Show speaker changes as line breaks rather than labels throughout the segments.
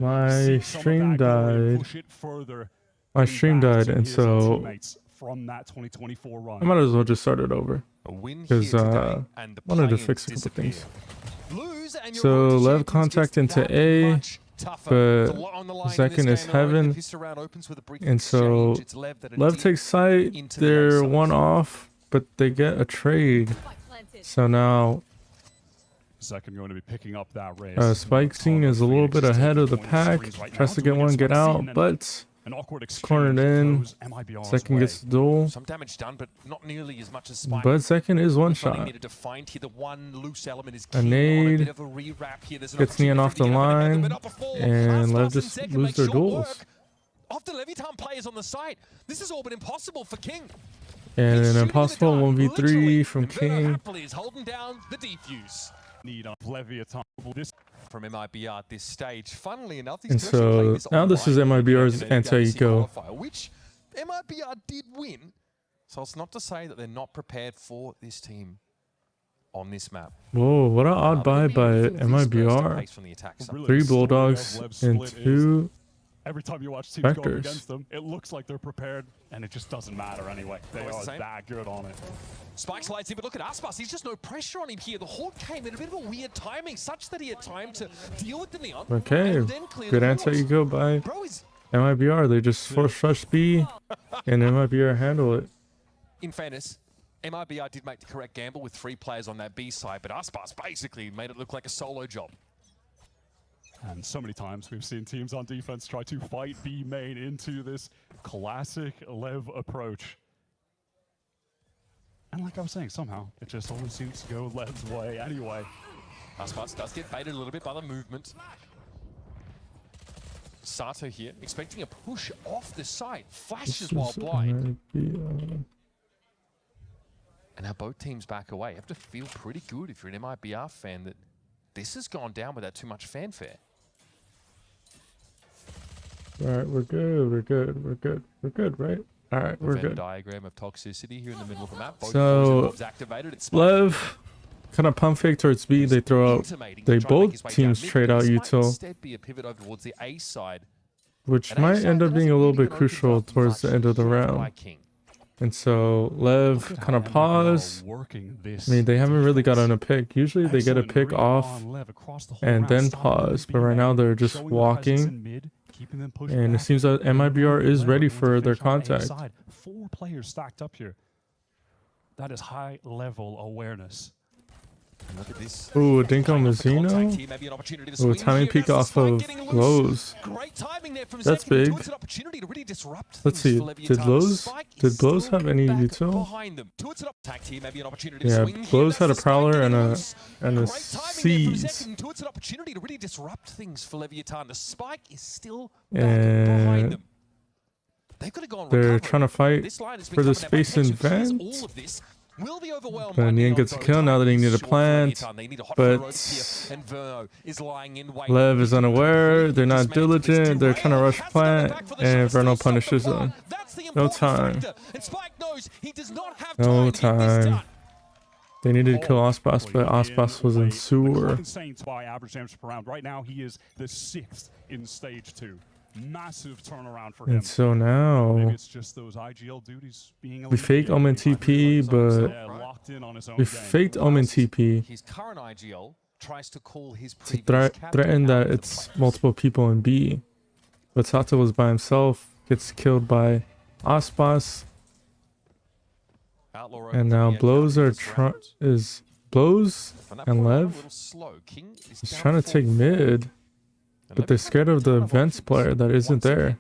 My stream died. My stream died, and so I might as well just start it over because I wanted to fix a couple things. So Lev contact into A, but second is heaven, and so Lev takes site. They're one off, but they get a trade. So now
Second going to be picking up that race.
Spike Scene is a little bit ahead of the pack. Tries to get one, get out, but it's cornered in. Second gets the duel.
Some damage done, but not nearly as much as Spike.
But second is one shot. A nade gets Neon off the line, and Lev just lose their duels.
After Leviathan players on the site, this has all been impossible for King.
And an impossible 1v3 from King.
Is holding down the defuse.
Need of Leviathan
from MIBR at this stage. Funnily enough,
and so now this is MIBR's anti-eco,
which MIBR did win. So it's not to say that they're not prepared for this team on this map.
Whoa, what an odd buy by MIBR. 3 Bulldogs and 2
Every time you watch teams go against them, it looks like they're prepared, and it just doesn't matter anyway. They are that good on it.
Spike's lights in, but look at Aspas. He's just no pressure on him here. The Horde came in a bit of a weird timing, such that he had time to deal with the Neon.
Okay, good anti-eco by MIBR. They just force rush B, and MIBR handle it.
In fairness, MIBR did make the correct gamble with 3 players on that B side, but Aspas basically made it look like a solo job.
And so many times we've seen teams on defense try to fight B main into this classic Lev approach. And like I was saying, somehow it just always seems to go Lev's way anyway.
Aspas does get baited a little bit by the movement. Sato here, expecting a push off the site. Flashes while blind. And now both teams back away. You have to feel pretty good if you're an MIBR fan that this has gone down without too much fanfare.
Alright, we're good, right? Alright, we're good.
Diagram of toxicity here in the middle of the map.
So, Lev kind of pump fake towards B, they throw out, both teams trade out util, which might end up being a little bit crucial towards the end of the round. And so Lev kind of pause. I mean, they haven't really gotten a pick. Usually they get a pick off and then pause, but right now they're just walking. And it seems that MIBR is ready for their contact.
4 players stacked up here. That is high level awareness.
Look at this.
Ooh, Dinko Mazzino. Ooh, timing peek off of Blows. That's big. Let's see. Did Blows have any util? Yeah, Blows had a Prowler and a Seize. And they're trying to fight for the space and vent. And Nian gets a kill now that he needed a plant, but Lev is unaware, they're not diligent, they're trying to rush plant, and Verno punishes them. No time. No time. They needed to kill Aspas, but Aspas was in sewer.
Right now he is the 6th in stage 2. Massive turnaround for him.
And so now
maybe it's just those IGL duties being
we fake Omen TP, but we faked Omen TP
his current IGL tries to call his
to threaten that it's multiple people in B. But Sato was by himself, gets killed by Aspas. And now Blows Blows and Lev is trying to take mid. But they're scared of the Vents player that isn't there.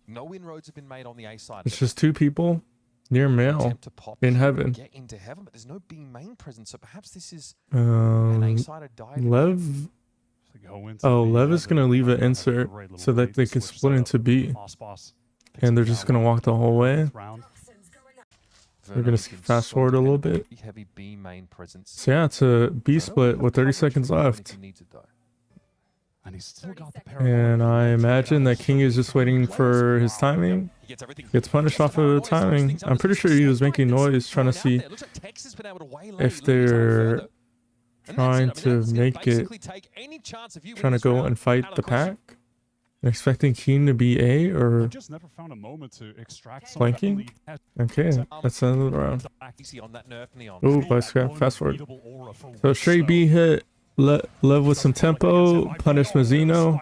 No inroads have been made on the A side.
It's just 2 people near male in heaven.
Get into heaven, but there's no B main presence, so perhaps this is an A-sided dive.
Lev. Oh, Lev is gonna leave an insert so that they can split into B, and they're just gonna walk the whole way. We're gonna fast forward a little bit. So yeah, it's a B split with 30 seconds left. And I imagine that King is just waiting for his timing. Gets punished off of the timing. I'm pretty sure he was making noise trying to see if they're trying to make it, trying to go and fight the pack. Expecting King to be A or
just never found a moment to extract some
flanking. Okay, that's another round. Ooh, fast forward. So straight B hit, Lev with some tempo, punish Mazzino.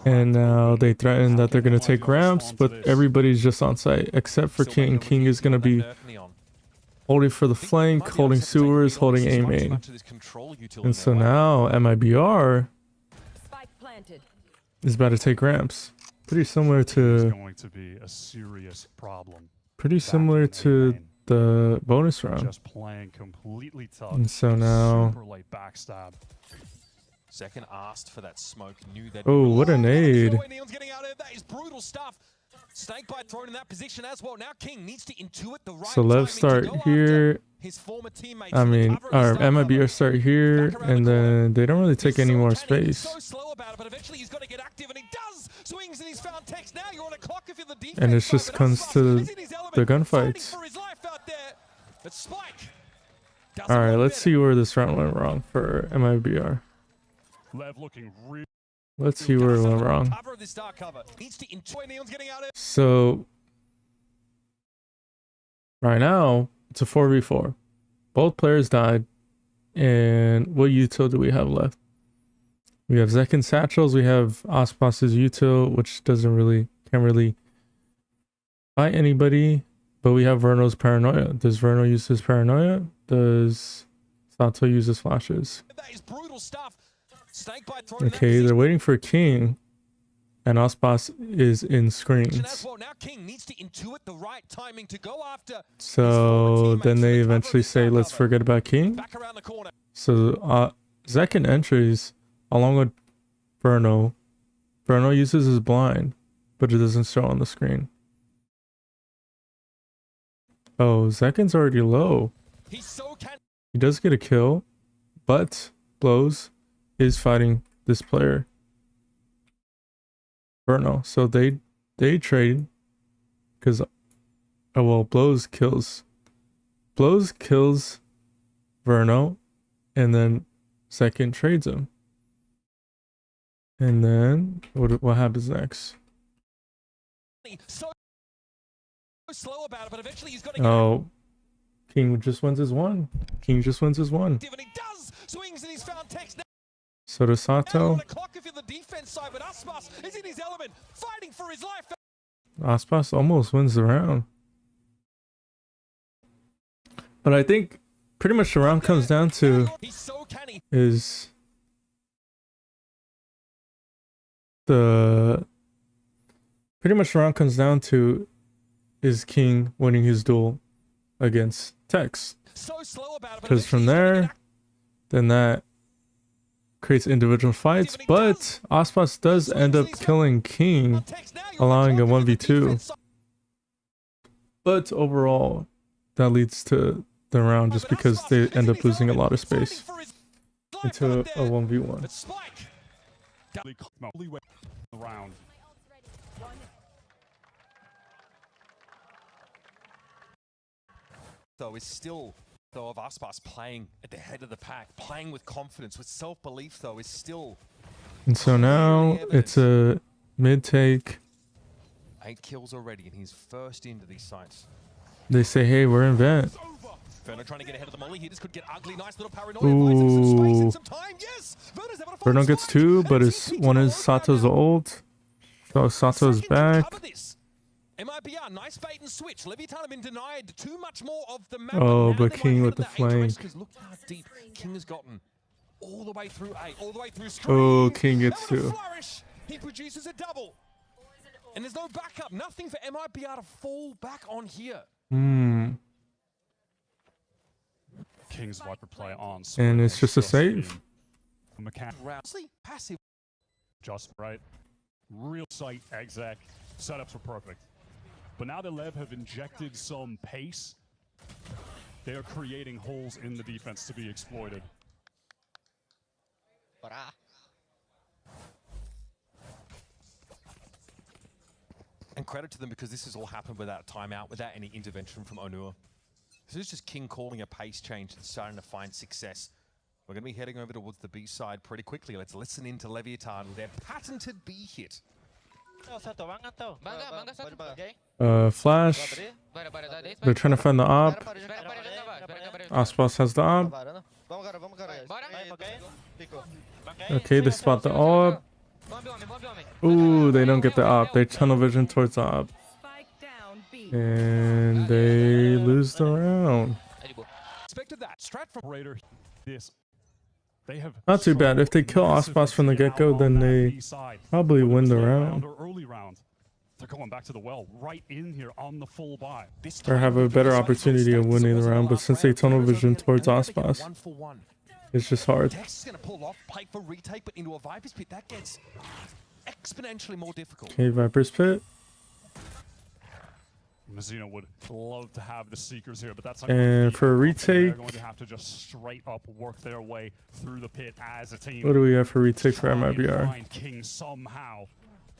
And now they threaten that they're going to take ramps, but everybody's just on site except for King. King is going to be holding for the flank, holding sewers, holding A main. And so now MIBR is about to take ramps. Pretty similar to the bonus round.
Just playing completely tough.
And so now
Super late backstab.
Second asked for that smoke, knew that.
oh, what a nade.
That is brutal stuff. Snakebite thrown in that position as well. Now King needs to intuit the right
So Lev start here.
His former teammates.
I mean, our MIBR start here, and then they don't really take any more space.
So slow about it, but eventually he's got to get active, and he does. Swings and he's found text. Now you're on a clock if you're the defense.
And it just comes to the gunfights. All right, let's see where this round went wrong for MIBR.
Lev looking real.
Let's see where it went wrong. So right now it's a 4v4. Both players died. And what util do we have left? We have Zek and Satchels. We have Ospas's util, which can't really fight anybody. But we have Verno's paranoia. Does Verno use his paranoia? Does Sato use his flashes?
That is brutal stuff.
Okay, they're waiting for King, and Ospas is in screens.
Now King needs to intuit the right timing to go after.
So then they eventually say, let's forget about King.
Back around the corner.
So Zek in entries, along with Verno. Verno uses his blind, but it doesn't show on the screen. Oh, Zekin's already low. He does get a kill, but Blows is fighting this player, Verno. So they trade because Blows kills Verno, and then Second trades him. And then what happens next?
So slow about it, but eventually he's got to
oh, King just wins his one. King just wins his one.
Swings and he's found text.
So does Sato. Aspas almost wins the round. But I think pretty much the round comes down to is King winning his duel against Tex. Because from there, then that creates individual fights, but Aspas does end up killing King, allowing a 1v2. But overall, that leads to the round just because they end up losing a lot of space into a 1v1.
Though is still of Aspas playing at the head of the pack, playing with confidence, with self-belief though is still.
And so now it's a mid take.
8 kills already and he's first into these sites.
They say, hey, we're in vent.
Verno trying to get ahead of the molly here. This could get ugly. Nice little paranoia.
Ooh.
Yes!
Verno gets 2, but one is Sato's ult. So Sato's back.
MIBR, nice bait and switch. Leviathan have been denied too much more of the map.
Oh, but King with the flank.
Look how deep King has gotten. All the way through A, all the way through screen.
Oh, King gets 2.
He produces a double. And there's no backup. Nothing for MIBR to fall back on here.
King's Viper play on.
And it's just a save.
Passive.
Just right. Real sight exec. Setups were perfect. But now that Lev have injected some pace, they are creating holes in the defense to be exploited.
And credit to them because this has all happened without a timeout, without any intervention from Onua. This is just King calling a pace change and starting to find success We're going to be heading over towards the B side pretty quickly. Let's listen in to Leviathan with their patented B hit.
Flash. They're trying to find the op. Aspas has the op. Okay, they spot the op. Ooh, they don't get the op. They tunnel vision towards the op. And they lose the round.
Expected that. Strat from Raider. This. They have
not too bad. If they kill Aspas from the get-go, then they probably win the round.
Early round. They're going back to the well right in here on the full buy.
Or have a better opportunity of winning the round, but since they tunnel vision towards Aspas, it's just hard.
Dex is going to pull off, Pike for retake, but into a Viper's Pit. That gets exponentially more difficult.
Okay, Viper's Pit.
Mizzino would love to have the Seekers here, but that's not
and for a retake,
they're going to have to just straight up work their way through the pit as a team.
What do we have for retake for MIBR?
King somehow.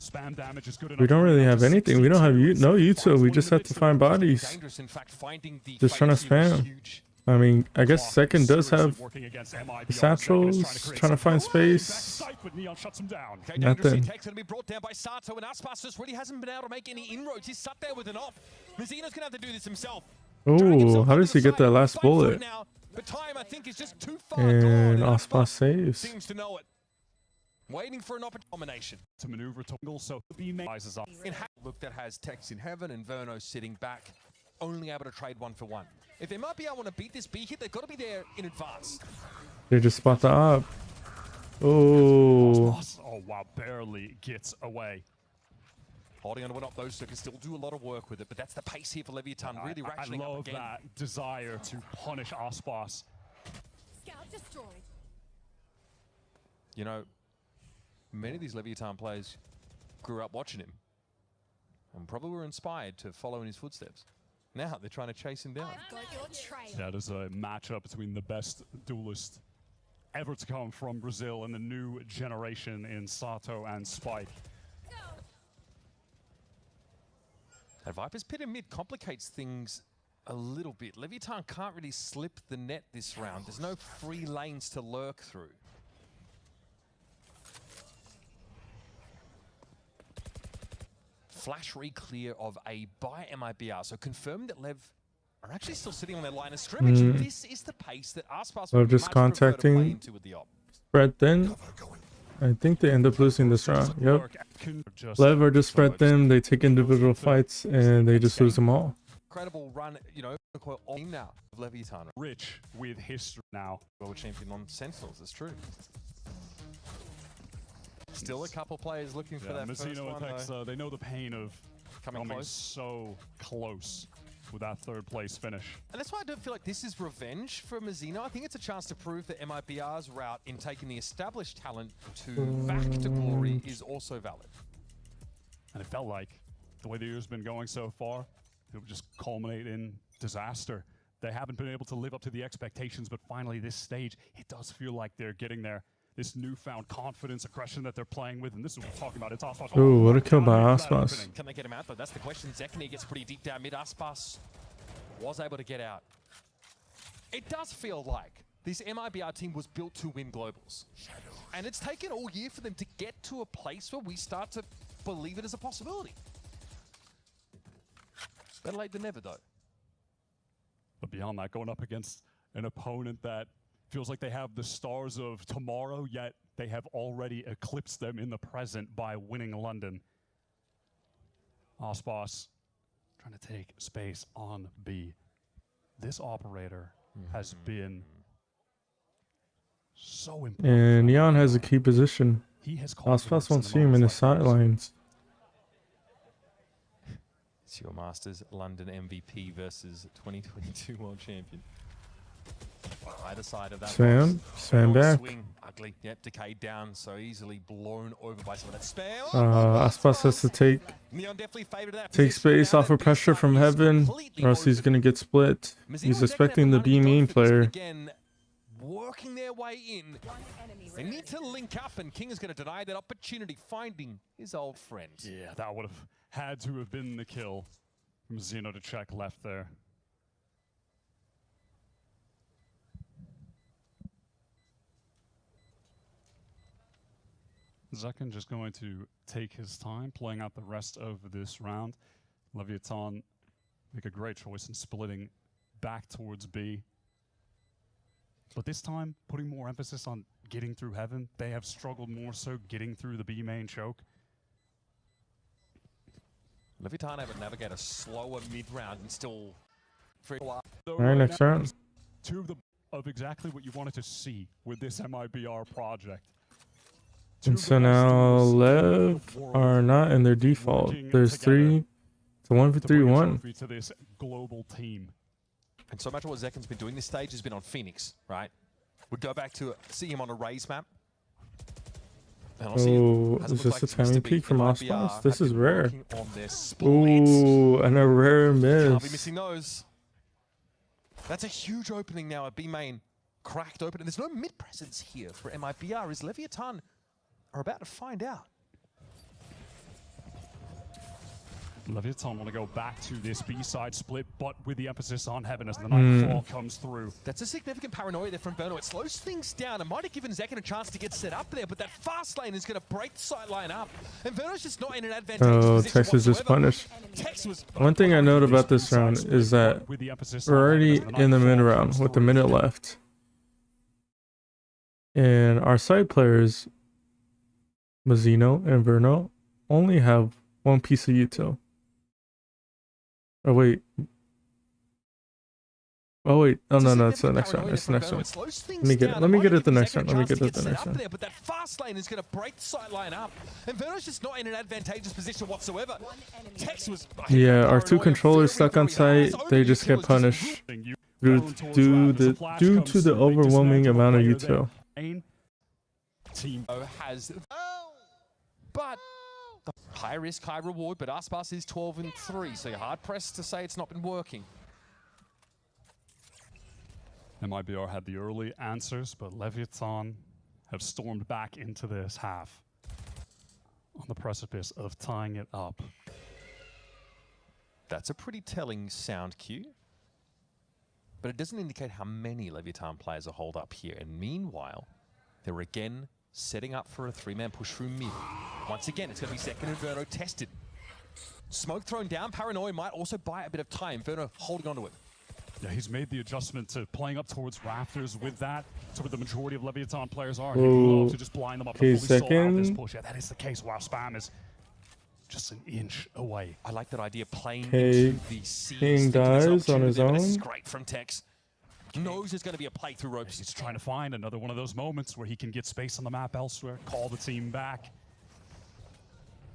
Spam damage is good enough.
We don't really have anything. We don't have no YouTube. We just have to find bodies. Just trying to spam. I mean, I guess second does have the satchels, trying to find space. Nothing.
Tech's going to be brought down by Sato, and Aspas just really hasn't been able to make any inroads. He's sat there with an off. Mizzino's going to have to do this himself.
Oh, how does he get that last bullet?
But time, I think, is just too far
and Aspas saves.
Seems to know it. Waiting for an opportunity
to maneuver to so be rises up.
In look that has Tex in heaven and Verno sitting back, only able to trade 1-for-1. If they might be able to beat this B hit, they've got to be there in advance.
They just spot the op. Oh.
Oh wow, barely gets away.
Holding on to an op, those can still do a lot of work with it, but that's the pace here for Leviathan. Really ratcheting
I love
up again.
that desire to punish Aspas.
Scout destroyed.
You know, many of these Leviathan players grew up watching him and probably were inspired to follow in his footsteps. Now they're trying to chase him down.
That is a matchup between the best duelist ever to come from Brazil and the new generation in Sato and Spike.
That Viper's Pit in mid complicates things a little bit. Leviathan can't really slip the net this round. There's no free lanes to lurk through. Flash re-clear of a by MIBR. So confirming that Lev are actually still sitting on their line of scrimmage. This is the pace that Aspas
would just contacting spread thin. I think they end up losing this round. Yep. Lev are just spread thin. They take individual fights and they just lose them all.
Incredible run, you know, team now of Leviathan.
Rich with history now.
World champion on Sentinels, that's true. Still a couple players looking for that first one,
Tex, they know the pain of coming so close with that third place finish.
And that's why I don't feel like this is revenge for Mizzino. I think it's a chance to prove that MIBR's route in taking the established talent back to glory is also valid.
And it felt like the way the year's been going so far, it would just culminate in disaster. They haven't been able to live up to the expectations, but finally this stage, it does feel like they're getting there. This newfound confidence, aggression that they're playing with, and this is what we're talking about. It's Aspas.
Ooh, what a kill by Aspas.
Can they get him out, though? That's the question. Zekany gets pretty deep down mid. Aspas was able to get out. It does feel like this MIBR team was built to win globals. And it's taken all year for them to get to a place where we start to believe it as a possibility. Better late than never, though.
But beyond that, going up against an opponent that feels like they have the stars of tomorrow, yet they have already eclipsed them in the present by winning London. Aspas trying to take space on B. This operator has been so important.
And Neon has a key position. Aspas won't see him in the sidelines.
It's your Masters London MVP versus 2022 World Champion. Either side of that.
Spam back.
Swing, ugly. Yep, decayed down so easily blown over by some of that spam.
Aspas has to take space off of pressure from heaven, or else he's gonna get split. He's expecting the B main player.
Again, working their way in. They need to link up, and King is going to deny that opportunity, finding his old friend.
Yeah, that would have had to have been the kill from Zeno to check left there. Zekken just going to take his time playing out the rest of this round. Leviathan make a great choice in splitting back towards B. But this time, putting more emphasis on getting through Heaven. They have struggled more so getting through the B main choke.
Leviathan able to navigate a slower mid-round and still...
All right, next round.
Two of them of exactly what you wanted to see with this MIBR project.
And so now Lev are not in their default. There's 3 to 1v3-1
to this global team.
And so much of what Zekken's been doing this stage has been on Phoenix, right? We'd go back to see him on a raise map.
Oh, is this a timing peak from Osmos? This is rare. Ooh, and a rare miss.
Can't be missing those. That's a huge opening now at B main. Cracked open, and there's no mid presence here for MIBR. Is Leviathan are about to find out.
Leviathan want to go back to this B-side split, but with the emphasis on Heaven as the Nightfall comes through.
That's a significant paranoia there from Verno. It slows things down. It might have given Zekken a chance to get set up there, but that fast lane is going to break the sight line up. And Verno's just not in an advantageous position
Tex is just punished. One thing I note about this round is that we're already in the mid round with a minute left. And our side players, Mazzino and Verno, only have one piece of util. Oh wait. Oh wait. Oh no, it's the next round. It's the next round. Let me get it. Let me get it the next round. Let me get it the next round.
But that fast lane is going to break the sight line up. And Verno's just not in an advantageous position whatsoever. Tex was...
Yeah, our 2 controllers stuck on site. They just get punished due to the overwhelming amount of util.
Team has... But... high risk, high reward, but Aspas is 12-3, so you're hard pressed to say it's not been working.
MIBR had the early answers, but Leviathan have stormed back into this half on the precipice of tying it up.
That's a pretty telling sound cue, but it doesn't indicate how many Leviathan players are holed up here. And meanwhile, they're again setting up for a 3-man push through mid. Once again, it's going to be Zekken and Verno tested. Smoke thrown down. Paranoia might also buy a bit of time. Verno holding onto it.
Yeah, he's made the adjustment to playing up towards Rafters with that. So where the majority of Leviathan players are, he loves to just blind them up to fully stall out this push. Yeah, that is the case. Wow, Spam is just an inch away.
I like that idea, playing into the
King dies on his own.
This is great from Tex. Knows there's going to be a play through ropes.
He's trying to find another one of those moments where he can get space on the map elsewhere, call the team back.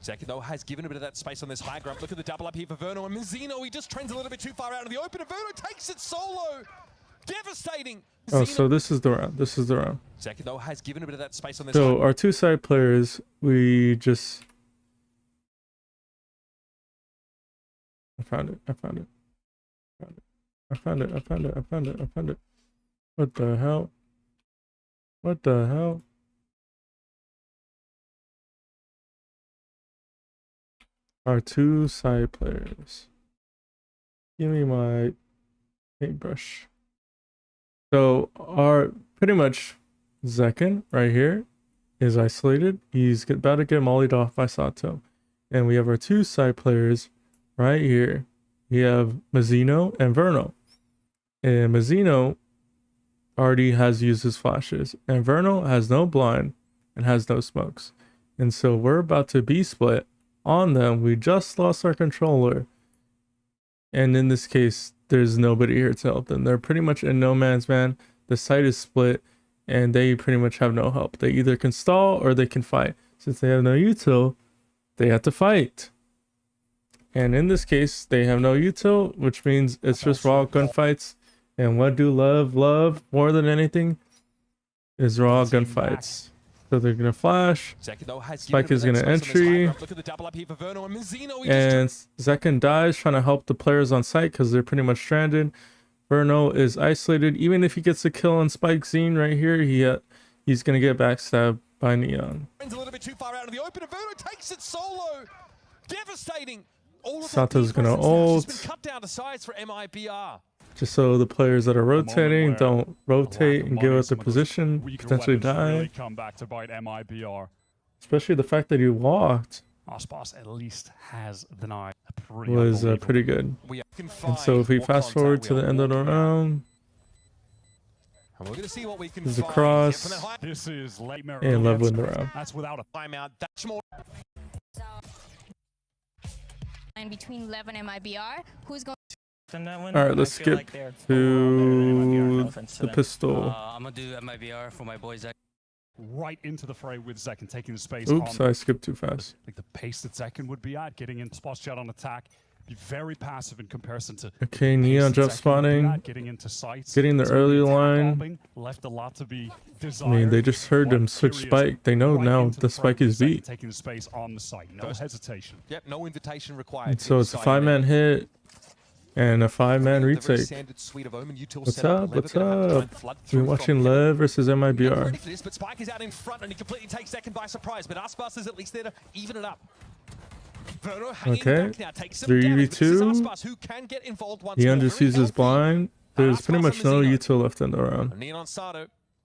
Zekken, though, has given a bit of that space on this high ground. Look at the double up here for Verno. And Mazzino, he just trends a little bit too far out of the open. And Verno takes it solo. Devastating.
Oh, so this is the round. This is the round.
Zekken, though, has given a bit of that space on this.
So our 2 side players, we just... I found it. What the hell? What the hell? Our 2 side players. Give me my paintbrush. So our pretty much Zekken right here is isolated. He's about to get mollied off by Sato. And we have our 2 side players right here. We have Mazzino and Verno. And Mazzino already has used his flashes. And Verno has no blind and has no smokes. And so we're about to be split on them. We just lost our controller. And in this case, there's nobody here to help them. They're pretty much in no man's land. The site is split and they pretty much have no help. They either can stall or they can fight. Since they have no util, they have to fight. And in this case, they have no util, which means it's just raw gunfights. And what do love more than anything is raw gunfights. So they're gonna flash. Spike is gonna entry. And Zekken dies trying to help the players on site because they're pretty much stranded. Verno is isolated. Even if he gets a kill on Spike Zine right here, he's gonna get backstabbed by Neon.
A little bit too far out of the open. Verno takes it solo. Devastating.
Sato's gonna ult.
Cut down to size for MIBR.
Just so the players that are rotating don't rotate and give up their position, potentially die.
Really come back to bite MIBR.
Especially the fact that he walked
Aspas at least has the night.
was pretty good. And so if we fast forward to the end of the round,
and we're going to see what we can
there's a
find.
cross,
This is late
and Lev win the round.
That's without a
Timeout. That's more.
And between Lev and MIBR, who's going
Alright, let's skip to the pistol.
I'm gonna do MIBR for my boy Zach.
right into the fray with Zek and taking the space.
Oops, I skipped too fast.
Like the pace that Zekin would be at, getting into spot shot on attack, be very passive in comparison to.
Okay, Neon jump spawning.
Getting into sights.
Getting the early line.
Bombing, left a lot to be desired.
I mean, they just heard them switch spike. They know now the spike is beat.
Taking the space on the site, no hesitation.
Yep, no invitation required.
And so it's a 5-man hit and a 5-man retake. What's up? What's up? We're watching Lev versus MIBR.
But Spike is out in front and he completely takes second by surprise. But Aspas is at least there to even it up.
Okay, 3v2. Neon just uses blind. There's pretty much no util left in the round.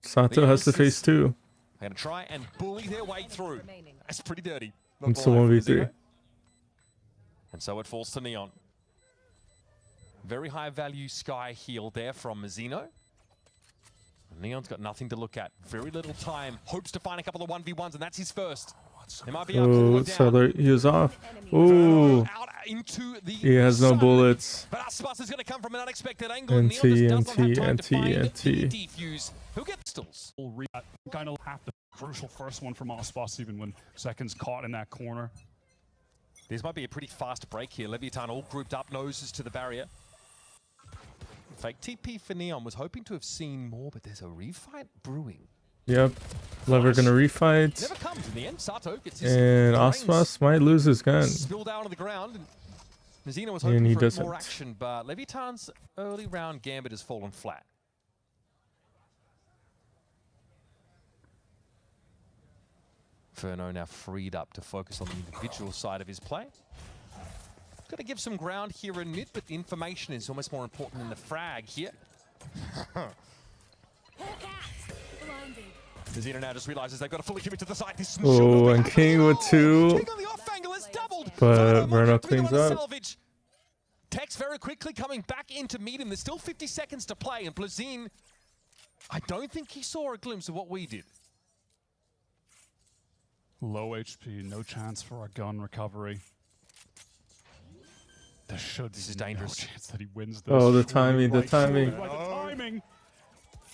Sato has to face 2.
They're gonna try and bully their way through. That's pretty dirty.
It's a 1v3.
And so it falls to Neon. Very high value Sky heal there from Mazzino. Neon's got nothing to look at. Very little time. Hopes to find a couple of 1v1s, and that's his first.
Oh, Seller, he is off. Ooh. He has no bullets.
But Aspas is going to come from an unexpected angle.
NT.
Who gets stills?
Kind of have the crucial first one from Aspas, even when Zekin's caught in that corner.
This might be a pretty fast break here. Leviathan all grouped up, noses to the barrier. Fake TP for Neon was hoping to have seen more, but there's a refight brewing.
Yep. Lever gonna refight.
Never comes in the end. Sato gets his
and Aspas might lose his gun.
Spilled down on the ground. Nazino was hoping for more action, but Levitan's early round gambit has fallen flat. Ferno now freed up to focus on the individual side of his play. Got to give some ground here in mid, but the information is almost more important than the frag here. Nazino now just realizes they've got to fully commit to the side.
Oh, and King with 2. But Verno cleans up.
Tex very quickly coming back in to meet him. There's still 50 seconds to play, and Blazine, I don't think he saw a glimpse of what we did.
Low HP, no chance for a gun recovery. There should be no chance that he wins this.
Oh, the timing, the timing.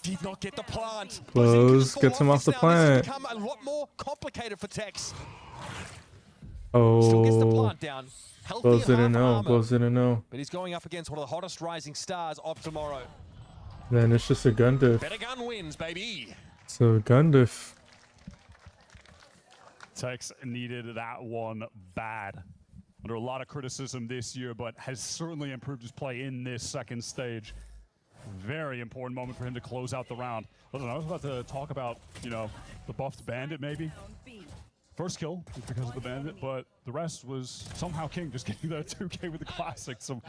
Did not get the plant.
Close, gets him off the plant.
Become a lot more complicated for Tex.
Oh,
Still gets the plant down.
Blows didn't know, Blows didn't know.
But he's going up against one of the hottest rising stars of tomorrow.
Then it's just a gun diff.
Better gun wins, baby.
So gun diff.
Tex needed that one bad. Under a lot of criticism this year, but has certainly improved his play in this second stage. Very important moment for him to close out the round. Listen, I was about to talk about, you know, the buffed bandit maybe. First kill was because of the bandit, but the rest was somehow King just getting that 2K with the classic. Some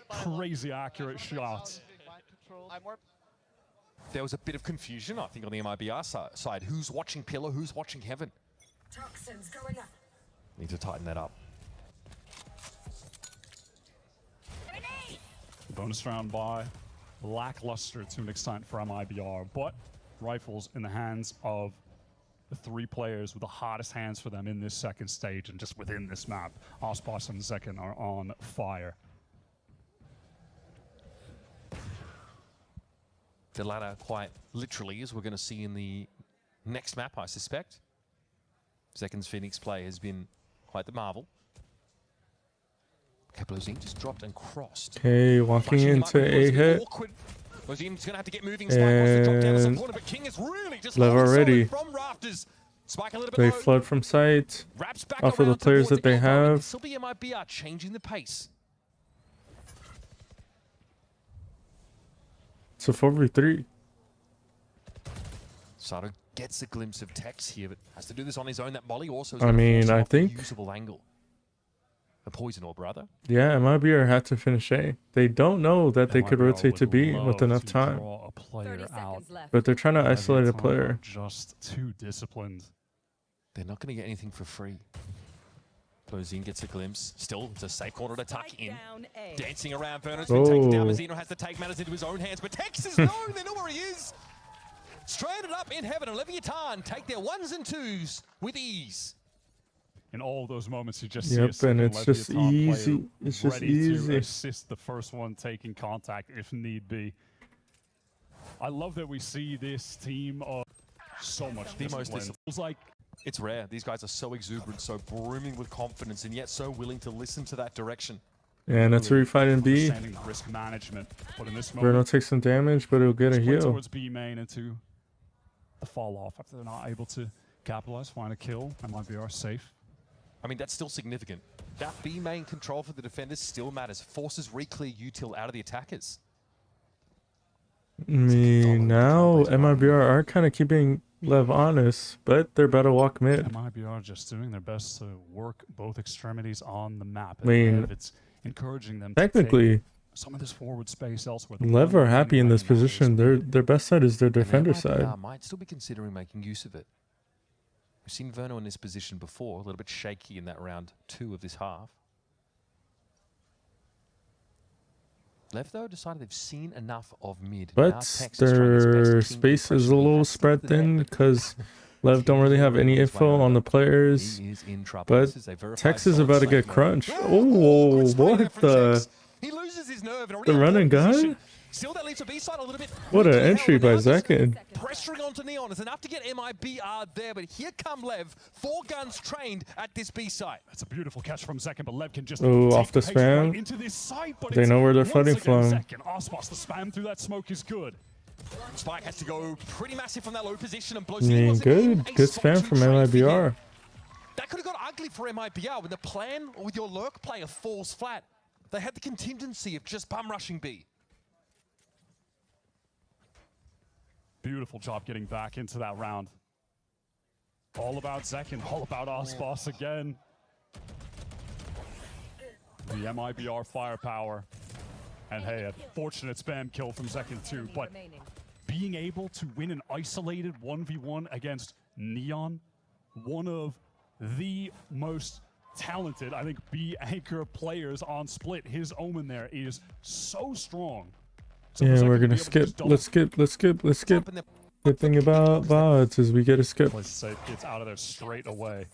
crazy accurate shots.
There was a bit of confusion, I think, on the MIBR side. Who's watching Pillar? Who's watching Heaven?
Toxins going up.
Need to tighten that up.
Bonus round by lackluster to an extent for MIBR, but rifles in the hands of the 3 players with the hottest hands for them in this second stage and just within this map. Aspas and Zekin are on fire.
The latter quite literally, as we're going to see in the next map, I suspect. Zekin's Phoenix play has been quite the marvel. Blazine just dropped and crossed.
Okay, walking into a hit.
Blazine's gonna have to get moving.
And
but King is really just
Lev already.
From rafters. Spike a little bit
They
low.
flood from sight.
Wraps back
off of the players that they have.
Still be MIBR changing the pace.
It's a 4v3.
Sato gets a glimpse of Tex here, but has to do this on his own. That Molly also is
I mean, I think
usable angle. A poison or brother.
Yeah, MIBR had to finish A. They don't know that they could rotate to B with enough time. But they're trying to isolate a player.
Just too disciplined.
They're not going to get anything for free. Closing gets a glimpse. Still, it's a safe corner to tuck in. Dancing around, Verno's been taken down. Mazzino has to take matters into his own hands, but Texas known, they know where he is. Stranded up in heaven, and Leviathan take their 1s and 2s with ease.
In all those moments, you just see
Yep, and it's just easy. It's just easy
to assist the first one taking contact if need be. I love that we see this team of so much discipline. It's like
it's rare. These guys are so exuberant, so brimming with confidence, and yet so willing to listen to that direction.
And that's where we fight in B.
Risk management, but in this
Bruno takes some damage, but he'll get a heal.
Towards B main into the fall off after they're not able to capitalize, find a kill. MIBR safe.
I mean, that's still significant. That B main control for the defenders still matters. Forces re-clear util out of the attackers.
I mean, now MIBR are kind of keeping Lev honest, but they're about to walk mid.
MIBR just doing their best to work both extremities on the map.
I mean,
it's encouraging them
technically
to take some of this forward space elsewhere.
Lev are happy in this position. Their best side is their defender side.
Might still be considering making use of it. We've seen Verno in this position before, a little bit shaky in that round 2 of this half. Lev, though, decided they've seen enough of mid.
But their space is a little spread thin because Lev don't really have any info on the players. But Tex is about to get crunched. Oh, what the?
He loses his nerve and
the run and gun?
Still, that leaves a B side a little bit.
What an entry by Zekin.
Pressuring onto Neon is enough to get MIBR there, but here come Lev. 4 guns trained at this B site.
That's a beautiful catch from Zekin, but Lev can just
off the spam.
Right into this site, but
they know where they're fighting from.
Ospas, the spam through that smoke is good.
Spike has to go pretty massive from that low position and blows
good spam from MIBR.
That could have got ugly for MIBR when the plan with your lurk player falls flat. They had the contingency of just bum rushing B.
Beautiful job getting back into that round. All about Zekin, all about Ospas again. The MIBR firepower. And hey, a fortunate spam kill from Zekin too, but being able to win an isolated 1v1 against Neon, one of the most talented, I think, B anchor players on Split. His Omen there is so strong. So
yeah, we're gonna skip. Let's skip. Good thing about VODs is we get a skip.
It's out of there straight away.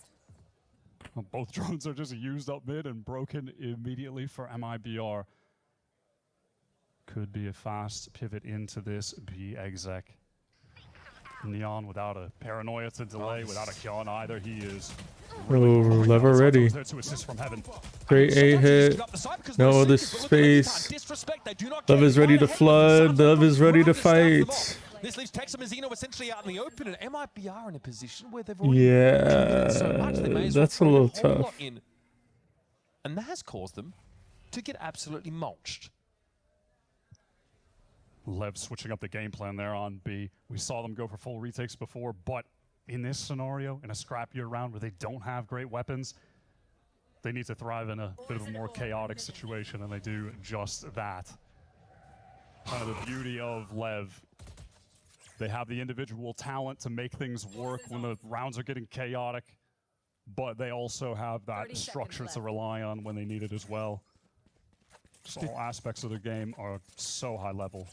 Well, both drones are just used up mid and broken immediately for MIBR. Could be a fast pivot into this B exec. Neon without a paranoia to delay, without a kill on either. He is
Lev already. Great A hit. No other space. Lev is ready to flood. Lev is ready to fight.
This leaves Tex and Mazzino essentially out in the open, and MIBR in a position where they've already so much they may as well
that's a little tough.
And that has caused them to get absolutely mulched.
Lev switching up the game plan there on B. We saw them go for full retakes before, but in this scenario, in a scrappier round where they don't have great weapons, they need to thrive in a bit of a more chaotic situation, and they do just that. Kind of the beauty of Lev. They have the individual talent to make things work when the rounds are getting chaotic, but they also have that structure to rely on when they need it as well. Just all aspects of their game are so high level.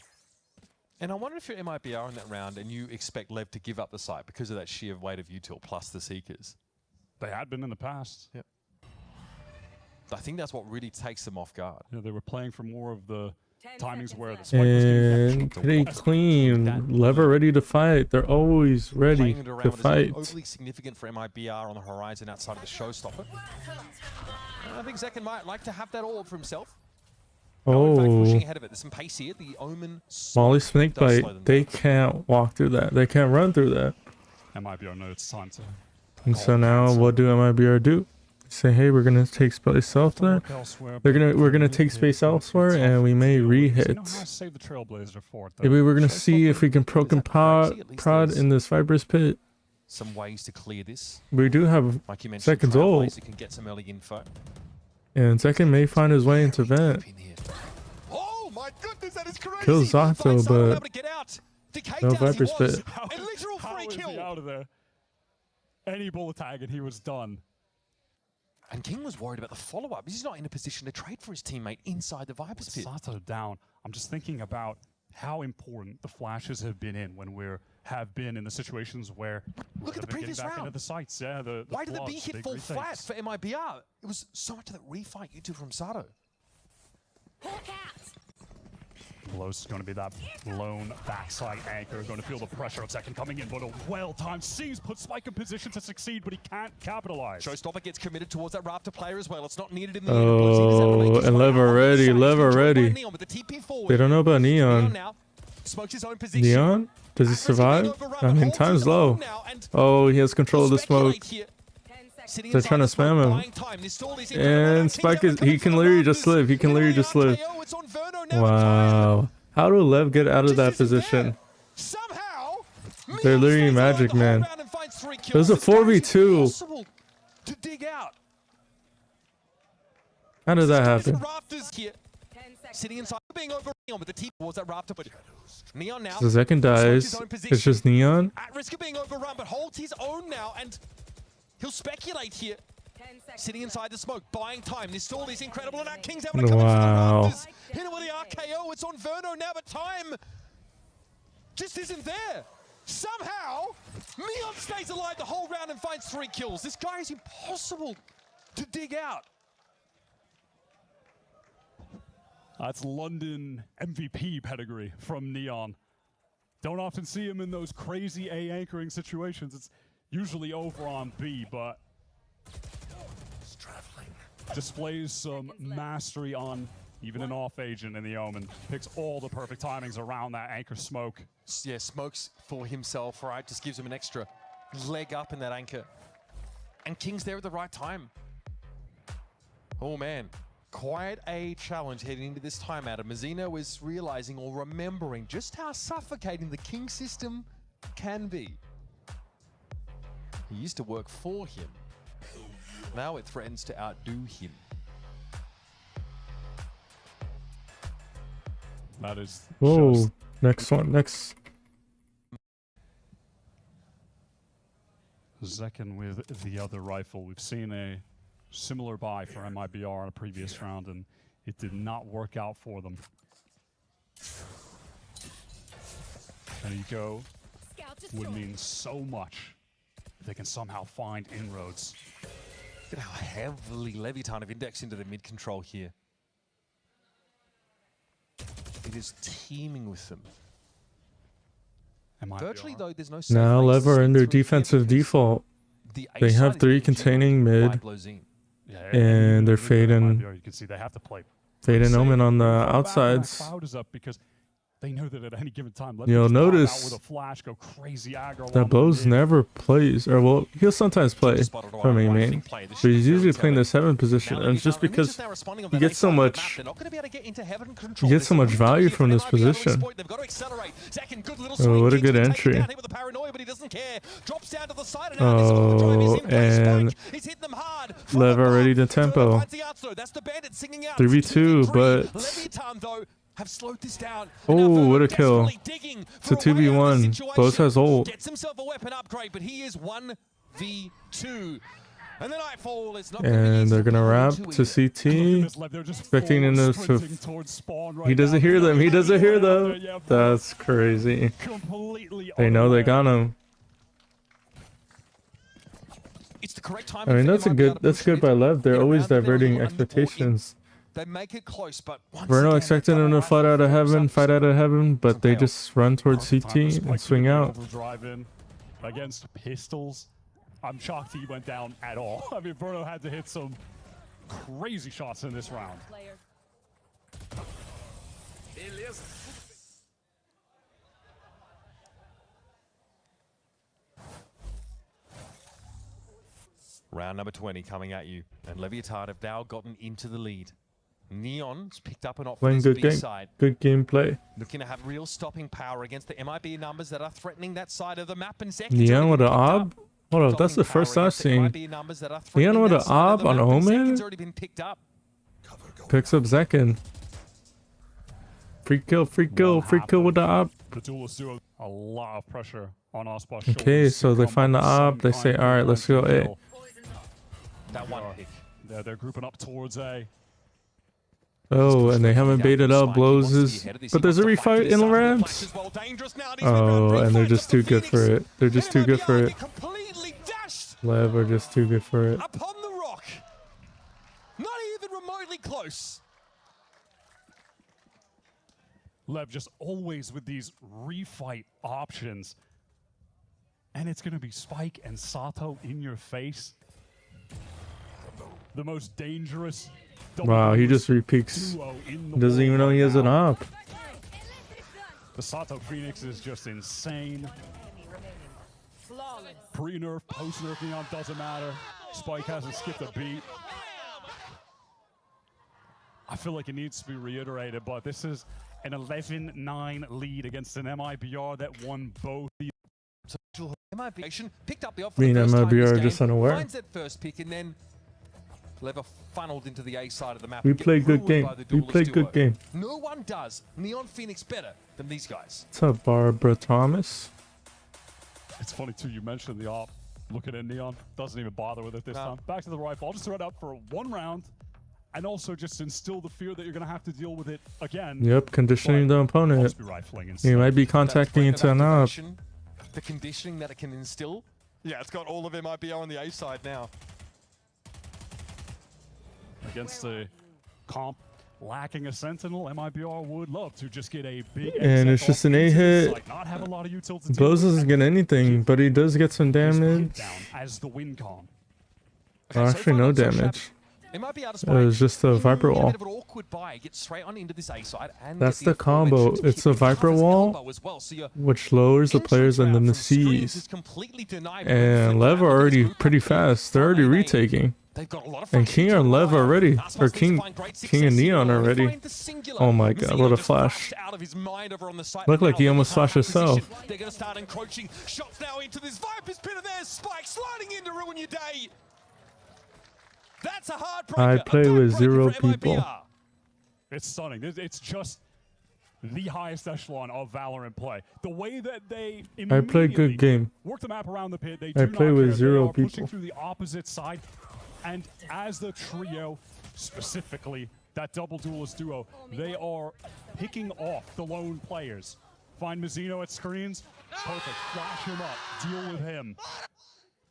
And I wonder if you're MIBR in that round and you expect Lev to give up the site because of that sheer weight of util plus the Seekers.
They had been in the past.
Yep. I think that's what really takes them off guard.
Yeah, they were playing for more of the timings where the spike was getting
pretty clean. Lev are ready to fight. They're always ready to fight.
Overly significant for MIBR on the horizon outside of the showstopper. I think Zekin might like to have that all for himself. Pushing ahead of it. There's some pace here. The Omen
Molly Snakebite, they can't walk through that. They can't run through that.
MIBR knows it's time to.
And so now what do MIBR do? Say, hey, we're gonna take space elsewhere. We're gonna take space elsewhere, and we may re-hit. Maybe we're gonna see if we can poke and prod in this Viper's pit.
Some ways to clear this.
We do have Zekin's ult.
Can get some early info.
And Zekin may find his way into vent.
Oh my goodness, that is crazy.
Kills Zato, but no Viper's pit.
A literal free kill.
Out of there. any bullet tag and he was done.
And King was worried about the follow-up. He's not in a position to trade for his teammate inside the Viper's pit.
Sato down. I'm just thinking about how important the flashes have been in when have been in the situations where
look at the previous round.
Into the sights. Yeah,
why did the
floods,
B hit fall flat for MIBR? It was so much of that refight you took from Sato.
Close is going to be that lone backside anchor, going to feel the pressure of second coming in, but a well-timed C's put Spike in position to succeed, but he can't capitalize.
Showstopper gets committed towards that Raptor player as well. It's not needed in the
oh, and Lev already. They don't know about Neon. Neon? Does he survive? I mean, time's low. Oh, he has control of the smoke. They're trying to spam him. And Spike is, he can literally just live. He can literally just live. Wow. How do Lev get out of that position? They're literally magic, man. There's a 4v2. How did that happen?
Sitting inside, being over Neon with the T towards that Raptor, but Neon now.
The second dies. It's just Neon.
At risk of being overrun, but holds his own now, and he'll speculate here. Sitting inside the smoke, buying time. This stall is incredible, and that King's able to come in from the Raptors. Hit him with the RKO. It's on Verno now, but time just isn't there. Somehow, Neon stays alive the whole round and finds 3 kills. This guy is impossible to dig out.
That's London MVP pedigree from Neon. Don't often see him in those crazy A anchoring situations. It's usually over on B, but displays some mastery on even an off agent in the Omen. Picks all the perfect timings around that anchor smoke.
Yeah, smokes for himself, right? Just gives him an extra leg up in that anchor. And King's there at the right time. Oh man. Quite a challenge heading into this timeout. And Mazzino is realizing or remembering just how suffocating the King system can be. He used to work for him. Now it threatens to outdo him.
That is.
Whoa. Next one. Next.
Zekken with the other rifle. We've seen a similar buy for MIBR in a previous round, and it did not work out for them. There you go. Would mean so much if they can somehow find inroads.
Look at how heavily Leviathan have indexed into the mid control here. It is teeming with them. Virtually though, there's no.
Now Lev are in their defensive default. They have 3 containing mid.
Yeah,
and they're fading.
You can see they have to play.
Fade and Omen on the outsides.
Cloud is up because they know that at any given time.
You'll notice
with a flash, go crazy aggro
that Bose never plays, or well, he'll sometimes play from a main, but he's usually playing the 7 position, and it's just because he gets so much value from this position. Oh, what a good entry! Oh, and Lev already to tempo. 3v2, but.
Have slowed this down.
Oh, what a kill. It's a 2v1. Bose has ult.
Gets himself a weapon upgrade, but he is 1v2. And the Nightfall is not
and they're gonna wrap to CT. Expecting him to. He doesn't hear them. He doesn't hear them. That's crazy. They know they got him.
It's the correct time.
I mean, that's good by Lev. They're always diverting expectations.
They make it close, but
Verno expected him to fight out of heaven, but they just run towards CT and swing out.
Drive in against pistols. I'm shocked he went down at all. I mean, Verno had to hit some crazy shots in this round.
Round number 20 coming at you, and Leviathan have now gotten into the lead. Neon's picked up an offensive B-side.
Good gameplay.
Looking to have real stopping power against the MIB numbers that are threatening that side of the map. And
Neon with an ob? Hold up, that's the first I've seen. Neon with an ob on Omen? Picks up Zekken. Free kill with the ob.
a lot of pressure on Aspas.
Okay, so they find the op. They say, all right, let's go A.
That one pick.
They're grouping up towards A.
Oh, and they haven't baited up. Blows is... But there's a refight in LORANT. Oh, and they're just too good for it. They're just too good for it. Lev are just too good for it.
Upon the rock. Not even remotely close.
Lev just always with these refight options. And it's going to be Spike and Sato in your face. The most dangerous.
Wow, he just repeaks. Doesn't even know he has an op.
The Sato Phoenix is just insane. Pre-nerf, post-nerf Neon doesn't matter. Spike hasn't skipped a beat. I feel like it needs to be reiterated, but this is an 11-9 lead against an MIBR that won both.
MIBR picked up the offer.
I mean, MIBR are just unaware.
Finds that first pick and then Lever funneled into the A side of the map.
We play good game. We play good game.
No one does Neon Phoenix better than these guys.
What's up, Barbara Thomas?
It's funny too, you mentioned the op. Looking at Neon, doesn't even bother with it this time. Back to the rifle. I'll just throw it up for one round. And also just instill the fear that you're going to have to deal with it again.
Yep, conditioning the opponent. You might be contacting into an op.
The conditioning that it can instill. Yeah, it's got all of MIBR on the A side now.
Against the comp lacking a sentinel, MIBR would love to just get a big.
And it's just an A hit. Blows doesn't get anything, but he does get some damage.
As the win comp.
Well, actually, no damage. It was just a Viper wall. That's the combo. It's a Viper wall, which lowers the players and then the C's. And Lev are already pretty fast. They're already retaking. And King and Lev already, or King and Neon already. Oh my god, what a flash. Looked like he almost flashed himself.
They're going to start encroaching. Shots now into this Viper's pit, and there's Spike sliding in to ruin your day. That's a hard
I play with 0 people.
It's stunning. It's just the highest echelon of Valorant play. The way that they
I play good game.
Work the map around the pit. They
I play with 0 people.
Pushing through the opposite side, and as the trio, specifically that double duelist duo, they are picking off the lone players. Find Mizzino at screens. Perfect. Flash him up. Deal with him.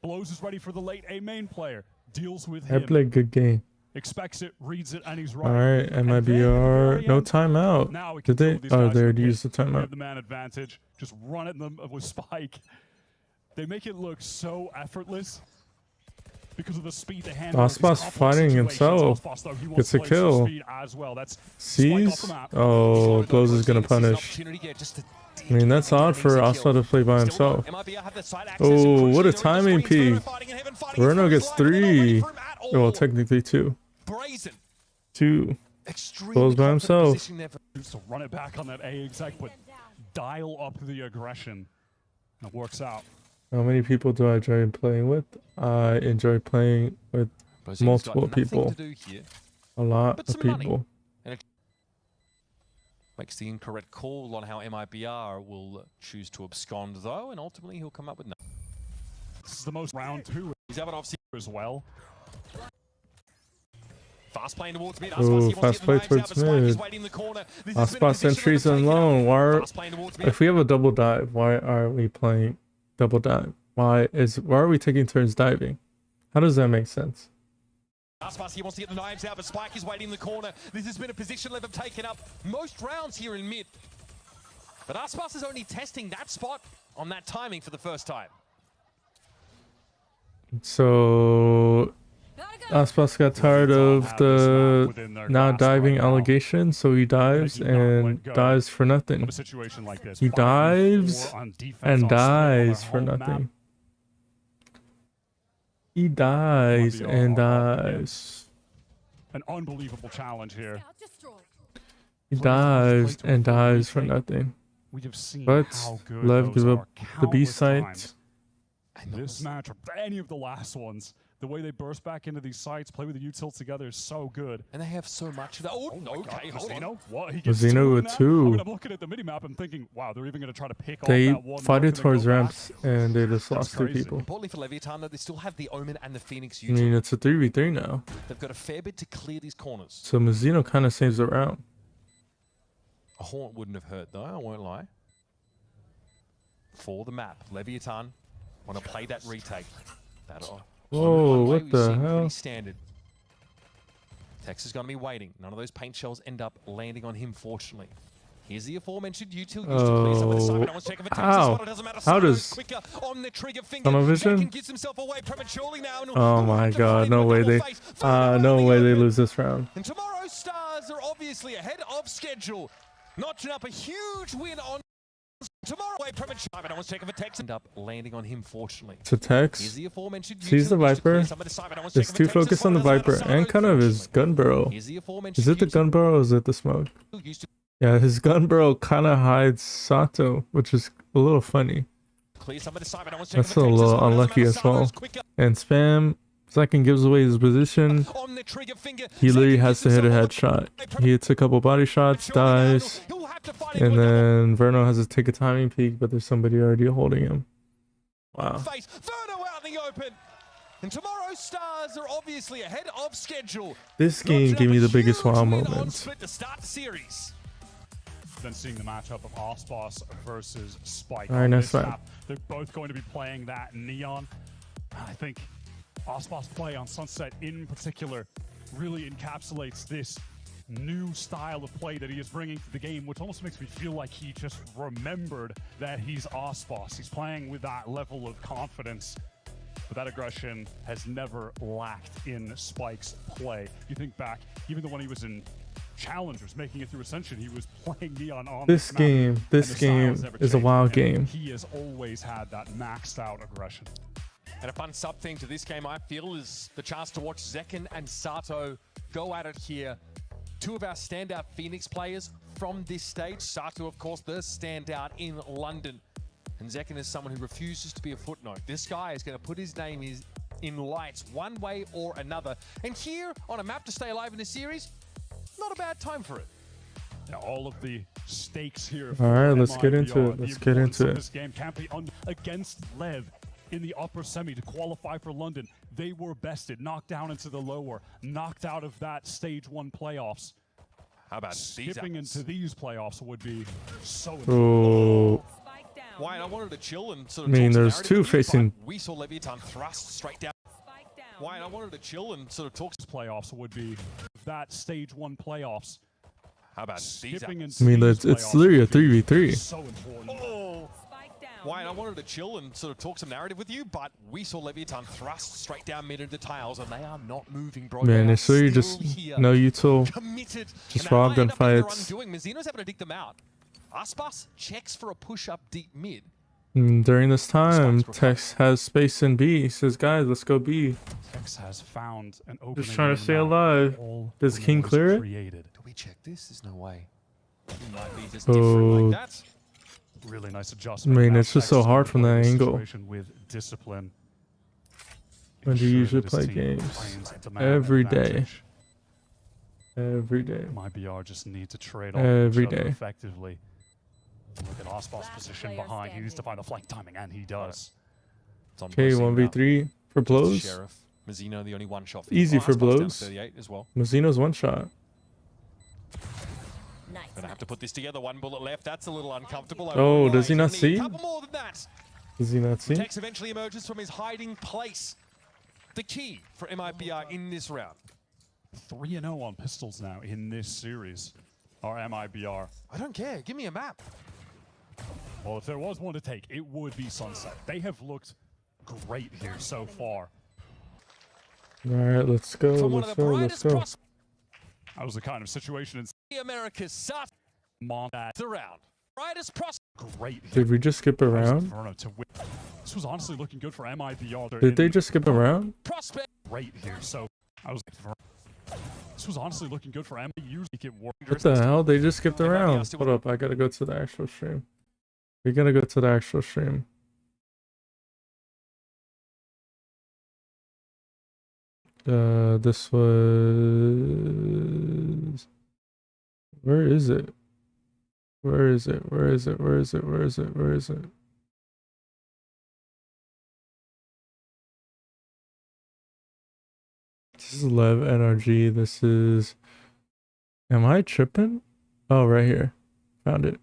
Blows is ready for the late A main player. Deals with him.
I play good game.
Expects it, reads it, and he's right.
Alright, MIBR. No timeout. Did they? Oh, they already used the timeout.
The man advantage. Just run at them with Spike. They make it look so effortless because of the speed they handle.
Aspas fighting himself. Gets a kill. Sees? Oh, Blows is gonna punish. I mean, that's odd for Aspa to play by himself. Oh, what a timing peak. Verno gets 3. Well, technically 2. 2. Blows by himself.
To run it back on that A exec, but dial up the aggression. It works out.
How many people do I enjoy playing with? I enjoy playing with multiple people. A lot of people.
Makes the incorrect call on how MIBR will choose to abscond, though, and ultimately he'll come up with no.
This is the most round 2. He's having off as well.
Fast playing towards mid.
Ooh, fast play towards mid. Aspas sentries alone. If we have a double dive, why are we playing double dive? Why are we taking turns diving? How does that make sense?
Aspas, he wants to get the knives out, but Spike is waiting in the corner. This has been a position Lev have taken up most rounds here in mid. But Aspas is only testing that spot on that timing for the first time.
So Aspas got tired of the not diving allegation, so he dives and dives for nothing. He dives and dies for nothing. He dies and dies.
An unbelievable challenge here.
He dives and dies for nothing. But Lev give up the B site.
This match, or any of the last ones, The way they burst back into these sites, play with the util together is so good.
And they have so much of that. Oh, okay, hold on.
What? He gets
Zeno
two
with
in that?
two.
I mean, I'm looking at the minimap and thinking, wow, they're even going to try to pick
They
off that one.
fought it
mark and then
towards
go back.
ramps and they just lost two
crazy.
people.
Importantly for Leviathan, though, they still have the Omen and the Phoenix
I
util.
mean, it's a 3v3 now.
They've got a fair bit to clear these corners.
So Mazzino kind of saves the round.
A haunt wouldn't have hurt, though, I won't lie. For the map, Leviathan want to play that retake.
Whoa, what the hell?
Standard. Tex is going to be waiting. None of those paint shells end up landing on him, fortunately. Here's the aforementioned util.
How does tunnel vision? Oh my god, no way they lose this round.
And tomorrow's Stars are obviously ahead of schedule, notching up a huge win on tomorrow. End up landing on him, fortunately.
To Tex,
Here's the aforementioned
sees the Viper, is too focused on the Viper and kind of his gun barrel. Is it the gun barrel or is it the smoke? Yeah, his gun barrel kind of hides Sato, which is a little funny. That's a little unlucky as well. And Spam, second gives away his position. He literally has to hit a headshot. He hits a couple body shots, dies. And then Verno has to take a timing peek, but there's somebody already holding him. Wow.
And tomorrow's Stars are obviously ahead of schedule.
This game gave me the biggest wow moment.
Then seeing the matchup of Ospas versus Spike.
All right, next one.
They're both going to be playing that Neon. I think Ospas' play on Sunset in particular really encapsulates this new style of play that he is bringing to the game, which almost makes me feel like he just remembered that he's Ospas. He's playing with that level of confidence, but that aggression has never lacked in Spike's play. You think back, even when he was in Challengers, making it through Ascension, he was playing Neon on
this game. This game is a wild game.
He has always had that maxed out aggression.
And a fun sub thing to this game, I feel, is the chance to watch Zekken and Sato go at it here. Two of our standout Phoenix players from this stage. Sato, of course, the standout in London. And Zekken is someone who refuses to be a footnote. This guy is going to put his name in lights one way or another. And here, on a map to stay alive in the series, not a bad time for it.
Now, all of the stakes here.
All right, let's get into it. Let's get into it.
This game can't be against Lev in the upper semi to qualify for London. They were bested, knocked down into the lower, knocked out of that stage 1 playoffs.
How about
skipping into these playoffs would be so.
Oh.
Why? I wanted to chill and sort
of. I mean, there's two facing.
We saw Leviathan thrust straight down. Why? I wanted to chill and sort of talk.
Playoffs would be that stage 1 playoffs.
How about
skipping into?
I mean, it's literally a 3v3.
So important.
Oh. Why? I wanted to chill and sort of talk some narrative with you, but we saw Leviathan thrust straight down mid into tiles, and they are not moving, bro.
Man, it's literally just no util, just raw gunfights.
Mazzino's able to dig them out. Aspas checks for a push up deep mid.
During this time, Tex has space in B. He says, guys, let's go B.
Tex has found an opening.
Just trying to stay alive. Does King clear it?
Do we check this? There's no way. It might be just different like that.
Really nice adjustment.
I mean, it's just so hard from that angle.
With discipline.
When do you usually play games? Every day. Every day.
MIBR just need to trade off
every day
effectively. Look at Ospas' position behind. He needs to find the flank timing, and he does.
Okay, 1v3 for blows.
Sheriff. Mazzino, the only one shot.
Easy for blows.
38 as well.
Mazzino's one shot.
Gonna have to put this together. One bullet left. That's a little uncomfortable.
Oh, does he not see?
A couple more than that.
Does he not see?
Tex eventually emerges from his hiding place. The key for MIBR in this round.
3-0 on pistols now in this series. Our MIBR.
I don't care. Give me a map.
Well, if there was one to take, it would be Sunset. They have looked great here so far.
All right, let's go. Let's go. Let's go.
That was the kind of situation in
the Americas start
the
round. Brightest prospect.
Great.
Did we just skip a round?
This was honestly looking good for MIBR.
Did they just skip a round?
Prospect. Great here. So I was. This was honestly looking good for MIBR. Usually get
what the hell? They just skipped a round. Hold up, I gotta go to the actual stream. We gotta go to the actual stream. This was... Where is it? Where is it? Where is it? Where is it? Where is it? Where is it? This is Lev NRG. This is... Am I tripping? Oh, right here. Found it.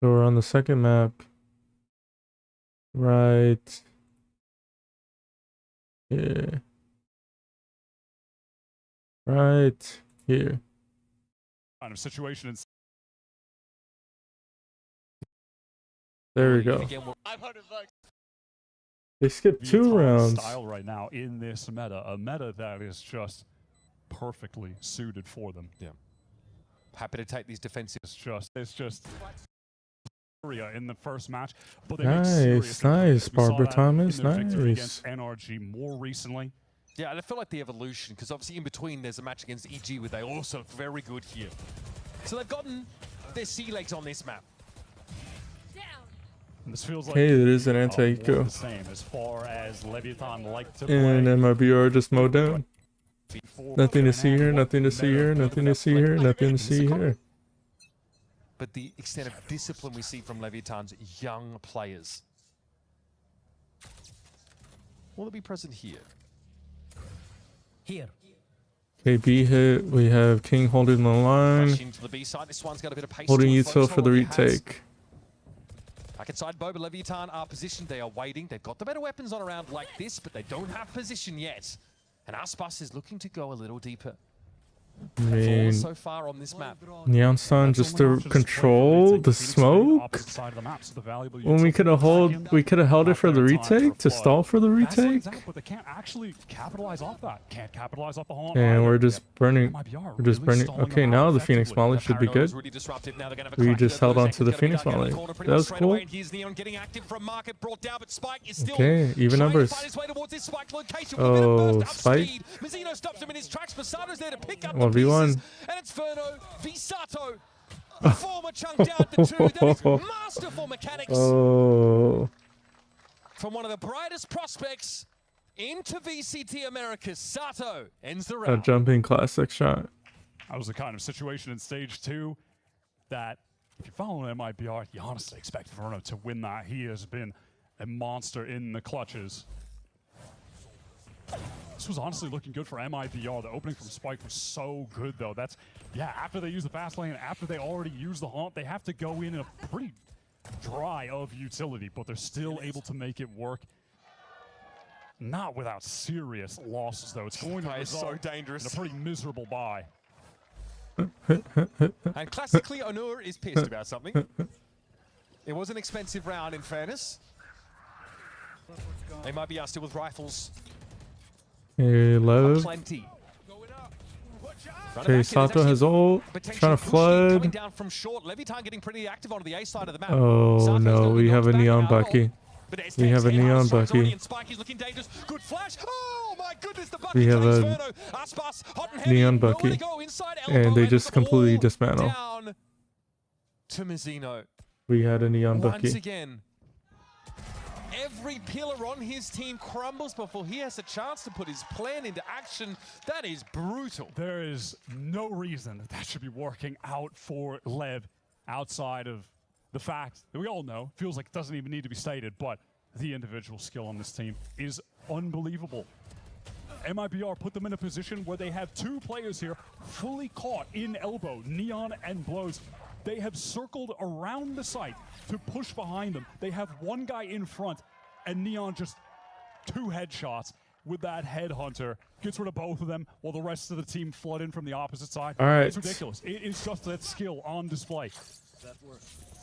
So we're on the second map. Right here. Right here.
Kind of situation.
There we go. They skipped 2
VTOL
rounds.
Style right now in this meta, a meta that is just perfectly suited for them.
Yeah. Happy to take these defensive.
It's just in the first match, but they
Nice, Barbara Thomas, nice.
Against NRG more recently.
Yeah, and I feel like the evolution, because obviously in between there's a match against EG where they also look very good here. So they've gotten their sea legs on this map.
And this feels like
Hey, it is an anti-eco.
The same as far as Leviathan like to
And
play.
MIBR just mowed down. Nothing to see here, nothing to see here, nothing to see here, nothing to see here.
But the extent of discipline we see from Leviathan's young players. Will it be present here?
Here.
Okay, B hit. We have King holding the line.
Rush into the B side. This one's got a bit of pace.
Holding
to it.
util for the retake.
Back inside, Boba Leviathan are positioned. They are waiting. They've got the better weapons on a round like this, but they don't have position yet. And Aspas is looking to go a little deeper.
I mean,
So far on this map.
Neon Sun just to control the smoke. When we could have held it for the retake, to stall for the retake.
But they can't actually capitalize off that. Can't capitalize off the haunt.
And we're just burning. We're just burning. Okay, now the Phoenix Molly should be good. We just held on to the Phoenix Molly. That was cool. Okay, even numbers. Oh, Spike. 1v1.
And it's Verno v Sato. The former chunk down to 2. That is masterful mechanics.
Oh.
From one of the brightest prospects into VCT Americas. Sato ends the round.
A jumping classic shot.
That was the kind of situation in stage 2 that if you're following MIBR, you honestly expect Verno to win that. He has been a monster in the clutches. This was honestly looking good for MIBR. The opening from Spike was so good, though. That's, yeah, after they use the fast lane, after they already use the haunt, they have to go in a pretty dry of utility, but they're still able to make it work. Not without serious losses, though. It's going to result
so dangerous.
in a pretty miserable bye.
And classically, Onur is pissed about something. It was an expensive round, in fairness. They might be still with rifles.
Hey, Lev.
Plenty.
Okay, Sato has ult. Trying to flood.
Down from short. Leviathan getting pretty active onto the A side of the map.
Oh no, we have a neon Bucky. We have a neon Bucky.
Good flash. Oh my goodness, the
We have a neon Bucky. And they just completely dismantle.
Down to Mizzino.
We had a neon
Once
Bucky.
again, every pillar on his team crumbles before he has a chance to put his plan into action. That is brutal.
There is no reason that should be working out for Lev outside of the fact that we all know, feels like it doesn't even need to be stated, but the individual skill on this team is unbelievable. MIBR put them in a position where they have 2 players here fully caught in elbow, Neon and Blows. They have circled around the site to push behind them. They have 1 guy in front, and Neon just 2 headshots with that headhunter. Gets rid of both of them while the rest of the team flood in from the opposite side.
All right.
It's ridiculous. It is just that skill on display.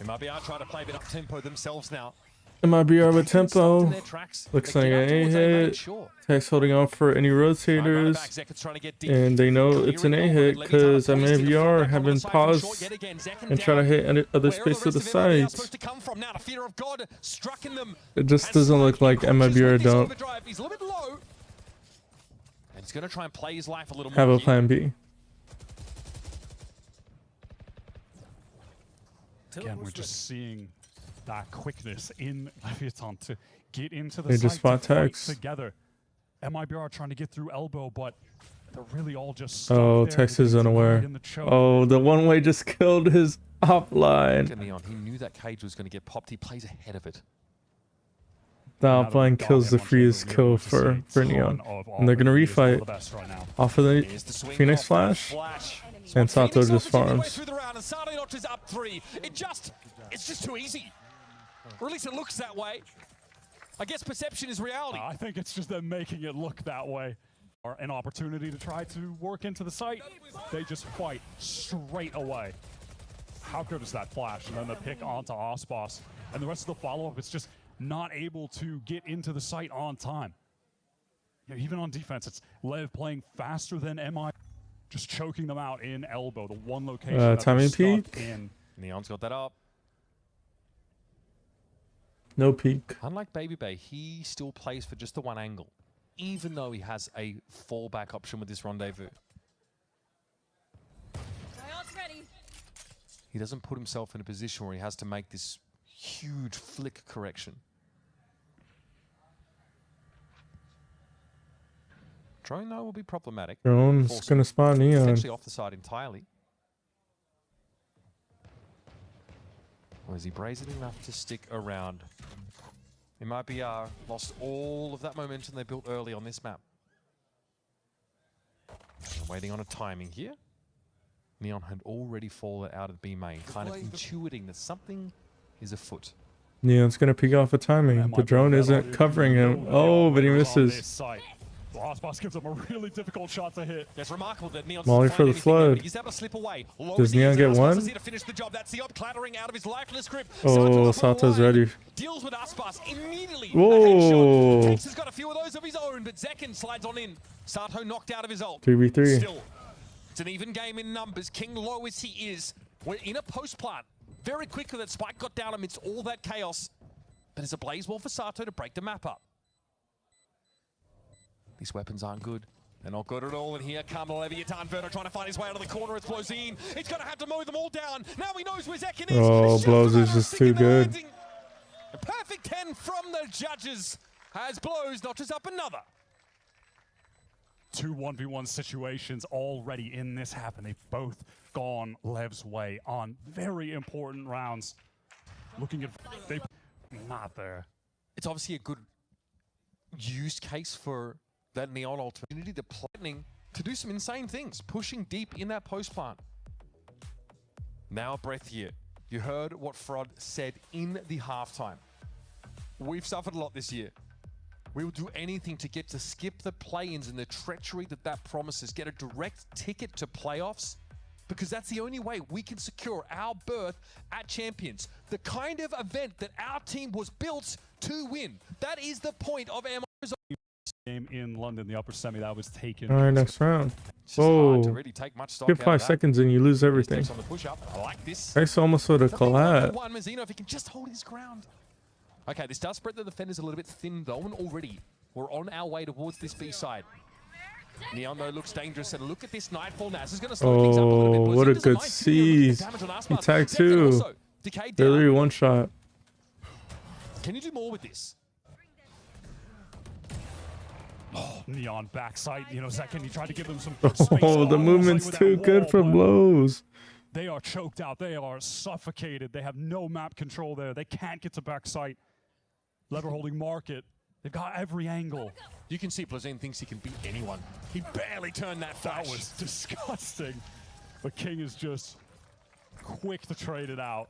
MIBR trying to play a bit up tempo themselves now.
MIBR with tempo. Looks like an A hit.
Sure.
Tech's holding off for any rotators. And they know it's an A hit because MIBR have been paused and try to hit other space of the site. It just doesn't look like MIBR don't.
He's going to try and play his life a little more.
Have a
here.
plan B.
Again, we're just seeing that quickness in Leviathan to get into the
They
site
just spot
to fight
Tex.
together. MIBR trying to get through elbow, but they're really all just stuck
Oh,
there
Tex
because
is
they're
unaware.
right in the choke.
Oh, the one way just killed his offline.
Neon, he knew that cage was going to get popped. He plays ahead of it.
The
Now that
offline
we've got
kills the
everyone
freest
taken,
kill
we're just
for
seeing a
Neon.
ton of
And they're gonna
offense. He is one of
refight
the best right now.
off of the
Here's the swing
Phoenix
off that
Flash.
flash.
and Sato
Phoenix
just
opportunity way
farms.
through the round, and Sato notches up 3. It's just too easy. Or at least it looks that way. I guess perception is reality.
I think it's just them making it look that way. Or an opportunity to try to work into the site. They just fight straight away. How good is that flash? And then the pick onto Osbos. And the rest of the follow-up, it's just not able to get into the site on time. You know, even on defense, it's Lev playing faster than MI, just choking them out in elbow, the one location that they're
timing
stuck
peak?
in.
Neon's got that up.
No peek.
Unlike Baby Bay, he still plays for just the one angle, even though he has a fallback option with this rendezvous. He doesn't put himself in a position where he has to make this huge flick correction. Drone, though, will be problematic.
Drone's gonna spawn Neon.
Potentially off the side entirely. Or is he brazen enough to stick around? MIBR lost all of that momentum they built early on this map. I'm waiting on a timing here. Neon had already fallen out of B main, kind of intuiting that something is afoot.
Neon's gonna peek off a timing. The drone isn't covering him. Oh, but he misses.
Osbos gives him a really difficult shot to hit.
It's remarkable that Neon's
Molly for the flood.
He's able to slip away.
Does Neon get one?
To finish the job. That's the up clattering out of his lifeless grip.
Oh, Sato's ready.
Deals with Aspas immediately.
Whoa.
Tex has got a few of those of his own, but Zekin slides on in. Sato knocked out of his ult.
3v3.
Still, it's an even game in numbers. King low as he is. We're in a post plant. Very quickly that Spike got down amidst all that chaos. But it's a blaze wall for Sato to break the map up. These weapons aren't good. They're not good at all. And here comes Leviathan Verno trying to find his way out of the corner. It's Blozine. He's going to have to mow them all down. Now he knows where Zekin is.
Oh, Blows is just too good.
A perfect 10 from the judges as Blows notches up another.
2 1v1 situations already in this half, and they've both gone Lev's way on very important rounds. Looking at... They not there.
It's obviously a good use case for that Neon opportunity. They're planning to do some insane things, pushing deep in that post plant. Now a breath here. You heard what Frod said in the halftime. We've suffered a lot this year. We will do anything to get to skip the play-ins and the treachery that that promises. Get a direct ticket to playoffs, because that's the only way we can secure our berth at Champions. The kind of event that our team was built to win. That is the point of our
game in London, the upper semi that was taken.
All right, next round.
It's just hard to
Whoa.
really take much stock
Skip
out of
5
that.
seconds and you lose everything.
Steps on the push-up. I like this.
Tex almost with a collab.
One Mazzino, if he can just hold his ground. Okay, this does spread the defenders a little bit thin though, and already we're on our way towards this B side. Neon though looks dangerous, and look at this Nightfall. Nas is going to slow things up a little bit.
Oh,
Blozine
what a
doesn't
good
mind too. Look at the
seize.
damage on
He
Aspas.
tagged
Zekin
too.
also decayed down.
Hillary one shot.
Can you do more with this?
Neon backside, you know, Zekin, he tried to give them some
Oh,
space.
the movement's
with
too
that
good
wall,
for
but
Blows.
They are choked out. They are suffocated. They have no map control there. They can't get to backside. Lever holding market. They've got every angle.
You can see Blozine thinks he can beat anyone. He barely turned that flash.
That was disgusting. But King is just quick to trade it out.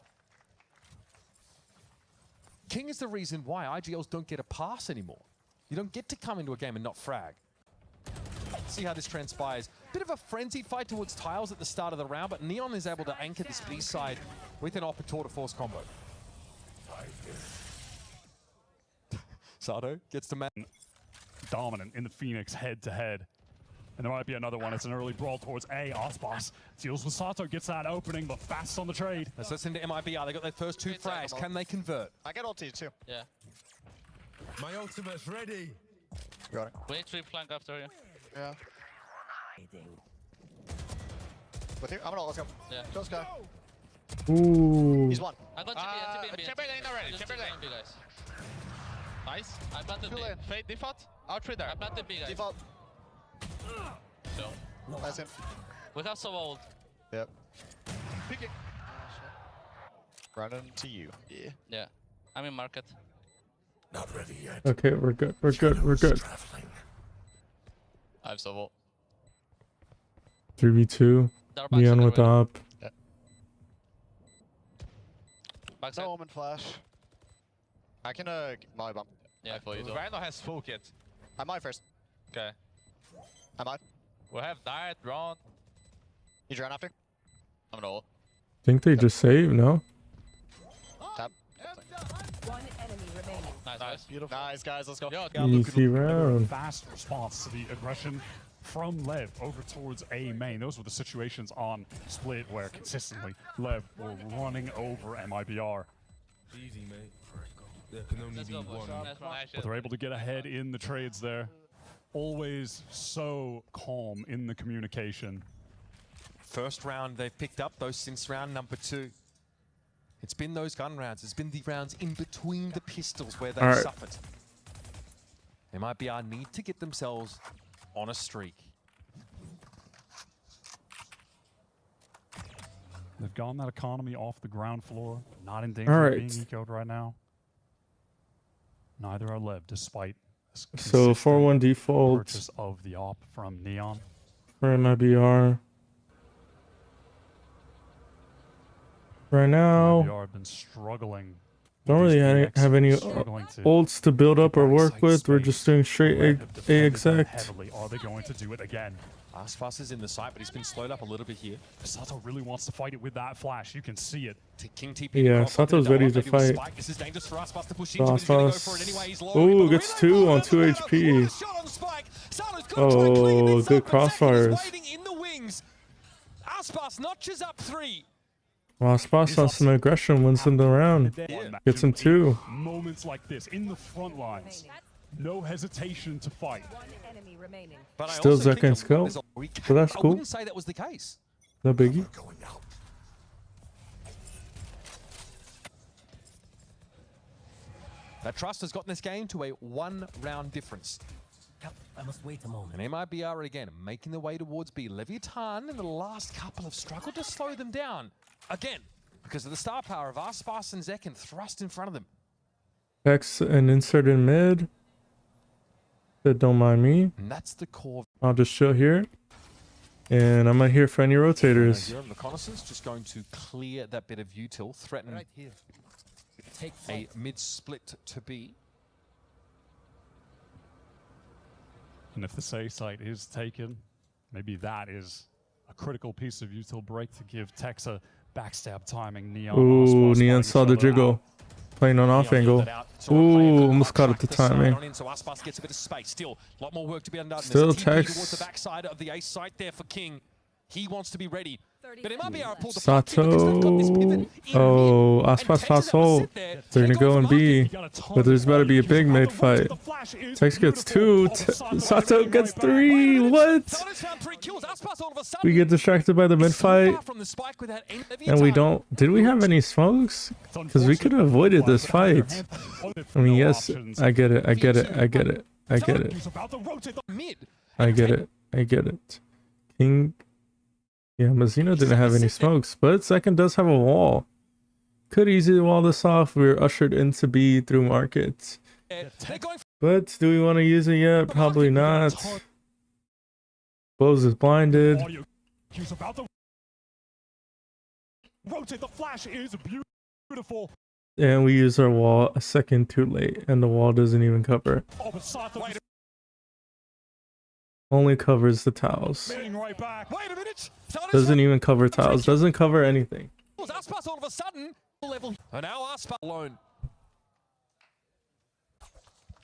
King is the reason why IGLs don't get a pass anymore. You don't get to come into a game and not frag. See how this transpires. Bit of a frenzied fight towards tiles at the start of the round, but Neon is able to anchor this B side with an Oppa Tour de Force combo. Sato gets to man.
Dominant in the Phoenix head-to-head. And there might be another one. It's an early brawl towards A. Osbos deals with Sato, gets that opening, but fast on the trade.
Let's listen to MIBR. They got their first 2 frags. Can they convert?
I got ulti too.
Yeah.
My ultimate's ready.
Wait, 3 flank after you.
Yeah. With you? I'm gonna let's go.
Yeah.
Let's go.
Ooh.
He's one.
I got
Chamber lane already. Chamber lane.
guys.
Nice.
I planted B.
Two lane.
Fade default. Out trade there.
I planted B, guys.
Default.
So,
Nice him.
we have some ult.
Yep.
Picking.
Running to you. Yeah.
Yeah. I'm in market.
Okay, we're good. We're good. We're good.
I have some ult.
3v2.
They're back
Neon
center
with
window.
up.
Backside.
No omen flash. I can my bump.
Yeah, for you though.
Rhino has full kit.
I might first.
Okay.
I might.
We have died, drawn.
You drown after?
I'm gonna ult.
Think they just saved, no?
Tap.
One enemy remaining.
Nice, guys.
Beautiful. Nice guys, let's go.
Yo,
Easy round.
Fast response to the aggression from Lev over towards A main. Those were the situations on Split where consistently Lev were running over MIBR.
Easy, mate. There can only
let's
be
go, boys.
one.
Nice one.
But they're able to get ahead in the trades there. Always so calm in the communication.
First round they've picked up, though, since round number 2. It's been those gun rounds. It's been the rounds in between the pistols where they've suffered. MIBR need to get themselves on a streak.
They've gotten that economy off the ground floor. Not in danger of being ecoed right now. Neither are Lev, despite
So 4-1 default
purchase of the op from Neon.
for MIBR. Right now,
MIBR have been struggling.
don't really have any ults to build up or work with. We're just doing straight A exact.
Heavily. Are they going to do it again?
Aspas is in the site, but he's been slowed up a little bit here.
Sato really wants to fight it with that flash. You can see it.
King TP.
Yeah, Sato's ready to fight.
This is dangerous for Aspas to push into. He's gonna go for it anyway. He's low.
Ooh, gets 2 on 2 HP. Oh, good crossfires.
In the wings. Aspas notches up 3.
Wow, Spas on some aggression, wins him the round. Gets him 2.
Moments like this in the front lines. No hesitation to fight.
One enemy remaining.
But I
Still
also think
Zekken's kill.
there's a-
So that's
I
cool.
wouldn't say that was the case.
No biggie.
That Trust has gotten this game to a 1-round difference.
I must wait a moment.
And MIBR again making their way towards B. Leviathan in the last couple have struggled to slow them down. Again, because of the star power of Aspas and Zekken thrust in front of them.
X and insert in mid. Said don't mind me.
And that's the core.
I'll just chill here. And I'm not here for any rotators.
Your reconnaissance just going to clear that bit of util, threaten
Right here. Take
a mid-split to B.
And if the say site is taken, maybe that is a critical piece of util break to give Tex a backstab timing. Neon.
Ooh, Neon saw the jiggle. Playing on off angle. Ooh, almost caught at the timing.
So Aspas gets a bit of space. Still, a lot more work to be done.
Still
There's a TP
Tex.
towards the backside of the ace site there for King. He wants to be ready.
30
But it might be able to pull the
Sato.
Oh,
Aspas pass ult. They're gonna go and B. But there's about to be a big mid fight. Tex gets 2. Sato gets 3. What? We get distracted by the mid fight. And we don't. Did we have any smokes? Because we could have avoided this fight. I mean, yes, I get it. I get it. I get it. I get it. I get it. I get it. King. Yeah, Mazzino didn't have any smokes, but Second does have a wall. Could easily wall this off. We were ushered into B through markets. But do we want to use it yet? Probably not. Bose is blinded.
Rotate the flash is beautiful.
And we use our wall a second too late, and the wall doesn't even cover.
Oh, but Sato
Only covers the towels.
right back. Wait a minute.
Doesn't even cover towels. Doesn't cover anything.
Aspas all of a sudden level. And now Aspas alone.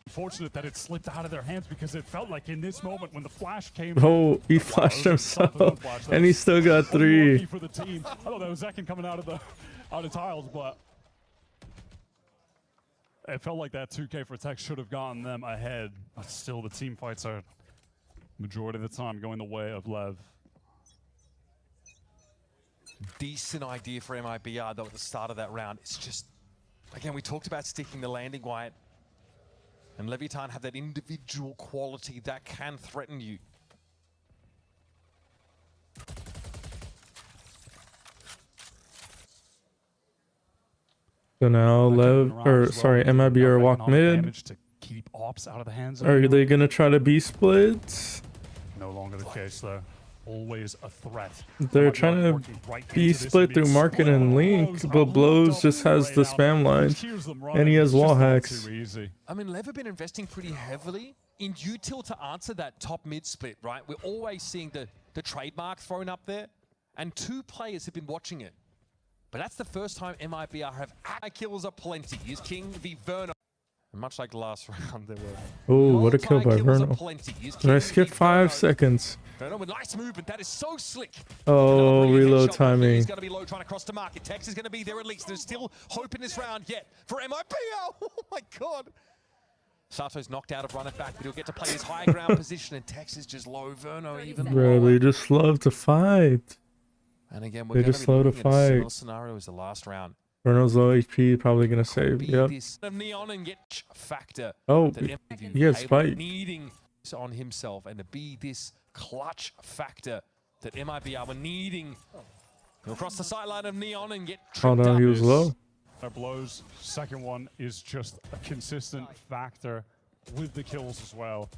Fortunate that it slipped out of their hands because it felt like in this moment when the flash came.
Oh, he flashed himself, and he still got 3.
For the team. I thought that was Zekken coming out of tiles, but it felt like that 2K for Tech should have gotten them ahead. But still, the team fights are Majority of the time going the way of Lev.
Decent idea for MIBR though at the start of that round. It's just, again, we talked about sticking the landing, Wyatt. And Leviathan have that individual quality that can threaten you.
So now MIBR walk mid.
To keep ops out of the hands of
Are they gonna try to B split?
No longer the case though. Always a threat.
They're trying to B split through market and link, but Blows just has the spam lines, and he has wall hacks.
I mean, Lev have been investing pretty heavily in util to answer that top mid split, right? We're always seeing the trademark thrown up there, and 2 players have been watching it. But that's the first time MIBR have kills aplenty. Here's King v Verno. And much like the last round, there were.
Oh, what a kill by Verno. Did I skip 5 seconds?
Verno with nice movement. That is so slick.
Oh, reload timing.
He's going to be low trying to cross the market. Tex is going to be there at least. There's still hope in this round yet for MIBR. Oh my god. Sato's knocked out of run it back, but he'll get to play his high ground position, and Tex is just low. Verno even
Bro, they just love to fight.
And again, we're
just
going
slow
to
to
be looking at a similar
fight.
scenario as the last round.
Verno's low HP, probably gonna save. Yep.
Neon and get factor.
Oh, he has spike.
Needing on himself, and to be this clutch factor that MIBR were needing. He'll cross the sideline of Neon and get tripped
Oh no,
up.
he was low.
Blows. Second one is just a consistent factor with the kills as well.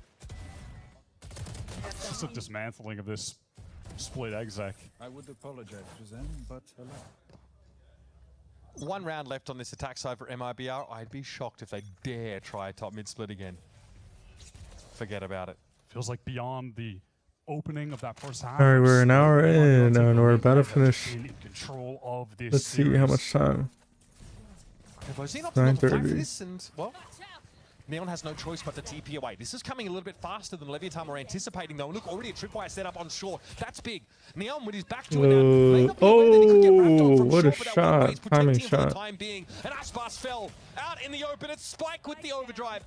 It's just a dismantling of this split exec.
I would apologize to them, but hello.
1 round left on this attack side for MIBR. I'd be shocked if they dare try a top mid split again. Forget about it.
Feels like beyond the opening of that first half.
Alright, we're an hour in and we're about to finish.
In control of this
Let's see how much time.
9:30. And well, Neon has no choice but to TP away. This is coming a little bit faster than Leviathan were anticipating, though. Look, already a tripwire set up on short. That's big. Neon with his back to it now.
Oh, what a shot. Timing shot.
Time being, and Aspas fell out in the open. It's Spike with the overdrive.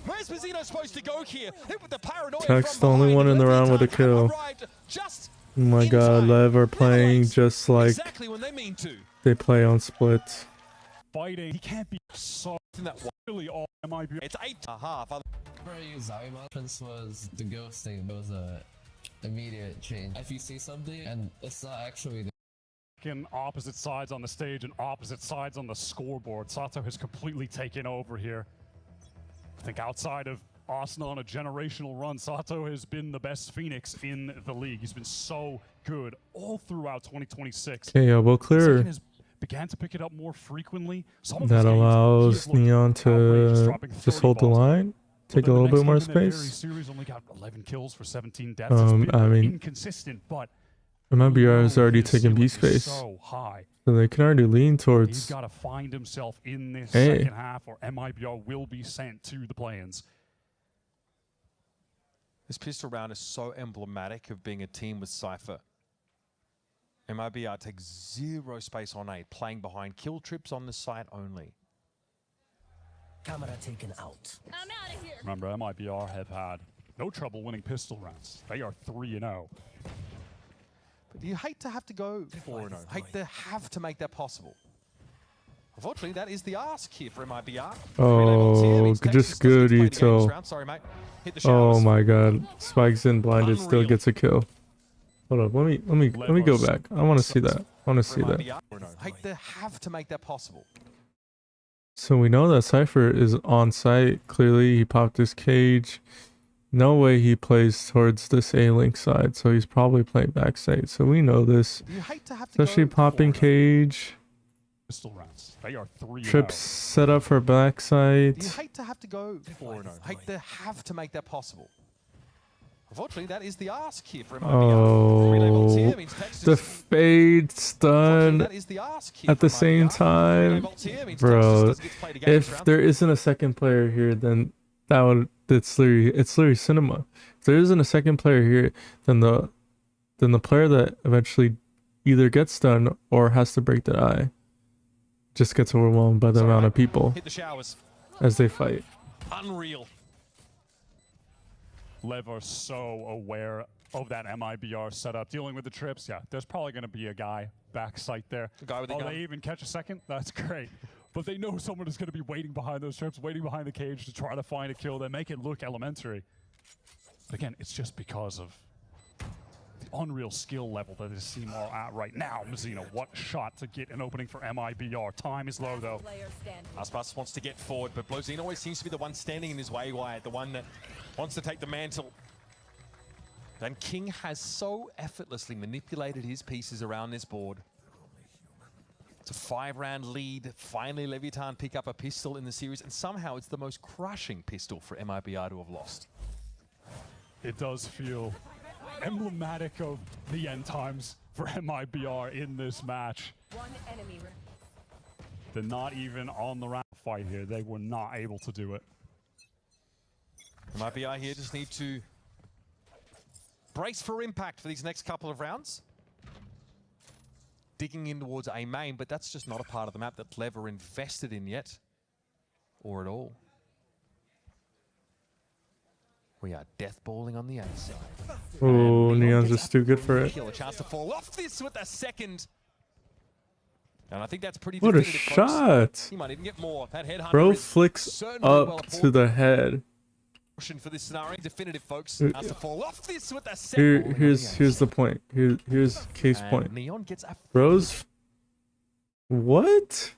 Where's Mazzino supposed to go here? Hit with the paranoia.
Tech's the only one in the round with a kill. Oh my god, Lev are playing just like
exactly when they mean to.
They play on splits.
Fighting, he can't be so really all MIBR.
It's 8.5.
Where I used Zaima was the ghosting. It was a immediate change. If you see something and it's not actually
in opposite sides on the stage and opposite sides on the scoreboard, Sato has completely taken over here. I think outside of Arsenal on a generational run, Sato has been the best Phoenix in the league. He's been so good all throughout 2026.
Okay, yeah, we'll clear.
Began to pick it up more frequently.
That allows Neon to just hold the line, take a little bit more space.
Series only got 11 kills for 17 deaths.
I mean,
inconsistent, but
MIBR has already taken B space, so they can already lean towards.
He's got to find himself in this second half, or MIBR will be sent to the play-ins.
This pistol round is so emblematic of being a team with Cypher. MIBR takes 0 space on A, playing behind kill trips on the site only.
Camera taken out.
I'm out of here.
Remember, MIBR have had no trouble winning pistol rounds. They are 3-0.
But you hate to have to go 4-0. Hate to have to make that possible. Unfortunately, that is the ask here for MIBR.
Oh, just good util.
Sorry, mate. Hit the
oh my god, Spike's in blinded, still gets a kill. Hold up, let me go back. I want to see that. I want to see that.
Hate to have to make that possible.
So we know that Cypher is on site. Clearly, he popped his cage. No way he plays towards this A-Link side, so he's probably playing backside. So we know this. Especially popping cage.
Pistol rounds. They are 3-0.
Trips set up for backside.
You hate to have to go 4-0. Hate to have to make that possible. Unfortunately, that is the ask here for MIBR.
Oh, the fade stun at the same time. Bro, if there isn't a second player here, then it's literally cinema. If there isn't a second player here, then the player that eventually either gets stunned or has to break the eye just gets overwhelmed by the amount of people as they fight.
Unreal.
Lev are so aware of that MIBR setup, dealing with the trips. Yeah, there's probably going to be a guy backside there.
The guy with the gun.
They even catch a second? That's great. But they know someone is going to be waiting behind those trips, waiting behind the cage to try to find a kill. They make it look elementary. But again, it's just because of the unreal skill level that this team are at right now. Mazino, what shot to get an opening for MIBR. Time is low, though.
Aspas wants to get forward, but Blozine always seems to be the one standing in his way, Wyatt, the one that wants to take the mantle. And King has so effortlessly manipulated his pieces around this board. It's a 5-round lead. Finally, Leviathan pick up a pistol in the series, and somehow it's the most crushing pistol for MIBR to have lost.
It does feel emblematic of the end times for MIBR in this match.
One enemy.
They're not even on the round fight here. They were not able to do it.
MIBR here just need to brace for impact for these next couple of rounds. Digging in towards A main, but that's just not a part of the map that Lev are invested in yet, or at all. We are deathballing on the A side.
Oh, Neon's just too good for it.
A chance to fall off this with a second. And I think that's pretty
What a
definitive, folks.
shot!
He might even get more. That headhunter
Bro
is
flicks
certainly
up to the head.
For this scenario, definitive, folks. Has to fall off this with a second.
Here's the point. Here's case
And
point.
Neon gets a
Bros. What?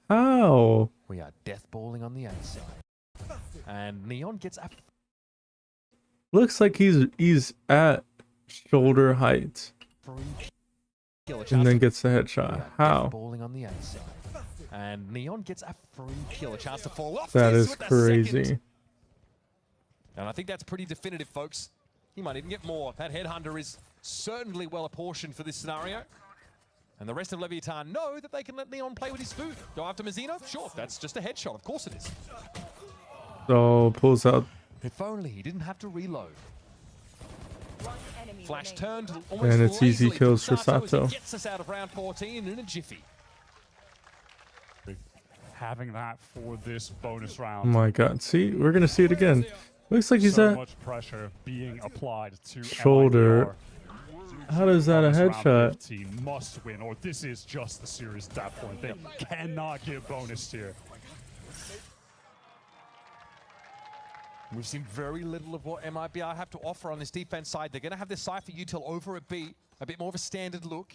How?
We are deathballing on the A side. And Neon gets a
Looks like he's at shoulder height. And then gets the headshot. How?
Deathballing on the A side. And Neon gets a free kill. A chance to fall off
That
this
is
with a
crazy.
second. And I think that's pretty definitive, folks. He might even get more. That headhunter is certainly well apportioned for this scenario. And the rest of Leviathan know that they can let Neon play with his food. Go after Mazino? Sure, that's just a headshot. Of course it is.
So pulls out.
If only he didn't have to reload. Flash turned almost
And it's easy
lazily
kills for
Sato as he
Sato.
gets us out of round 14 in a jiffy.
Having that for this bonus
Oh
round.
my god. See, we're gonna see it again. Looks like he's
So
at
much pressure being applied to
shoulder.
MIBR.
How is that a
Bonus round
headshot?
15 must win, or this is just the series at that point. They cannot get bonus here.
We've seen very little of what MIBR have to offer on this defense side. They're going to have this Cypher util over a B, a bit more of a standard look.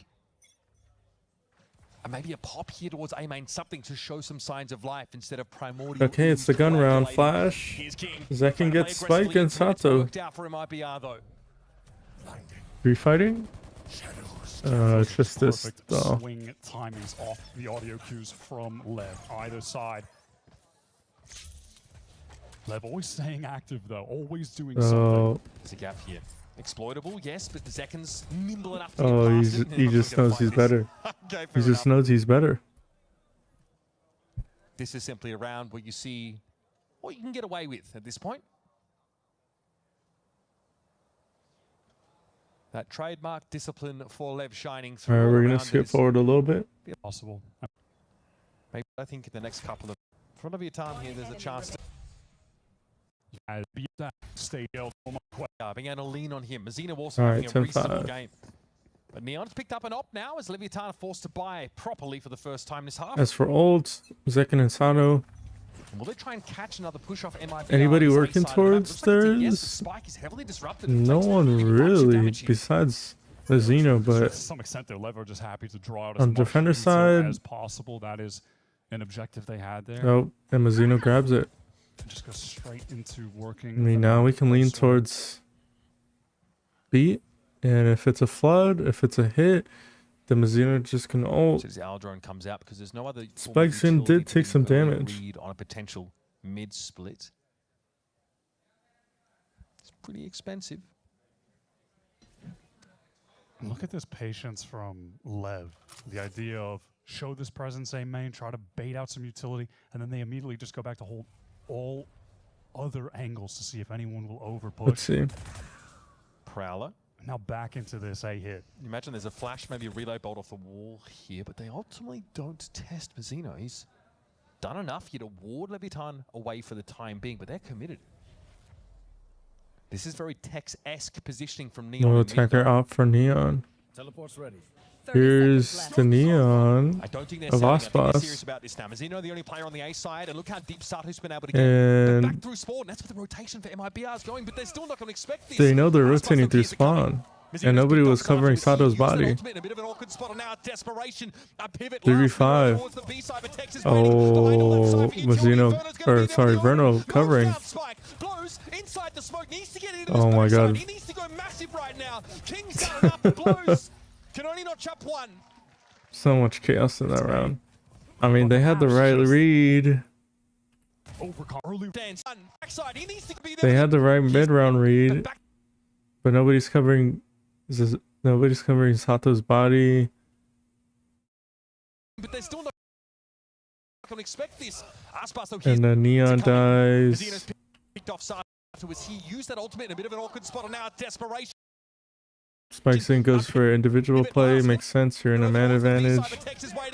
And maybe a pop here towards A main, something to show some signs of life instead of primordial.
Okay, it's the gun round. Flash. Zekin gets spiked and Sato.
Worked out for MIBR though.
Refighting? It's just this
Perfect
though.
swing timings off the audio cues from Lev, either side. Lev always staying active though, always doing something.
There's a gap here. Exploitable, yes, but Zekin's nimble enough to
Oh,
get past it.
he just knows he's better.
Okay,
He
fair
just
enough.
knows he's better.
This is simply a round where you see what you can get away with at this point. That trademark discipline for Lev shining through.
Alright,
all
we're gonna
around
skip
this.
forward a little bit.
Possible.
Maybe I think in the next couple of front of your time here, there's a chance to
Stay held.
being able to lean on him. Mazino also
Alright,
having a
10-5.
reasonable game. But Neon's picked up an op now as Leviathan are forced to buy properly for the first time this half.
As for ults, Zekin and Sato.
Will they try and catch another push off MIBR?
Anybody
on the
working
side of the map?
towards
Looks like it's a yes. The
theirs?
spike is heavily disrupted. It
No
takes
one
a bunch of
really,
damage here.
besides Mazino,
To
but
some extent, their Lev are just happy to draw out
on
as much
defender
util
side-
as possible. That is an objective they had there.
nope. And Mazino grabs it.
Just go straight into working.
I mean, now we can lean towards beat, and if it's a flood, if it's a hit, then Mazino just can ult.
As the Owl drone comes out because there's no other.
Spikes in did take some damage.
Read on a potential mid split. It's pretty expensive.
Look at this patience from Lev. The idea of show this presence A main, try to bait out some utility, and then they immediately just go back to hold all other angles to see if anyone will overpush.
Let's see.
Prowler.
Now back into this A hit.
You imagine there's a flash, maybe a relay bolt off the wall here, but they ultimately don't test Mazino. He's done enough here to ward Leviathan away for the time being, but they're committed. This is very Tex-esque positioning from Neon.
No attacker out for Neon.
Teleport's ready.
Here's the Neon
I don't think they're
of
selling. I think they're
Aspas.
serious about this now. Mazino, the only player on the A side, and look how deep Sato's been able to get back
And
through spawn. That's where the rotation for MIBR is going, but they're still not going to expect this.
they know they're
Aspas
rotating
don't
through
appear to come in.
spawn.
Mazino's
And nobody
picked
was
up
covering
Sato.
Sato's
He used that
body.
ultimate in a bit of an awkward spot, and now desperation. A pivot
3v5.
towards the B side, but Tex is waiting. Behind the left
Oh,
side for utility.
Mazino,
Verno's gonna
or
be there
sorry,
with the
Verno
Moves
covering.
down, Spike. Blows inside the smoke. Needs to get into
Oh
this
my
backside.
God.
He needs to go massive right now. King's done enough. Blows. Can only not chop one.
So much chaos in that round. I mean, they had the right read. They had the right mid-round read, but nobody's covering. Nobody's covering Sato's body.
But they're still not going to expect this. Aspas, though,
And then Neon dies.
Mazino's picked off Sato as he used that ultimate in a bit of an awkward spot, and now desperation.
Spikes in goes for individual play. Makes sense. You're in a man advantage.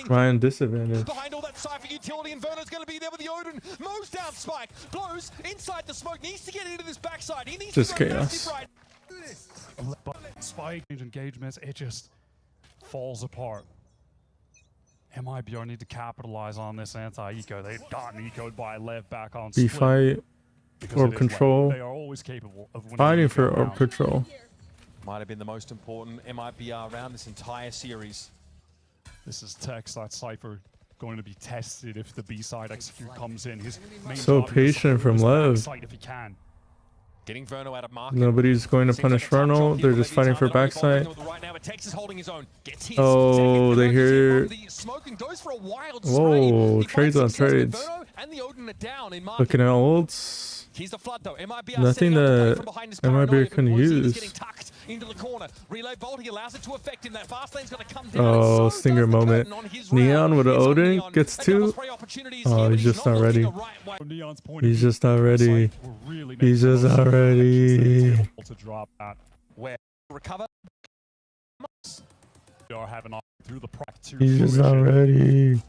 Ryan disadvantage.
Behind all that Cypher utility, and Verno's going to be there with the Odin. Mows down Spike. Blows inside the smoke. Needs to get into this backside. He needs
Just
to go
chaos.
massive right.
But Spike engagements, it just falls apart. MIBR need to capitalize on this anti-eco. They've gotten ecoed by Lev back on
B
split.
fight
because
orb
it is
control.
Lev. They are always capable of winning
Fighting
the
for
eco
orb
round.
control.
Might have been the most important MIBR round this entire series.
This is Tex, that Cypher, going to be tested if the B-side execute comes in. His main
So
job is to
patient from
support his
Lev.
backside if he can.
Getting Verno out of market.
Nobody's going to punish Verno. They're just fighting for backside.
Right now, but Tex is holding his own. Gets his.
Oh, they hear.
The smoke and goes for a wild
Whoa,
spray. He
trades on
finds success with
trades.
Verno, and the Odin are down in market.
Looking at ults.
Here's the flood though. MIBR
Nothing
setting up to play
that
from behind his
MIBR
paranoia,
can
but once he's
use.
getting tucked into the corner. Relay bolt, he allows it to affect him. That fast lane's going to come down.
Oh,
and so
stinger
does the
moment.
curtain on his
Neon
round.
with an
It's on
Odin
Neon.
gets
A double
two.
spray opportunity is
Oh,
here, but
he's just not
looking
ready.
the right way.
From Neon's point of
He's
view,
just not ready.
Cypher will really make
He's
the
just
most
not
of the actions that he's
ready.
able to drop that.
Where recover.
They are having through the proc 2
He's just not
Oh,
fruition.
ready.
You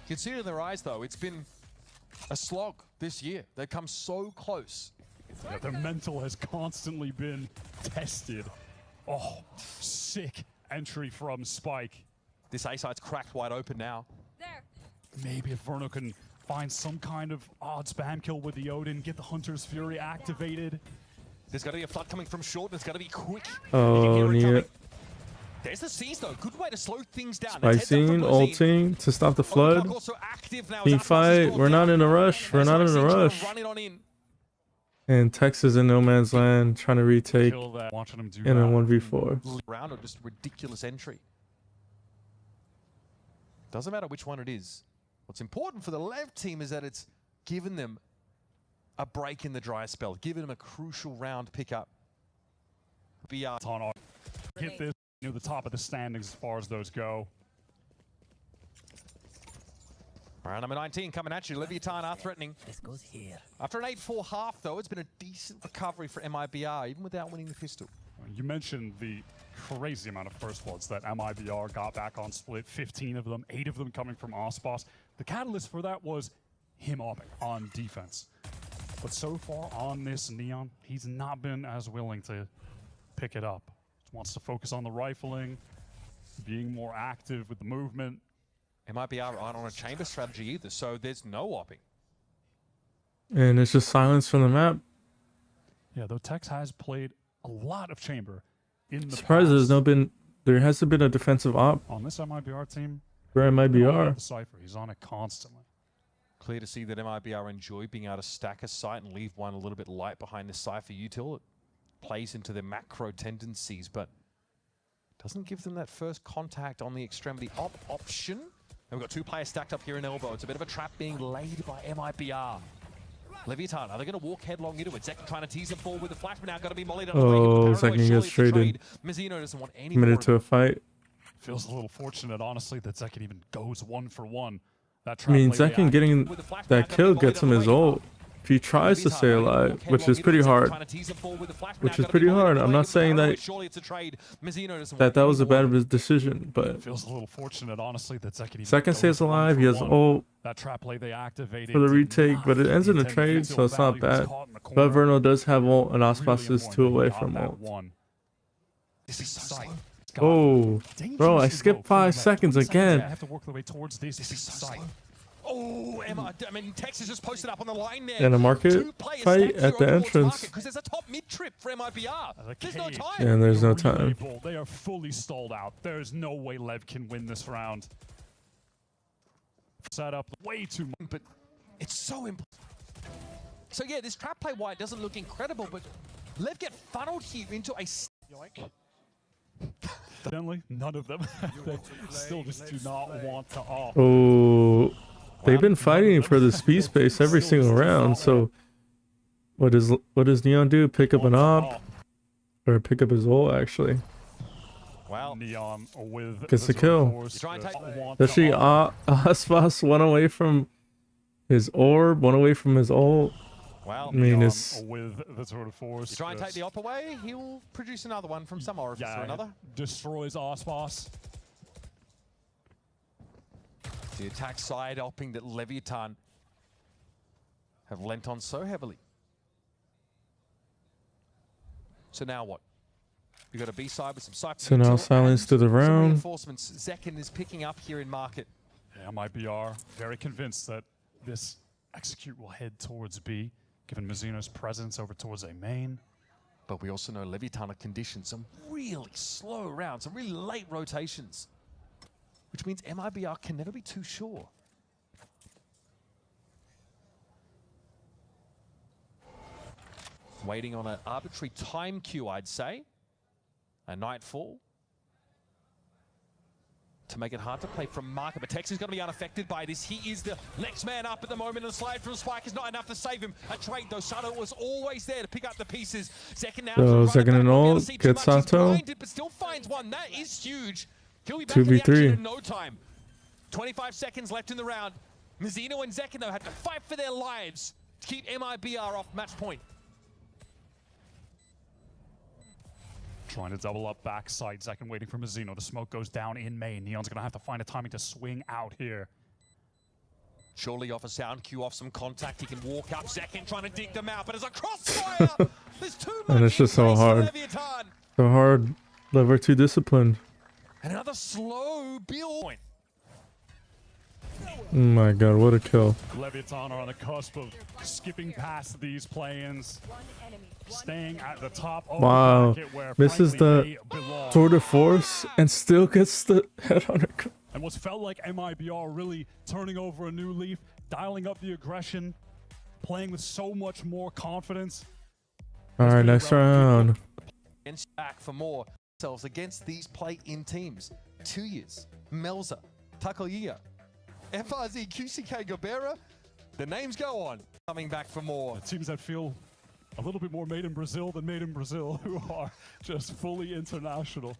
can see it in their eyes though. It's been a slog this year. They've come so close.
Yeah, their mental has constantly been tested. Oh, sick entry from Spike.
This A side's cracked wide open now.
Maybe if Verno can find some kind of odd spam kill with the Odin, get the Hunter's Fury activated.
There's got to be a flood coming from short, and it's got to be quick.
Oh, Neon.
There's the C's though. Good way to slow things down.
Spicing, ulting to stop the flood. Team fight. We're not in a rush. We're not in a rush. And Tex is in no man's land trying to retake
Kill that. Watching him do
in a
that.
1v4.
Round or just ridiculous entry. Doesn't matter which one it is. What's important for the Lev team is that it's given them a break in the dry spell, given them a crucial round pickup. BR.
Get this near the top of the standings as far as those go.
Round number 19 coming at you. Leviathan are threatening.
This goes here.
After an 8-4 half, though, it's been a decent recovery for MIBR, even without winning the pistol.
You mentioned the crazy amount of first bloods that MIBR got back on split. 15 of them, 8 of them coming from Aspas. The catalyst for that was him upping on defense. But so far on this Neon, he's not been as willing to pick it up. He wants to focus on the rifling, being more active with the movement.
MIBR aren't on a chamber strategy either, so there's no opping.
And it's just silence from the map.
Yeah, though Tex has played a lot of chamber in the
Surprised
past.
there hasn't been a defensive op
On this MIBR team,
for MIBR.
the Cypher, he's on it constantly.
Clear to see that MIBR enjoy being able to stack a site and leave one a little bit light behind the Cypher util. It plays into their macro tendencies, but doesn't give them that first contact on the extremity option. And we've got 2 players stacked up here in elbow. It's a bit of a trap being laid by MIBR. Leviathan, are they going to walk headlong into it? Zek trying to tease him forward with the flash, but now got to be mollied out of the way.
Oh,
Paranoid,
Zek
surely
gets
it's a
traded.
trade. Mazino doesn't want any more
Committed
of
to
it.
a fight.
Feels a little fortunate, honestly, that Zekin even goes 1 for 1. That
I mean,
trap lady
Zekin getting
With the flash, now
that
gonna be
kill
mollied
gets
out
him
of
his
the way.
ult. if he tries to stay alive, which is pretty hard, I'm not saying that that was a bad decision, but
It feels a little fortunate, honestly, that
Second stays alive. He has ult
that trap play they activated
for the retake, but it ends in a trade, so it's not bad. But Verno does have ult, and Aspas is 2 away from ult.
This is sight.
Oh, bro, I skipped 5 seconds again.
I have to work the way towards this. This is sight.
Oh, Emma, I mean, Texas just posted up on the line there.
And a market fight at the entrance.
Because there's a top mid trip for MIBR. There's no time.
And there's no time.
They are fully stalled out. There's no way Lev can win this round. Set up way too much.
But it's so important. So yeah, this trap play wide doesn't look incredible, but Lev get funneled here into a yoink.
Evidently, none of them. They still just do not want to off.
Oh, they've been fighting for the speed space every single round. So, what does Neon do? Pick up an op, or pick up his ult actually?
Wow.
Neon with
gets the kill. Especially Aspas 1 away from his orb, 1 away from his ult.
Wow.
I mean, it's
with the sort of force.
You try and take the op away, he'll produce another one from some orifice or another.
Destroys Aspas.
The attack side opping that Leviathan have lent on so heavily. So now what? We got a B side with some cypher.
So now silence to the round.
Reinforcements. Zekin is picking up here in market.
Yeah, MIBR very convinced that this execute will head towards B, given Mizuno's presence over towards A main.
But we also know Leviathan are conditioned some really slow rounds, some really late rotations, which means MIBR can never be too sure. Waiting on an arbitrary time queue, I'd say. A nightfall. To make it hard to play from market, but Tex is going to be unaffected by this. He is the next man up at the moment, and a slide from Spike is not enough to save him. A trade, though. Sato was always there to pick up the pieces. Second now.
So second and all, get Sato.
But still finds one. That is huge. He'll be back
2v3
in no time. 25 seconds left in the round. Mizuno and Zekin, though, had to fight for their lives to keep MIBR off match point.
Trying to double up backside. Zekin waiting for Mizuno. The smoke goes down in main. Neon's going to have to find a timing to swing out here.
Surely off a sound cue, off some contact, he can walk up. Zekin trying to dig them out, but as a crossfire, there's too much.
And it's just so hard. So hard. Lever too disciplined.
And another slow build.
Oh my god, what a kill.
Leviathan are on the cusp of skipping past these play-ins. Staying at the top of
wow,
the bracket where
misses the tour de force and still gets the headhunter.
And what's felt like MIBR really turning over a new leaf, dialing up the aggression, playing with so much more confidence.
All right, next round.
Back for more themselves against these play-in teams. 2 years, Melza, Takoya, FRZ, QCK, Gobera. The names go on. Coming back for more.
The teams that feel a little bit more made in Brazil than made in Brazil, who are just fully international.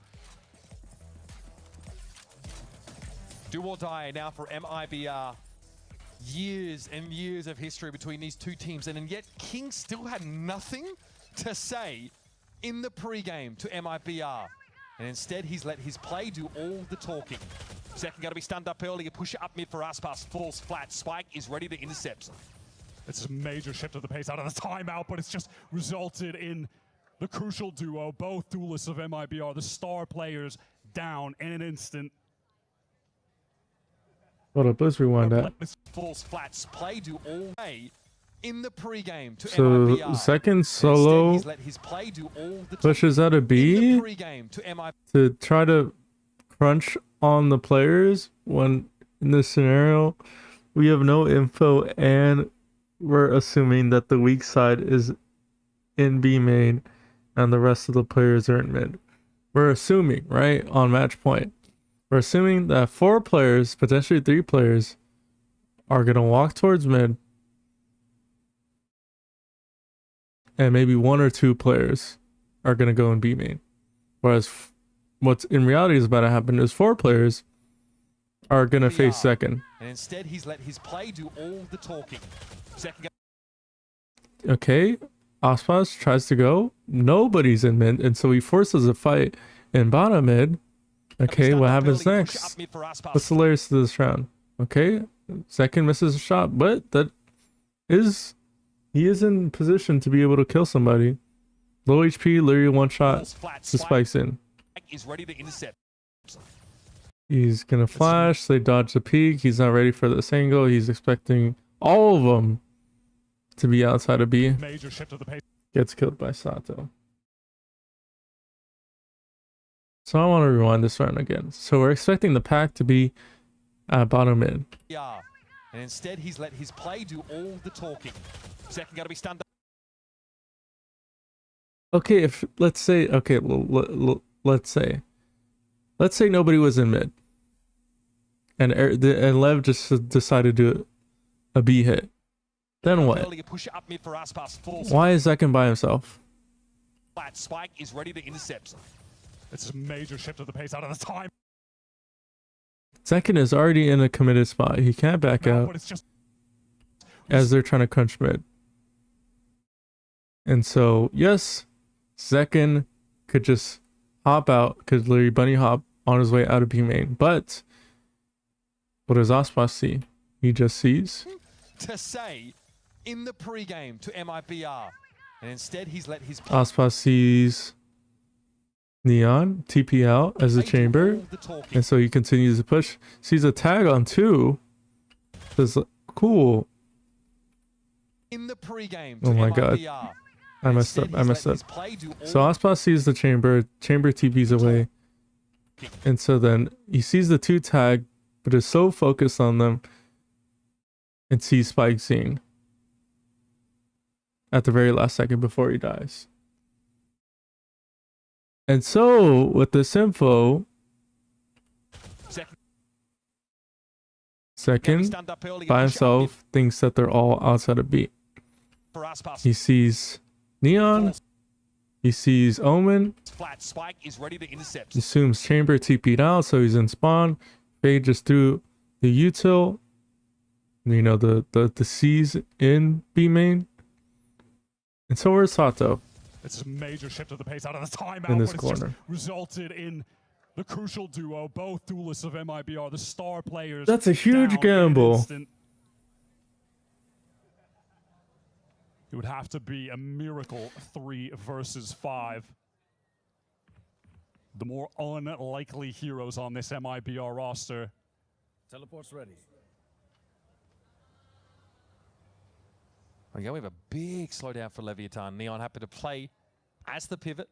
Do or die now for MIBR. Years and years of history between these two teams, and yet King still had nothing to say in the pregame to MIBR. And instead, he's let his play do all the talking. Second got to be stunned up early, a push up mid for Aspas, falls flat. Spike is ready to intercept.
It's a major shift of the pace out of the timeout, but it's just resulted in the crucial duo, both duelists of MIBR, the star players, down in an instant.
Hold up, let's rewind that.
Falls flats, play do all day in the pregame to
So
MIBR.
second solo pushes out a B to try to crunch on the players when in this scenario we have no info and we're assuming that the weak side is in B main and the rest of the players are in mid. We're assuming, right, on match point. We're assuming that 4 players, potentially 3 players, are going to walk towards mid. And maybe 1 or 2 players are going to go in B main. Whereas what's in reality is about to happen is 4 players are going to face second.
And instead, he's let his play do all the talking. Second
Okay, Aspas tries to go. Nobody's in mid, and so he forces a fight in bottom mid. Okay, what happens next? What's the layers to this round? Okay, second misses a shot, but that is, he is in position to be able to kill somebody. Low HP, literally one shot. The spikes in.
Is ready to intercept.
He's gonna flash. They dodge the peek. He's not ready for this angle. He's expecting all of them to be outside of B.
Major shift of the pace.
Gets killed by Sato. So I want to rewind this round again. So we're expecting the pack to be at bottom mid.
Yeah, and instead he's let his play do all the talking. Second got to be stunned.
Okay, if let's say, okay, let's say nobody was in mid, and Lev just decided to do a B hit. Then what? Why is Zekin by himself?
Flat spike is ready to intercept.
It's a major shift of the pace out of the time.
Zekin is already in a committed spot. He can't back out
But it's just
as they're trying to crunch mid. And so, yes, Zekin could just hop out, could literally bunny hop on his way out of B main. But what does Aspas see? He just sees
To say in the pregame to MIBR, and instead he's let his
Aspas sees Neon TP out as a chamber, and so he continues to push. Sees a tag on 2. Says, cool.
In the pregame
Oh my god, I messed up. So Aspas sees the chamber TPs away, and so then he sees the 2 tag, but is so focused on them and sees Spike scene at the very last second before he dies. And so with this info, second by himself thinks that they're all outside of B. He sees Neon, he sees Omen, assumes chamber TP'd out, so he's in spawn. Fade just threw the util, you know, the C's in B main. And so where's Sato?
it's a major shift of the pace out of the timeout.
In this
but it's just
corner.
resulted in the crucial duo, both duelists of MIBR, the star players.
That's a huge
down in an
gamble.
instant. It would have to be a miracle 3 versus 5. The more unlikely heroes on this MIBR roster.
Teleport's ready.
Okay, we have a big slowdown for Leviathan. Neon happy to play as the pivot.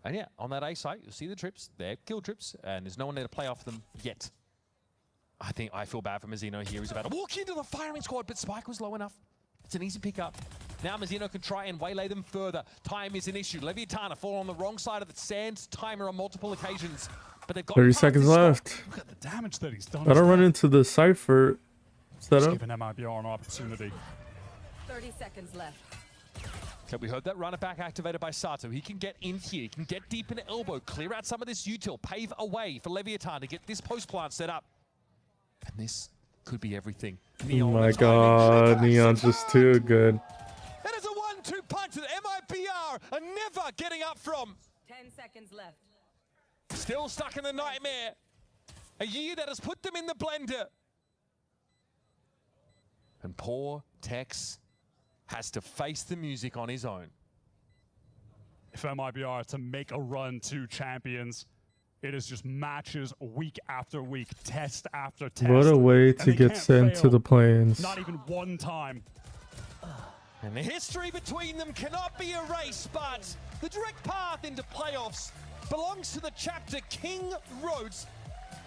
And yeah, on that A site, you'll see the trips. They're kill trips, and there's no one there to play off them yet. I feel bad for Mazzino here. He's about to walk into the firing squad, but Spike was low enough. It's an easy pickup. Now Mazzino can try and waylay them further. Time is an issue. Leviathan have fallen on the wrong side of the sand timer on multiple occasions. But they've got
30 seconds left.
Look at the damage that he's done.
I don't run into the Cypher setup.
Giving MIBR an opportunity.
30 seconds left.
Okay, we heard that runner back activated by Sato. He can get in here. He can get deep in elbow, clear out some of this util, pave a way for Leviathan to get this post plant set up. And this could be everything.
Oh my god, Neon's just too good.
That is a 1-2 punch that MIBR are never getting up from.
10 seconds left.
Still stuck in the nightmare. A year that has put them in the blender. And poor Tex has to face the music on his own.
If MIBR are to make a run to champions, it is just matches week after week, test after test.
What a way to get sent to the plains.
Not even one time.
And the history between them cannot be erased, but the direct path into playoffs belongs to the chapter King wrote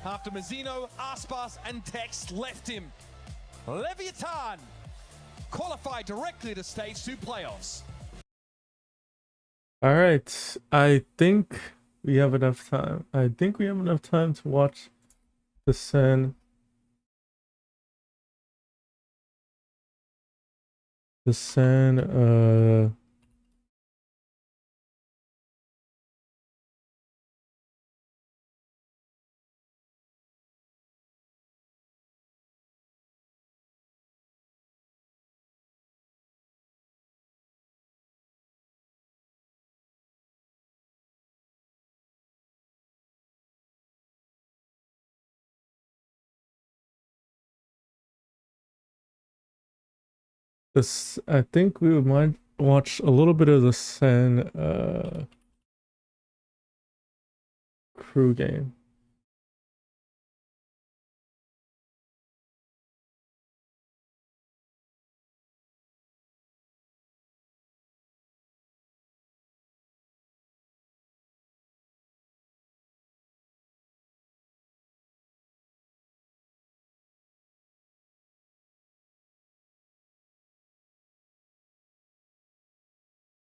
after Mazzino, Aspas, and Tex left him. Leviathan qualified directly to stage 2 playoffs.
All right, I think we have enough time. I think we have enough time to watch the SEN. The SEN, this. I think we might watch a little bit of the SEN crew game.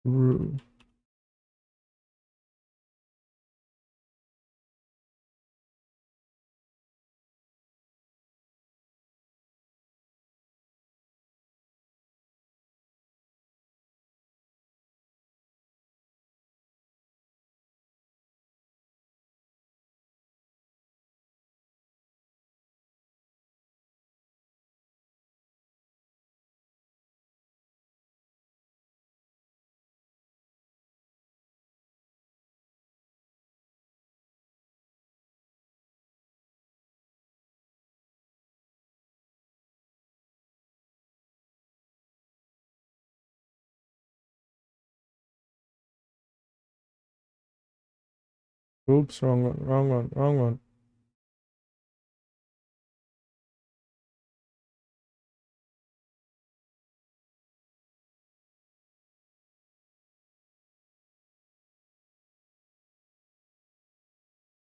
Crew. Oops, wrong one, wrong one, wrong one.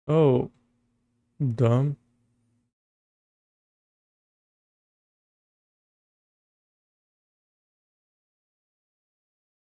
Oh, dumb.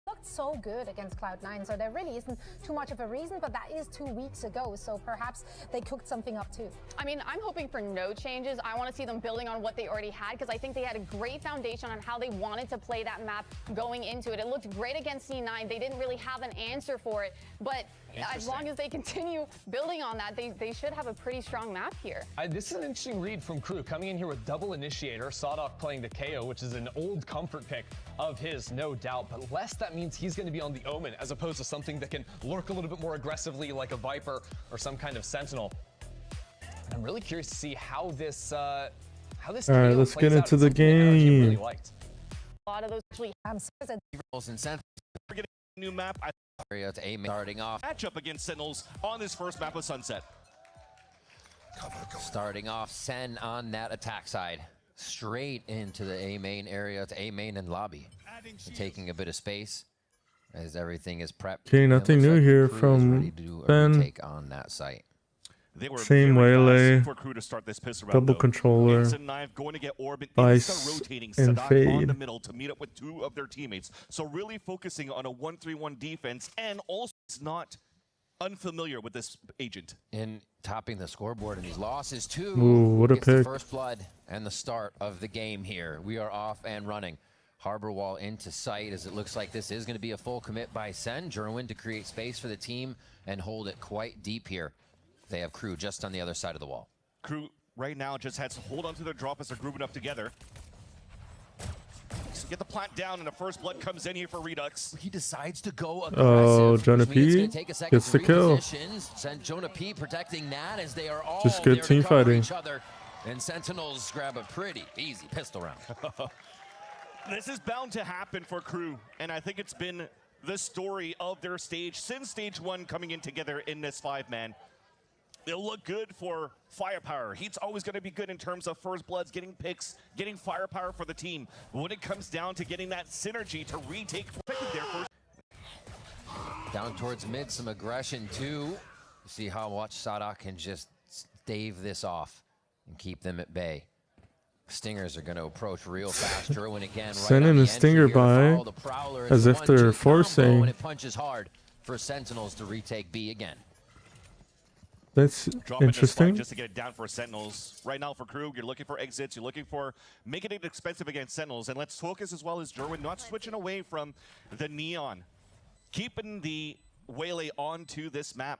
Looked so good against Cloud9, so there really isn't too much of a reason, but that is 2 weeks ago, so perhaps they cooked something up too.
I mean, I'm hoping for no changes. I want to see them building on what they already had, because I think they had a great foundation on how they wanted to play that map going into it. It looked great against C9. They didn't really have an answer for it, but as long as they continue building on that, they should have a pretty strong map here.
This is an interesting read from Crew, coming in here with double initiator, Sawdock playing the KO, which is an old comfort pick of his, no doubt, but less that means he's going to be on the Omen as opposed to something that can lurk a little bit more aggressively like a Viper or some kind of Sentinel. I'm really curious to see how this
all right, let's get into the game.
Really liked. A lot of those actually
roles and Sentinels.
We're getting a new map.
Area to aim starting off.
Matchup against Sentinels on this first map of Sunset.
Starting off, Sen on that attack side. Straight into the A main area to A main and lobby. And taking a bit of space as everything is prepped.
Okay, nothing new here from Ben.
Take on that site.
They were
same waylay,
for Crew to start this piss around,
double controller,
going to get Orb
Vice,
rotating
and Fade
on the middle to meet up with two of their teammates. So really focusing on a 1-3-1 defense, and also it's not unfamiliar with this agent.
In topping the scoreboard in these losses too.
Ooh, what a
pick. The first blood and the start of the game here. We are off and running. Harbor wall into sight as it looks like this is going to be a full commit by Sen. Jerwin to create space for the team and hold it quite deep here. They have Crew just on the other side of the wall.
Crew right now just has to hold onto their drop as they're grouping up together. So get the plant down, and the first blood comes in here for Redux.
He decides to go aggressive.
Oh, Jonah P gets the kill.
Send Jonah P protecting that as they are all
just good team fighting.
Each other, and Sentinels grab a pretty easy pistol round.
This is bound to happen for Crew, and I think it's been the story of their stage since stage 1 coming in together in this 5-man. They'll look good for firepower. He's always going to be good in terms of first bloods, getting picks, getting firepower for the team. But when it comes down to getting that synergy to retake their first.
Down towards mid, some aggression too. See how much Sawdock can just stave this off and keep them at bay. Stingers are going to approach real fast. Jerwin again. Right
Sending a stinger by as if they're forcing.
And it punches hard for Sentinels to retake B again.
That's interesting.
Just to get it down for Sentinels. Right now for Crew, you're looking for exits. You're looking for making it expensive against Sentinels. And let's focus as well as Jerwin not switching away from the Neon. Keeping the waylay onto this map.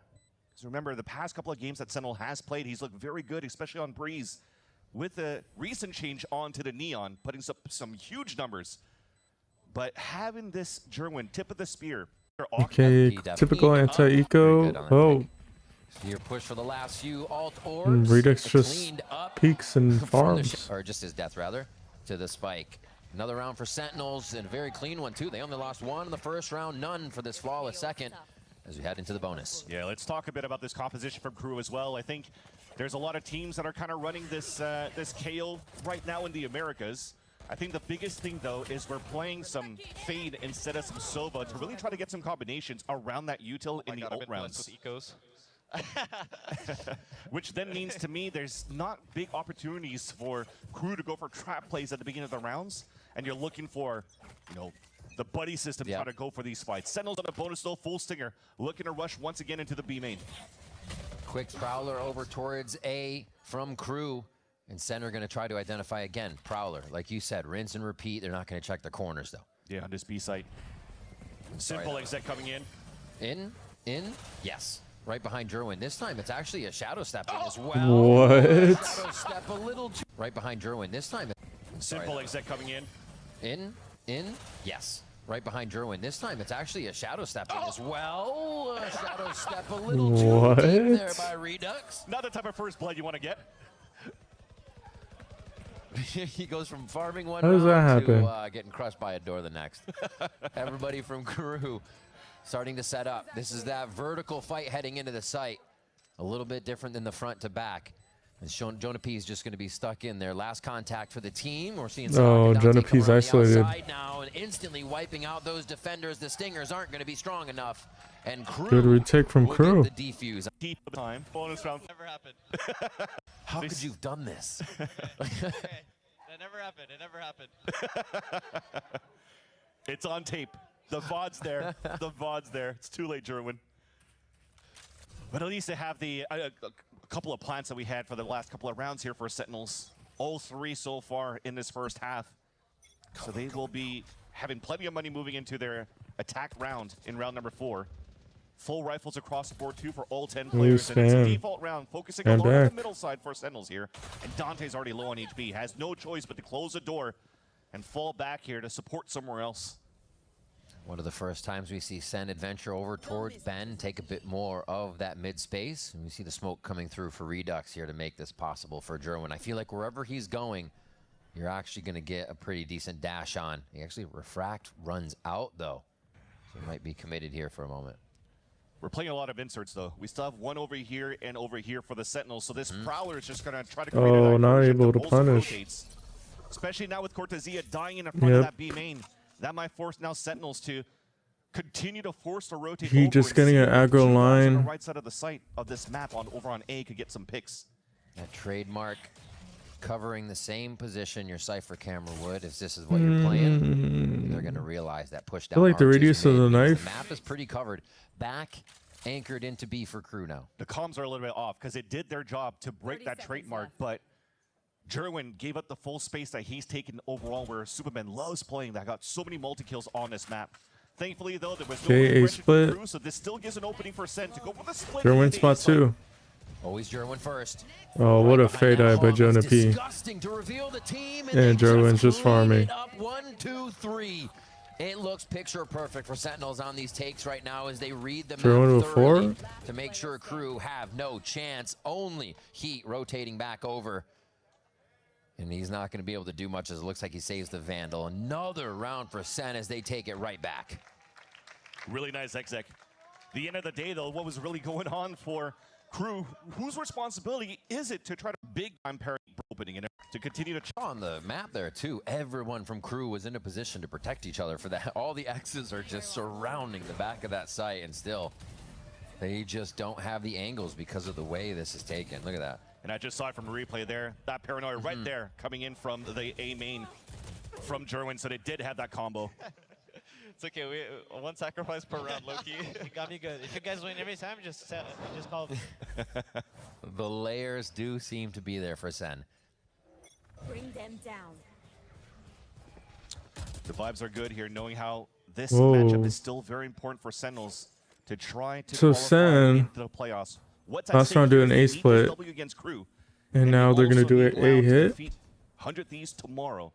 Because remember, the past couple of games that Sentinel has played, he's looked very good, especially on Breeze. With the recent change onto the Neon, putting some huge numbers. But having this Jerwin tip of the spear.
Okay, typical anti-eco. Oh.
Your push for the last few alt orbs.
Redux just peaks and farms.
Or just his death, rather, to the spike. Another round for Sentinels, and a very clean one too. They only lost one in the first round, none for this flawless second as we head into the bonus.
Yeah, let's talk a bit about this composition from KRU as well. I think there's a lot of teams that are kind of running this this KO right now in the Americas. I think the biggest thing, though, is we're playing some Fade instead of some Sova to really try to get some combinations around that util in the ult rounds. Which then means to me there's not big opportunities for KRU to go for trap plays at the beginning of the rounds, and you're looking for, you know, the buddy system try to go for these fights. Sentinels on a bonus though, full stinger, looking to rush once again into the B main.
Quick Prowler over towards A from KRU. And Sen are going to try to identify again. Prowler, like you said, rinse and repeat. They're not going to check the corners, though.
Yeah, on this B site. Simple exec coming in.
In, yes. Right behind Jerwin. This time, it's actually a shadow step in as well.
What?
Shadow step a little too. Right behind Jerwin. This time.
Simple exec coming in.
In, yes. Right behind Jerwin. This time, it's actually a shadow step in as well. A shadow step a little too deep there by Redux.
Not the type of first blood you want to get.
He goes from farming one
How does that
round
happen?
to getting crushed by a door the next. Everybody from KRU starting to set up. This is that vertical fight heading into the site. A little bit different than the front to back. And Jonah P is just going to be stuck in there. Last contact for the team. We're seeing
Jonah P's isolated.
now and instantly wiping out those defenders. The Stingers aren't going to be strong enough. And KRU
Good retake from
will
KRU.
get the defuse.
Deep time. Bonus round.
Never happened.
How could you have done this?
That never happened. It never happened.
It's on tape. The VOD's there. The VOD's there. It's too late, Jerwin. But at least they have the a couple of plans that we had for the last couple of rounds here for Sentinels. All three so far in this first half. So they will be having plenty of money moving into their attack round in round number 4. Full rifles across the board too for all 10 players. And it's a default round, focusing a lot on the middle side for Sentinels here. And Dante's already low on HP, has no choice but to close the door and fall back here to support somewhere else.
One of the first times we see Sen adventure over towards Ben, take a bit more of that mid space. And we see the smoke coming through for Redux here to make this possible for Jerwin. I feel like wherever he's going, you're actually going to get a pretty decent dash on. He actually refract runs out though. So he might be committed here for a moment.
We're playing a lot of inserts though. We still have one over here and over here for the Sentinels. So this Prowler is just going to try to create a
not
diversion
able to
both
punish.
rotates. Especially now with Cortezia dying in front of that B main. That might force now Sentinels to continue to force the rotate.
He just getting an aggro line.
On the right side of the site of this map over on A could get some picks.
That trademark covering the same position your Cypher camera would if this is what you're playing. They're going to realize that push down.
I like the radius of the knife.
The map is pretty covered. Back anchored into B for KRU now.
The comms are a little bit off because it did their job to break that trademark, but Jerwin gave up the full space that he's taken overall, where Superman loves playing that. Got so many multi-kills on this map. Thankfully, though, there was no
A split.
KRU, so this still gives an opening for Sen to go for the split.
Jerwin spot 2.
Always Jerwin first.
Oh, what a fade eye by Jonah P.
Disgusting to reveal the team,
And Jerwin's just farming.
Up 1, 2, 3. It looks picture perfect for Sentinels on these takes right now as they read the
Jerwin
map
with
thoroughly
4.
to make sure KRU have no chance. Only Heat rotating back over. And he's not going to be able to do much as it looks like he saves the Vandal. Another round for Sen as they take it right back.
Really nice exec. The end of the day, though, what was really going on for KRU, whose responsibility is it to try to big time parry opening and to continue to
on the map there too? Everyone from KRU was in a position to protect each other for that. All the X's are just surrounding the back of that site, and still they just don't have the angles because of the way this is taken. Look at that.
And I just saw it from the replay there. That paranoia right there coming in from the A main from Jerwin, so they did have that combo.
It's okay. We one sacrifice per round, Loki. You got me good. If you guys win every time, just call me.
The layers do seem to be there for Sen.
Bring them down.
The vibes are good here, knowing how this
Whoa.
matchup is still very important for Sentinels to try to
So
qualify
Sen,
into the playoffs. What's
last round doing A split,
against KRU,
and now they're going to do an A hit.
100 Thieves tomorrow,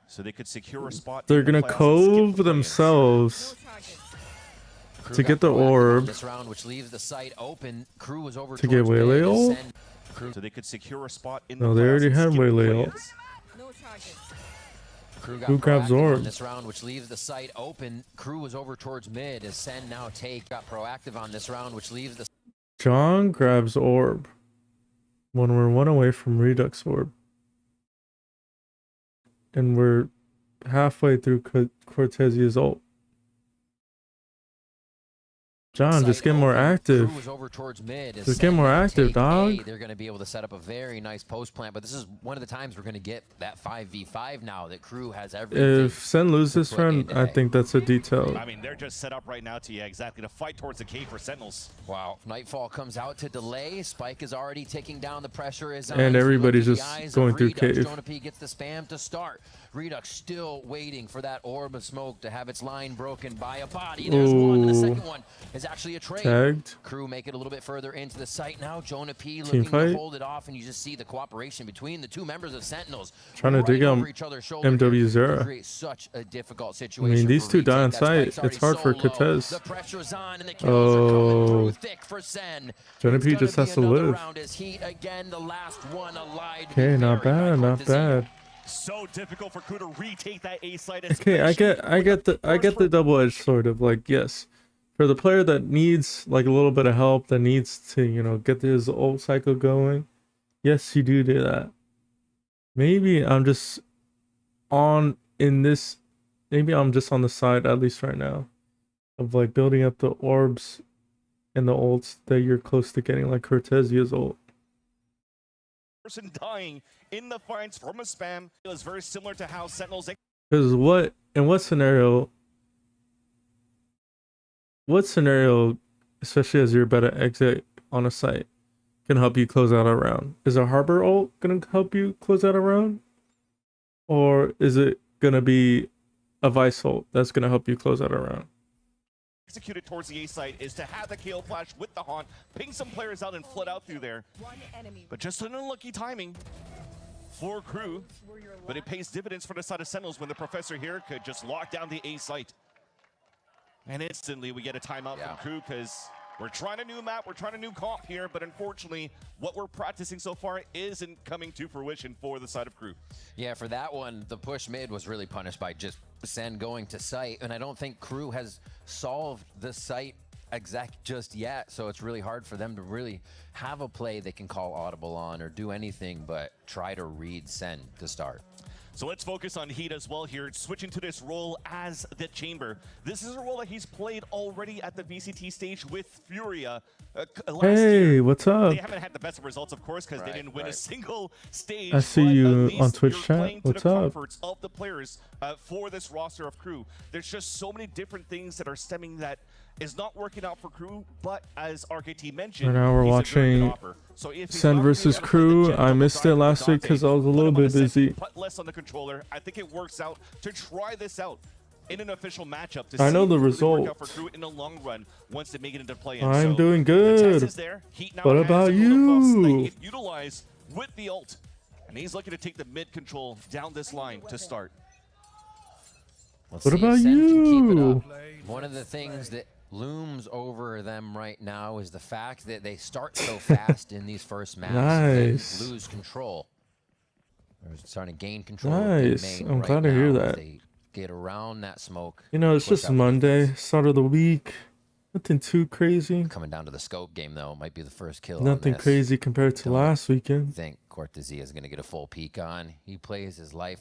so they could secure a spot.
They're
in the
going to
playoffs and skip
cove
the
themselves to get the orb
This round, which leaves the site open. KRU was over
to get Waylay ult.
so they could secure a spot in
No,
the
they
playoffs
already
and
had
skip the
Waylay ult.
play-ins.
No charges.
Crew
grabs
proactive
orb
on this round, which leaves the site open. Crew was over towards mid as Sen now got proactive on this round, which leaves the...
John grabs orb when we're 1 away from Redux orb. And we're halfway through Cortesia's ult. John, just get more active. Just get more active, dog.
They're going to be able to set up a very nice post plant, but this is one of the times we're going to get that 5v5 now that Crew has everything.
If Sen loses this run, I think that's a detail.
I mean, they're just set up right now to, yeah, exactly, to fight towards the K for Sentinels.
Wow. Nightfall comes out to delay. Spike is already taking down. The pressure is on.
And everybody's just going through cave.
Jonah P gets the spam to start. Redux still waiting for that orb of smoke to have its line broken by a body. There's one, and the second one is actually a trade.
Tagged.
Crew make it a little bit further into the site now. Jonah P looking to hold it off, and you just see the cooperation between the two members of Sentinels.
Trying to dig out MW Zera.
Create such a difficult situation.
I mean, these two die on site. It's hard for Cortez.
The pressure's on, and the kills are coming through thick for Sen.
Jonah P just has to live. Okay, not bad, not bad.
So difficult for Crew to retake that A site.
Okay, I get the double-edged sword of, like, yes, for the player that needs like a little bit of help, that needs to, you know, get his ult cycle going, yes, you do that. Maybe I'm just on maybe I'm just on the side, at least right now, of like building up the orbs and the ults that you're close to getting, like Cortesia's ult.
Person dying in the fights from a spam is very similar to how Sentinels.
Because in what scenario, especially as you're about to exit on a site, can help you close out a round? Is a Harbor ult gonna help you close out a round, or is it gonna be a Vice ult that's gonna help you close out a round?
Executed towards the A site is to have the KO flash with the haunt, ping some players out and flood out through there. But just an unlucky timing for Crew. But it pays dividends for the side of Sentinels when the Professor here could just lock down the A site. And instantly we get a timeout from Crew because we're trying a new map, we're trying a new comp here, but unfortunately what we're practicing so far isn't coming to fruition for the side of Crew.
Yeah, for that one, the push mid was really punished by just Sen going to site, and I don't think Crew has solved the site exact just yet, so it's really hard for them to really have a play they can call audible on or do anything but try to read Sen to start.
So let's focus on Heat as well here, switching to this role as the Chamber. This is a role that he's played already at the VCT stage with Furia last
hey,
year.
What's up?
They haven't had the best of results, of course, because they didn't win a single stage.
I see you on Twitch chat. What's up?
Of the players for this roster of Crew. There's just so many different things that are stemming that is not working out for Crew, but as RKT mentioned,
right now we're watching Sen versus Crew. I missed it last week because I was a little bit busy.
Put less on the controller. I think it works out to try this out in an official matchup.
I know the result.
For Crew in the long run once they make it into play.
I'm doing good. What about you?
Utilize with the ult, and he's looking to take the mid control down this line to start.
Let's
what
see
about
if Sen can keep it
you?
up. One of the things that looms over them right now is the fact that they start so fast in these first maps.
Nice.
They lose control. They're starting to gain control.
Nice. I'm glad to hear that.
They get around that smoke.
You know, it's just Monday, start of the week. Nothing too crazy.
Coming down to the scope game, though, might be the first kill.
Nothing crazy compared to last weekend.
I think Cortezia is going to get a full peek on. He plays his life.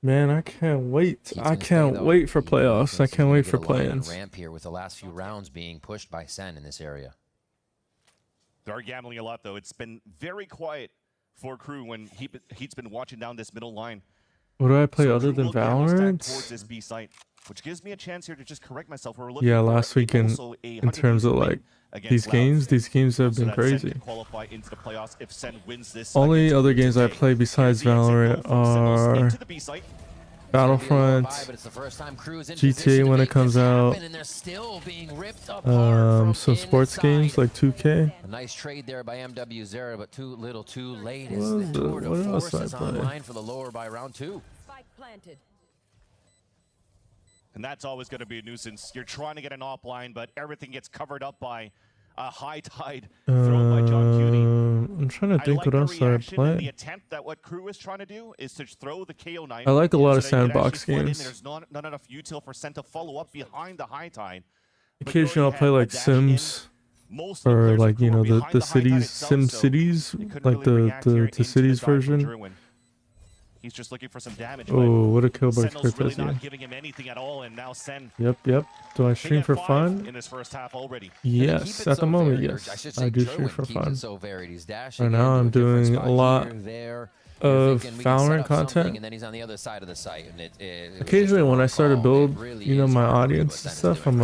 Man, I can't wait. I can't wait for playoffs. I can't wait for play-ins.
Ramp here with the last few rounds being pushed by Sen in this area.
They are gambling a lot, though. It's been very quiet for Crew when Heat's been watching down this middle line.
What do I play other than Valorant?
Towards this B site, which gives me a chance here to just correct myself.
Yeah, last weekend in terms of like these games have been crazy. Only other games I play besides Valorant are Battlefront, GTA when it comes out, some sports games like 2K.
A nice trade there by MW Zera, but too little too late.
What else I play?
Online for the lower by round 2.
And that's always going to be a nuisance. You're trying to get an offline, but everything gets covered up by a high tide thrown by John Cutie.
I'm trying to think
like
what else
the
I
reaction and the
play.
attempt that what Crew is trying to do is to throw the KO9.
I like a lot of
so that you can
sandbox
actually flood in.
games.
There's not enough util for Sen to follow up behind the high tide.
Occasionally I'll play like Sims, or like, you know, the cities, Sim Cities, like the cities version.
He's just looking for some damage.
Oh, what a kill by
Sentinel's really not
Cortez.
giving him anything at all, and now Sen.
Yep. Do I stream for fun?
In his first half already.
Yes, at the moment, yes. I do stream for fun.
So varied. He's dashing
Right now, I'm doing a lot of
Valorant
VALORANT content.
and then he's on the other side of the site, and it
Occasionally, when I start to build, you know, my audience and stuff, I'm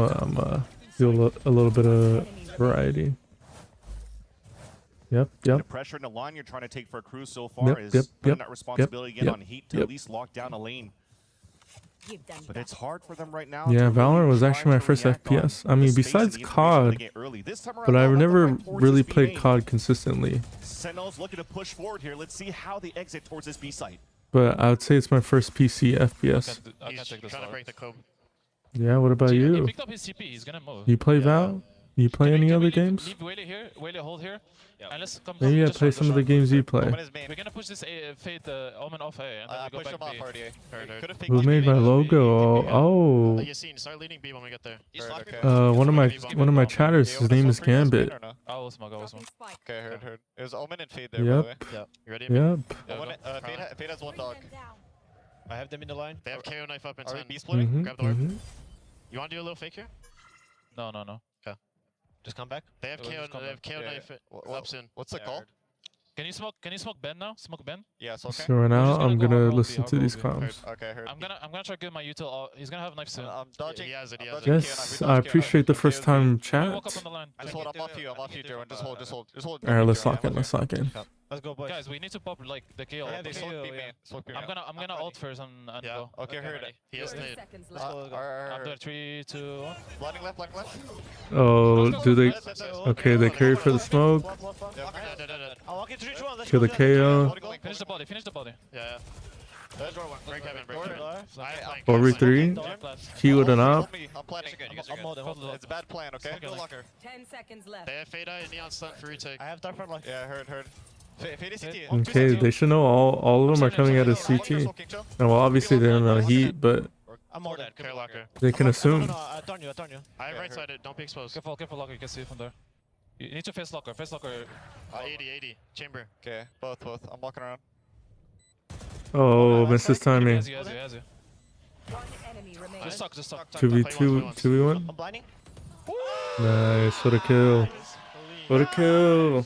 do a little bit of variety. Yep.
The pressure in the line you're trying to take for a Crew so far is putting that responsibility again on Heat to at least lock down a lane. But it's hard for them right now.
Yeah, Valorant was actually my first FPS. I mean, besides COD, but I've never really played COD consistently.
Sentinel's looking to push forward here. Let's see how they exit towards this B site.
But I would say it's my first PC FPS.
He's trying to break the code.
Yeah, what about you?
He picked up his CP. He's gonna move.
You play Val? You play any other games?
Leave Whaley here. Whaley hold here. Yeah. And let's come.
Maybe I play some of the games you play.
We're gonna push this Fade Omen off A, and then we go back B.
Who made my logo? Oh.
Start leading B when we get there.
One of my chatters. His name is Gambit.
I'll smoke.
Okay, heard. It was Omen and Fade there.
Yep.
By the way.
You ready?
Yep.
Fade has one dog.
I have them in the line. They have KO knife up in 10.
B splitting.
Grab the orb. You want to do a little fake here?
No.
Okay. Just come back. They have KO knife up soon.
What's the call?
Can you smoke Ben now? Smoke Ben?
Yes, okay.
So right now I'm gonna listen to these comms.
Okay, heard.
I'm gonna try to get my util. He's gonna have a knife soon.
I'm dodging.
He has it.
Yes, I appreciate the first time chat.
Walk up on the line.
Just hold. I'm off you, Jerwin. Just hold.
Alright, let's lock in.
Let's go, boys.
Guys, we need to pop like the KO.
Yeah, they smoke B main.
I'm gonna ult first and go.
Okay, heard. He has nade.
I'm doing 3, 2, 1.
Blinding left.
Oh, do they? Okay, they carry for the smoke.
I'll walk in 3, 2, 1.
Kill the KO.
Finish the body.
Yeah. Break heaven.
4v3. Q with an up.
I'm planning. It's a bad plan, okay?
10 seconds left.
They have Fade and Neon stun for retake.
I have dark front. Yeah, heard. Fade is CT.
Okay, they should know all of them are coming out of CT. Now, well, obviously they don't know Heat, but
I'm more dead. Care locker.
they can assume.
I turn you. I have right sided. Don't be exposed.
Careful, locker. You can see it from there. You need to face locker.
80. Chamber.
Okay, both. I'm walking around.
Oh, misses timing.
Has you. Just suck.
2v1.
I'm blinding.
Nice, what a kill.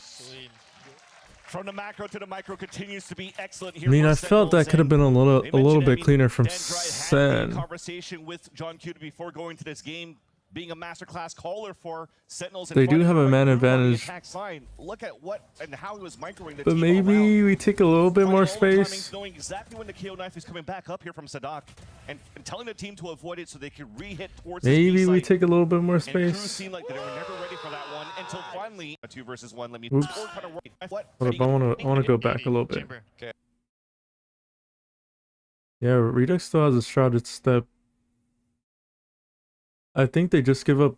From the macro to the micro continues to be excellent here.
I mean, I felt that could have been a little bit cleaner from Sen.
Conversation with John Cutie before going to this game, being a masterclass caller for Sentinels.
They do have a man advantage.
Look at what and how he was microing the
But
team
maybe we take a little bit more space.
Knowing exactly when the KO knife is coming back up here from Sadak, and telling the team to avoid it so they could re-hit towards.
Maybe we take a little bit more
And Crew
space.
seemed like they were never ready for that one until finally a 2 versus 1. Let me.
Oops. Hold up, I want to go back a little bit.
Okay.
Yeah, Redux still has a shrouded step. I think they just give up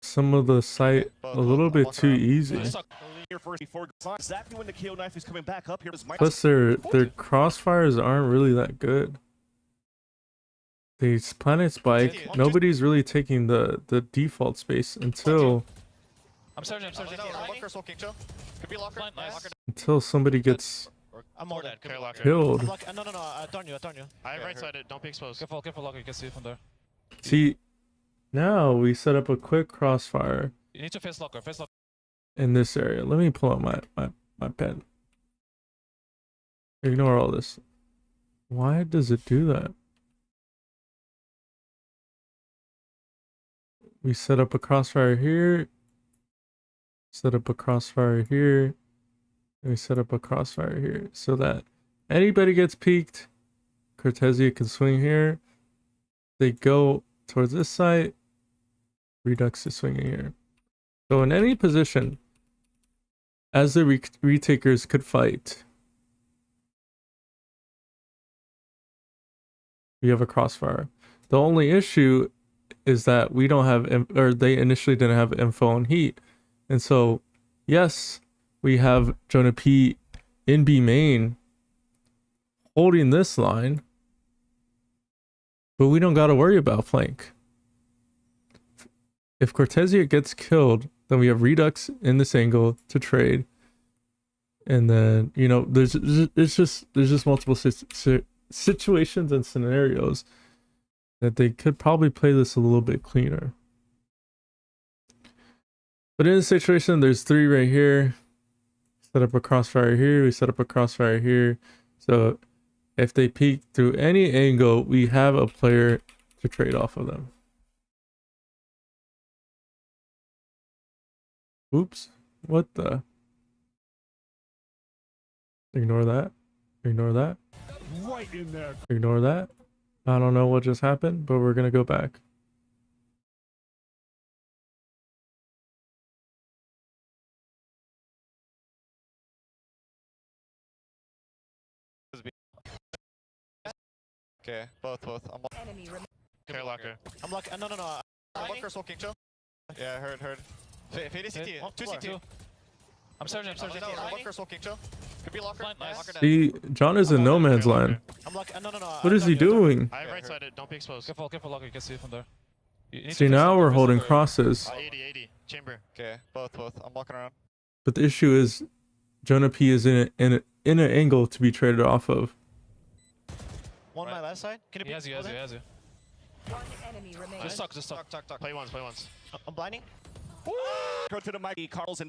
some of the site a little bit too easy. Plus their crossfires aren't really that good. They planet spike. Nobody's really taking the default space until
I'm searching.
until somebody gets
I'm more dead.
killed.
No. I turn you. I have right sided. Don't be exposed.
Careful, locker. You can see it from there.
See, now we set up a quick crossfire
You need to face locker.
in this area. Let me pull out my pen. Ignore all this. Why does it do that? We set up a crossfire here. Set up a crossfire here. And we set up a crossfire here so that anybody gets peeked. Cortezia can swing here. They go towards this side. Redux is swinging here. So in any position, as the retakers could fight, we have a crossfire. The only issue is that we don't have, or they initially didn't have info on Heat. And so, yes, we have Jonah P in B main holding this line, but we don't got to worry about flank. If Cortezia gets killed, then we have Redux in this angle to trade. And then, you know, there's just multiple situations and scenarios that they could probably play this a little bit cleaner. But in this situation, there's 3 right here. Set up a crossfire here. We set up a crossfire here. So if they peek through any angle, we have a player to trade off of them. Oops. What the? Ignore that. Ignore that.
Right in there.
Ignore that. I don't know what just happened, but we're going to go back.
Okay, both. I'm
Care locker.
I'm lucky. No. I'm lucky for smoking chill. Yeah, heard. Fade CT. 2 CT.
I'm searching.
I'm lucky for smoking chill. Could be locker.
Nice.
See, John is in no man's land.
I'm lucky. No.
What is he doing?
I have right sided. Don't be exposed. Careful locker. You can see from there.
See, now we're holding crosses.
80. Chamber.
Okay, both. I'm walking around.
But the issue is, Jonah P is in an angle to be traded off of.
One on my left side. Can it be?
He has you.
One enemy remains.
Just talk. Play once.
I'm blinding.
Go to the mic. Carlson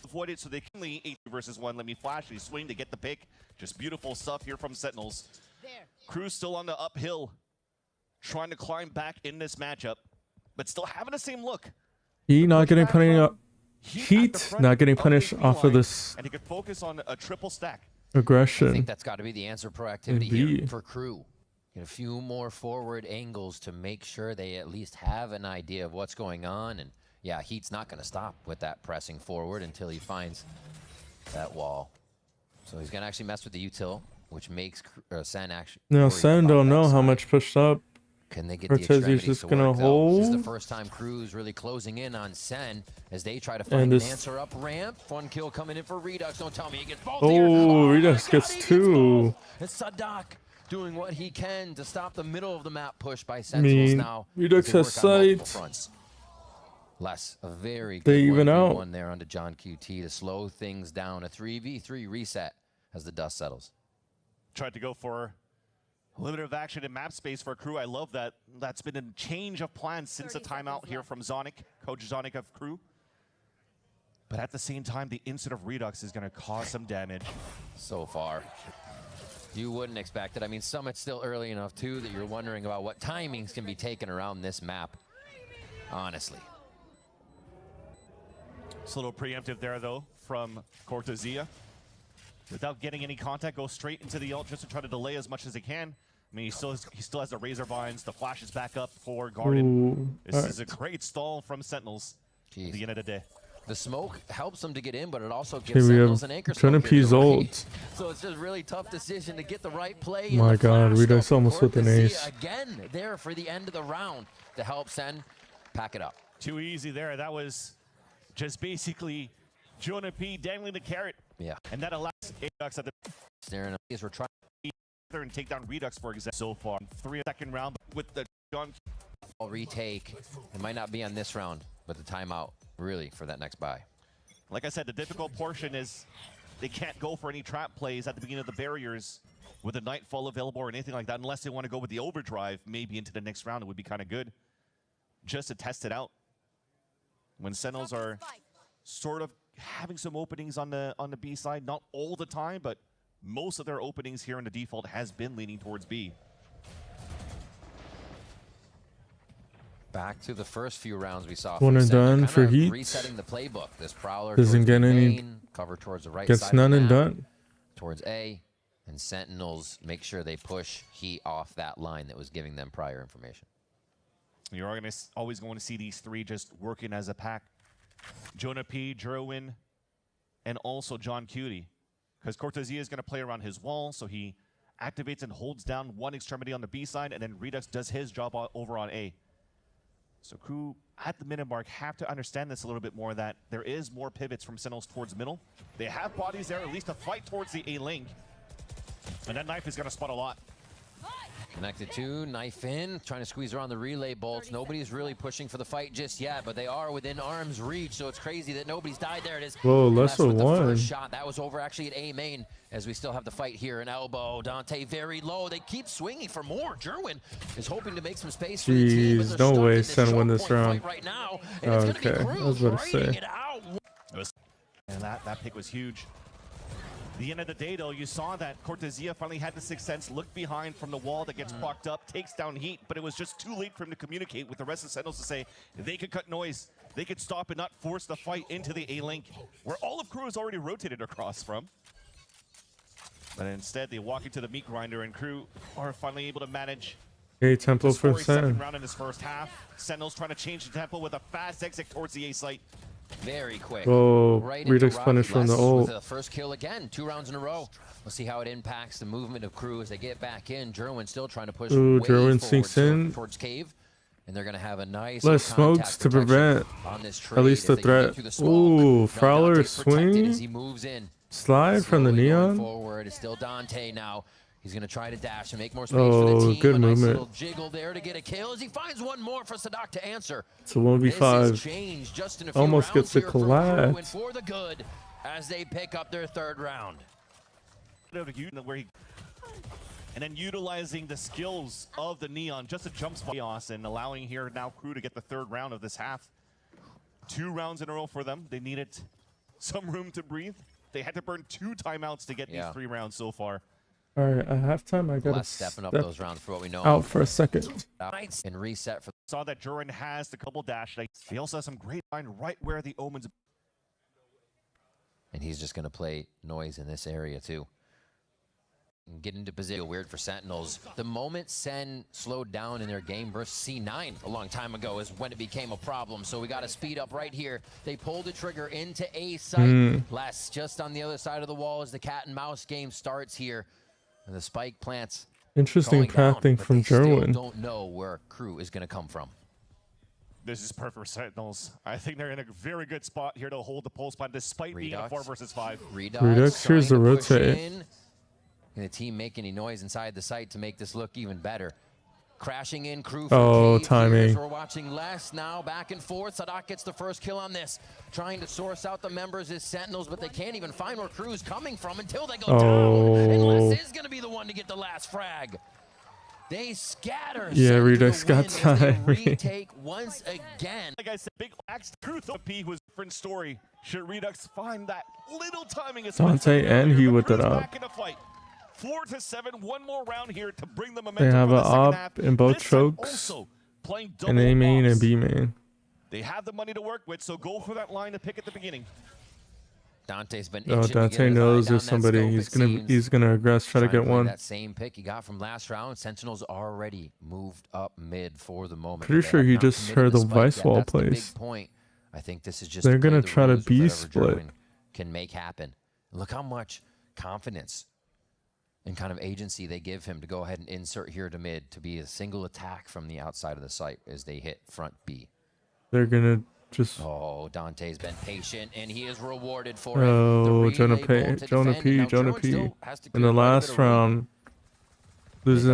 avoid it so they can lead 8 versus 1. Let me flash. They swing to get the pick. Just beautiful stuff here from Sentinels. Crew's still on the uphill, trying to climb back in this matchup, but still having the same look.
He not getting punished. Heat not getting punished off of this.
And he could focus on a triple stack.
Aggression.
I think that's got to be the answer proactivity here for Crew. Get a few more forward angles to make sure they at least have an idea of what's going on. And yeah, Heat's not going to stop with that pressing forward until he finds that wall. So he's going to actually mess with the util, which makes Sen actually.
Now Sen don't know how much pushed up.
Can they get
Cortez's just going to hold?
This is the first time Crew's really closing in on Sen as they try to find an answer up ramp. Fun kill coming in for Redux. Don't tell me he gets both.
Oh, Redux gets 2.
It's Sadak doing what he can to stop the middle of the map push by Sentinels now.
Redux has sight.
Less a very good
they even out
one there onto John QT to slow things down. A 3v3 reset as the dust settles.
Tried to go for limited action in map space for Crew. I love that. That's been a change of plans since the timeout here from Zonic, Coach Zonic of Crew. But at the same time, the instant of Redux is going to cause some damage.
So far, you wouldn't expect it. I mean, Summit's still early enough too that you're wondering about what timings can be taken around this map. Honestly.
It's a little preemptive there, though, from Cortezia. Without getting any contact, go straight into the ult just to try to delay as much as he can. I mean, he still has the Razor Vines. The flash is back up for Garden. This is a great stall from Sentinels at the end of the day.
The smoke helps them to get in, but it also gives Sentinels an anchor smoke. So it's just really tough decision to get the right play.
My God, Redux almost with an ace.
Again, there for the end of the round to help Sen pack it up.
Too easy there. That was just basically Jonah P dangling the carrot.
Yeah.
And that allows Redux at the
staring as we're trying
and take down Redux for example so far. 3-second round with the John
retake. It might not be on this round, but the timeout really for that next buy.
Like I said, the difficult portion is they can't go for any trap plays at the beginning of the barriers with a Nightfall available or anything like that unless they want to go with the overdrive maybe into the next round. It would be kind of good just to test it out. When Sentinels are sort of having some openings on the B side, not all the time, but most of their openings here in the default has been leaning towards B.
Back to the first few rounds we saw.
One and done for Heat.
Resetting the playbook. This Prowler
doesn't get any.
Cover towards the right
gets
side
none
of the
and
map,
done.
Towards A, and Sentinels make sure they push Heat off that line that was giving them prior information.
You're always going to see these three just working as a pack. Jonah P, Jerwin, and also John Cutie. Because Cortezia is going to play around his wall, so he activates and holds down one extremity on the B side, and then Redux does his job over on A. So KRU at the minute mark have to understand this a little bit more, that there is more pivots from Sentinels towards middle. They have bodies there, at least to fight towards the A-Link. And that knife is going to spot a lot.
Connected to, knife in, trying to squeeze around the relay bolts. Nobody's really pushing for the fight just yet, but they are within arm's reach, so it's crazy that nobody's died. There it is.
Whoa, lesser
with the
one.
first shot. That was over actually at A main, as we still have the fight here. An elbow, Dante very low. They keep swinging for more. Jerwin is hoping to make some space for the team.
Jeez, no way Sen win this round.
Right now,
okay, I was about to say.
And that pick was huge. The end of the day, though, you saw that Cortesia finally had the sixth sense, looked behind from the wall that gets blocked up, takes down Heat, but it was just too late for him to communicate with the rest of the Sentinels to say they could cut noise, they could stop and not force the fight into the A-Link, where all of KRU is already rotated across from. But instead, they walk into the meat grinder, and KRU are finally able to manage
Hey, tempo for
second
Sen.
round in his first half. Sentinels trying to change the tempo with a fast exit towards the A site.
Very quick.
Whoa,
right
Redux punish from the ult.
With the first kill again, 2 rounds in a row. We'll see how it impacts the movement of KRU as they get back in. Jerwin still trying to push
Ooh,
way
Jerwin
forward
sinks in.
towards cave. And they're going to have a nice
Less smokes to prevent at least the threat. Ooh, Fowler swing.
As he moves in.
Slide from the neon.
Forward. It's still Dante now. He's going to try to dash and make more space for the team.
Good
a nice
movement.
little jiggle there to get a kill as he finds one more for Sadak to answer.
It's a 1v5. Almost gets the collapse.
And for the good as they pick up their third round.
And then utilizing the skills of the Neon just to jump chaos and allowing here now KRU to get the third round of this half. 2 rounds in a row for them. They needed some room to breathe. They had to burn 2 timeouts to get these 3 rounds so far.
All right, at halftime, I gotta
stepping up those rounds for what we know.
out for a second.
And reset for.
Saw that Jerwin has the couple dash. He also has some great line right where the Omens.
And he's just going to play noise in this area too. And get into position. Weird for Sentinels. The moment Sen slowed down in their game versus C9 a long time ago is when it became a problem. So we got to speed up right here. They pulled the trigger into A site. Less just on the other side of the wall as the cat and mouse game starts here. And the spike plants.
Interesting pathing from Jerwin.
Don't know where KRU is going to come from.
This is perfect for Sentinels. I think they're in a very good spot here to hold the pulse spot despite being a 4 versus 5.
Redux, here's the rotate.
And the team make any noise inside the site to make this look even better. Crashing in KRU.
Oh, timing.
We're watching less now, back and forth. Sadak gets the first kill on this. Trying to source out the members as Sentinels, but they can't even find where KRU's coming from until they go down. And Les is going to be the one to get the last frag. They scatter.
Yeah, Redux got time.
Retake once again.
Like I said, big axe KRU P was a different story. Should Redux find that little timing?
Dante and he with it up.
Back in the fight. 4-7, 1 more round here to bring the momentum.
They have
an
op in both chokes, and A main and B main.
They have the money to work with, so go for that line to pick at the beginning.
Dante's been
Dante knows there's somebody. He's gonna aggress, try to get one.
That same pick he got from last round. Sentinels already moved up mid for the moment.
Pretty sure he just heard the vice wall plays.
I think this is just
they're gonna try to B split.
Can make happen. Look how much confidence and kind of agency they give him to go ahead and insert here to mid to be a single attack from the outside of the site as they hit front B.
They're gonna just.
Oh, Dante's been patient and he is rewarded for it.
Oh, Jonah P. In the last round, loses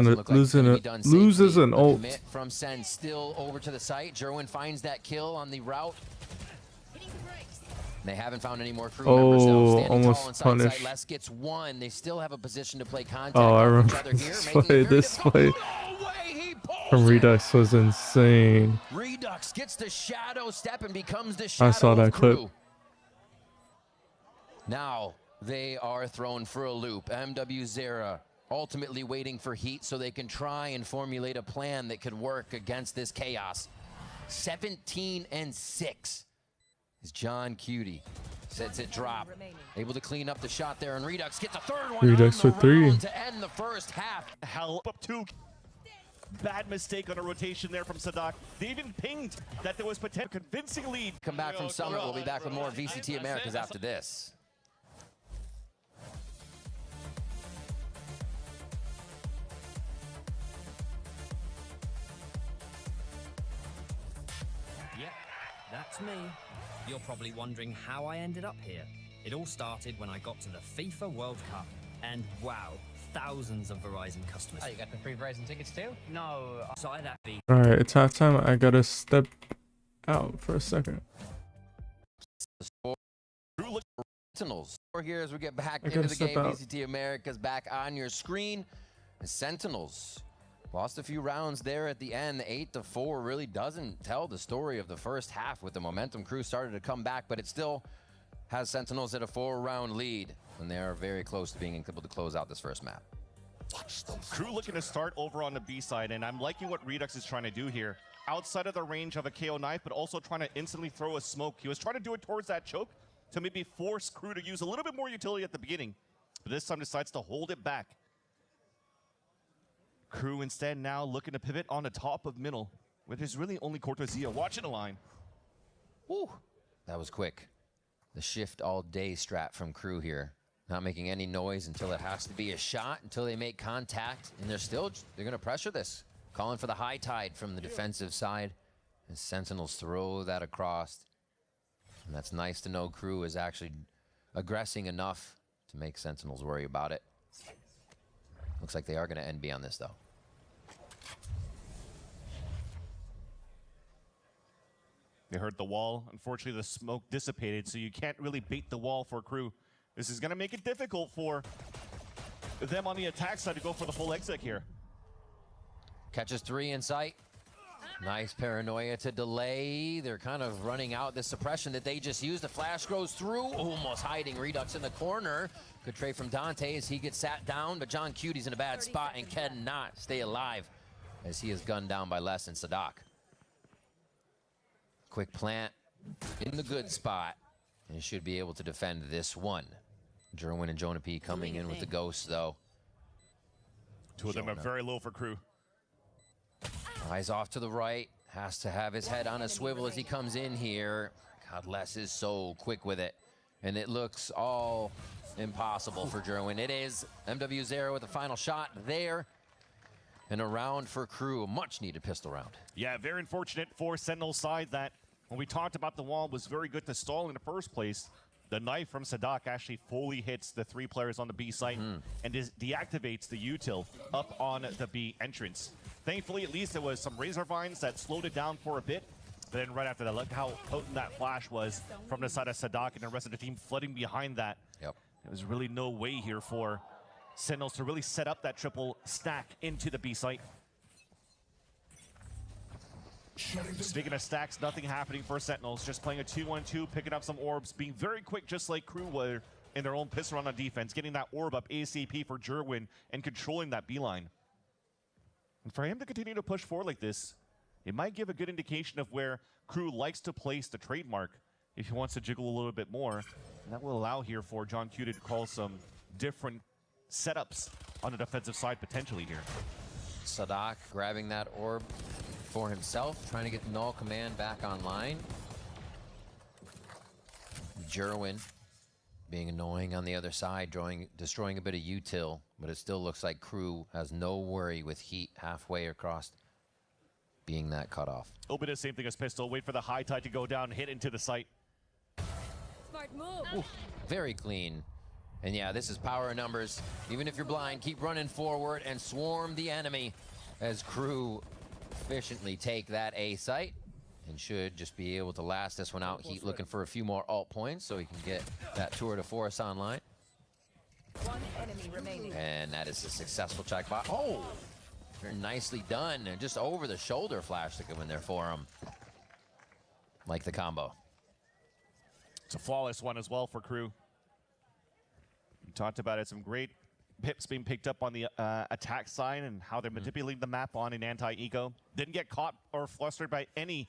an ult.
From Sen still over to the site. Jerwin finds that kill on the route. They haven't found any more KRU members though. Standing
almost
tall
punished.
Les gets one. They still have a position to play contact.
Oh, I remember this play from Redux was insane.
Redux gets the shadow step and becomes the shadow.
I saw that clip.
Now they are thrown for a loop. MW Zera ultimately waiting for Heat so they can try and formulate a plan that could work against this chaos. 17-6. Is John Cutie sets it drop, able to clean up the shot there, and Redux gets a third one.
Redux with 3
to end the first half.
Hell up 2. Bad mistake on a rotation there from Sadak. They even pinged that there was potential convincing lead.
Come back from Summit. We'll be back with more VCT Americas after this.
That's me. You're probably wondering how I ended up here. It all started when I got to the FIFA World Cup. And wow, thousands of Verizon customers.
Oh, you got the free Verizon tickets too?
No, outside that beat.
Alright, it's halftime. I gotta step out for a second.
Sentinels. Here as we get back into the game, VCT Americas back on your screen. The Sentinels lost a few rounds there at the end. The 8-4 really doesn't tell the story of the first half with the momentum. Crew started to come back, but it still has Sentinels at a 4-round lead, and they are very close to being able to close out this first map.
Crew looking to start over on the B side, and I'm liking what Redux is trying to do here. Outside of the range of a KO knife, but also trying to instantly throw a smoke. He was trying to do it towards that choke to maybe force Crew to use a little bit more utility at the beginning, but this time decides to hold it back. Crew instead now looking to pivot on the top of middle, where there's really only Cortezia watching the line.
Woo, that was quick. The shift all day strat from Crew here. Not making any noise until it has to be a shot, until they make contact, and they're gonna pressure this. Calling for the high tide from the defensive side, and Sentinels throw that across. And that's nice to know Crew is actually aggressing enough to make Sentinels worry about it. Looks like they are gonna NB on this though.
They heard the wall. Unfortunately, the smoke dissipated, so you can't really bait the wall for Crew. This is going to make it difficult for them on the attack side to go for the full exit here.
Catches 3 in sight. Nice paranoia to delay. They're kind of running out this suppression that they just used. The flash goes through, almost hiding Redux in the corner. Good trade from Dante as he gets sat down, but John Cutie's in a bad spot and cannot stay alive as he is gunned down by Les and Sadak. Quick plant in the good spot, and should be able to defend this one. Jerwin and Jonah P coming in with the ghosts, though.
Two of them are very low for Crew.
Eyes off to the right. Has to have his head on a swivel as he comes in here. God, Les is so quick with it. And it looks all impossible for Jerwin. It is MW0 with the final shot there. And a round for Crew, a much-needed pistol round.
Yeah, very unfortunate for Sentinel's side that when we talked about the wall was very good to stall in the first place. The knife from Sadak actually fully hits the 3 players on the B site and deactivates the util up on the B entrance. Thankfully, at least there was some razor vines that slowed it down for a bit. But then right after that, look how potent that flash was from the side of Sadak and the rest of the team flooding behind that.
Yep. There
was really no way here for Sentinels to really set up that triple stack into the B site. Speaking of stacks, nothing happening for Sentinels. Just playing a 2-1-2, picking up some orbs, being very quick, just like Crew were in their own pistol run on defense, getting that orb up ASAP for Jerwin and controlling that B line. And for him to continue to push forward like this, it might give a good indication of where Crew likes to place the trademark if he wants to jiggle a little bit more. And that will allow here for John Q to call some different setups on the defensive side potentially here.
Sadak grabbing that orb for himself, trying to get the null command back online. Jerwin being annoying on the other side, destroying a bit of util, but it still looks like Crew has no worry with heat halfway across being that cutoff.
A little bit of the same thing as Pistol. Wait for the high tide to go down, hit into the site.
Smart move.
Ooh, very clean. And yeah, this is power in numbers. Even if you're blind, keep running forward and swarm the enemy as Crew efficiently take that A site and should just be able to last this one out. Heat looking for a few more alt points so he can get that tour de force online.
One enemy remaining.
And that is a successful checkbot. Oh, very nicely done. And just over the shoulder flash to come in there for him. Like the combo.
It's a flawless one as well for Crew. We talked about it, some great pips being picked up on the attack side and how they're manipulating the map on an anti-eco. Didn't get caught or flustered by any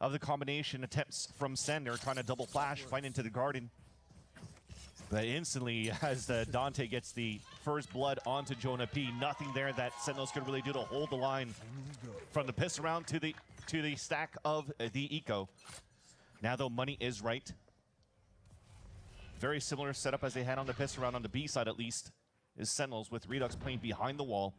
of the combination attempts from SEN. They were trying to double flash, fight into the garden. But instantly, as Dante gets the first blood onto Jonah P, nothing there that Sentinels could really do to hold the line from the piss around to the stack of the eco. Now though, money is right. Very similar setup as they had on the piss around on the B side at least, is Sentinels with Redux playing behind the wall.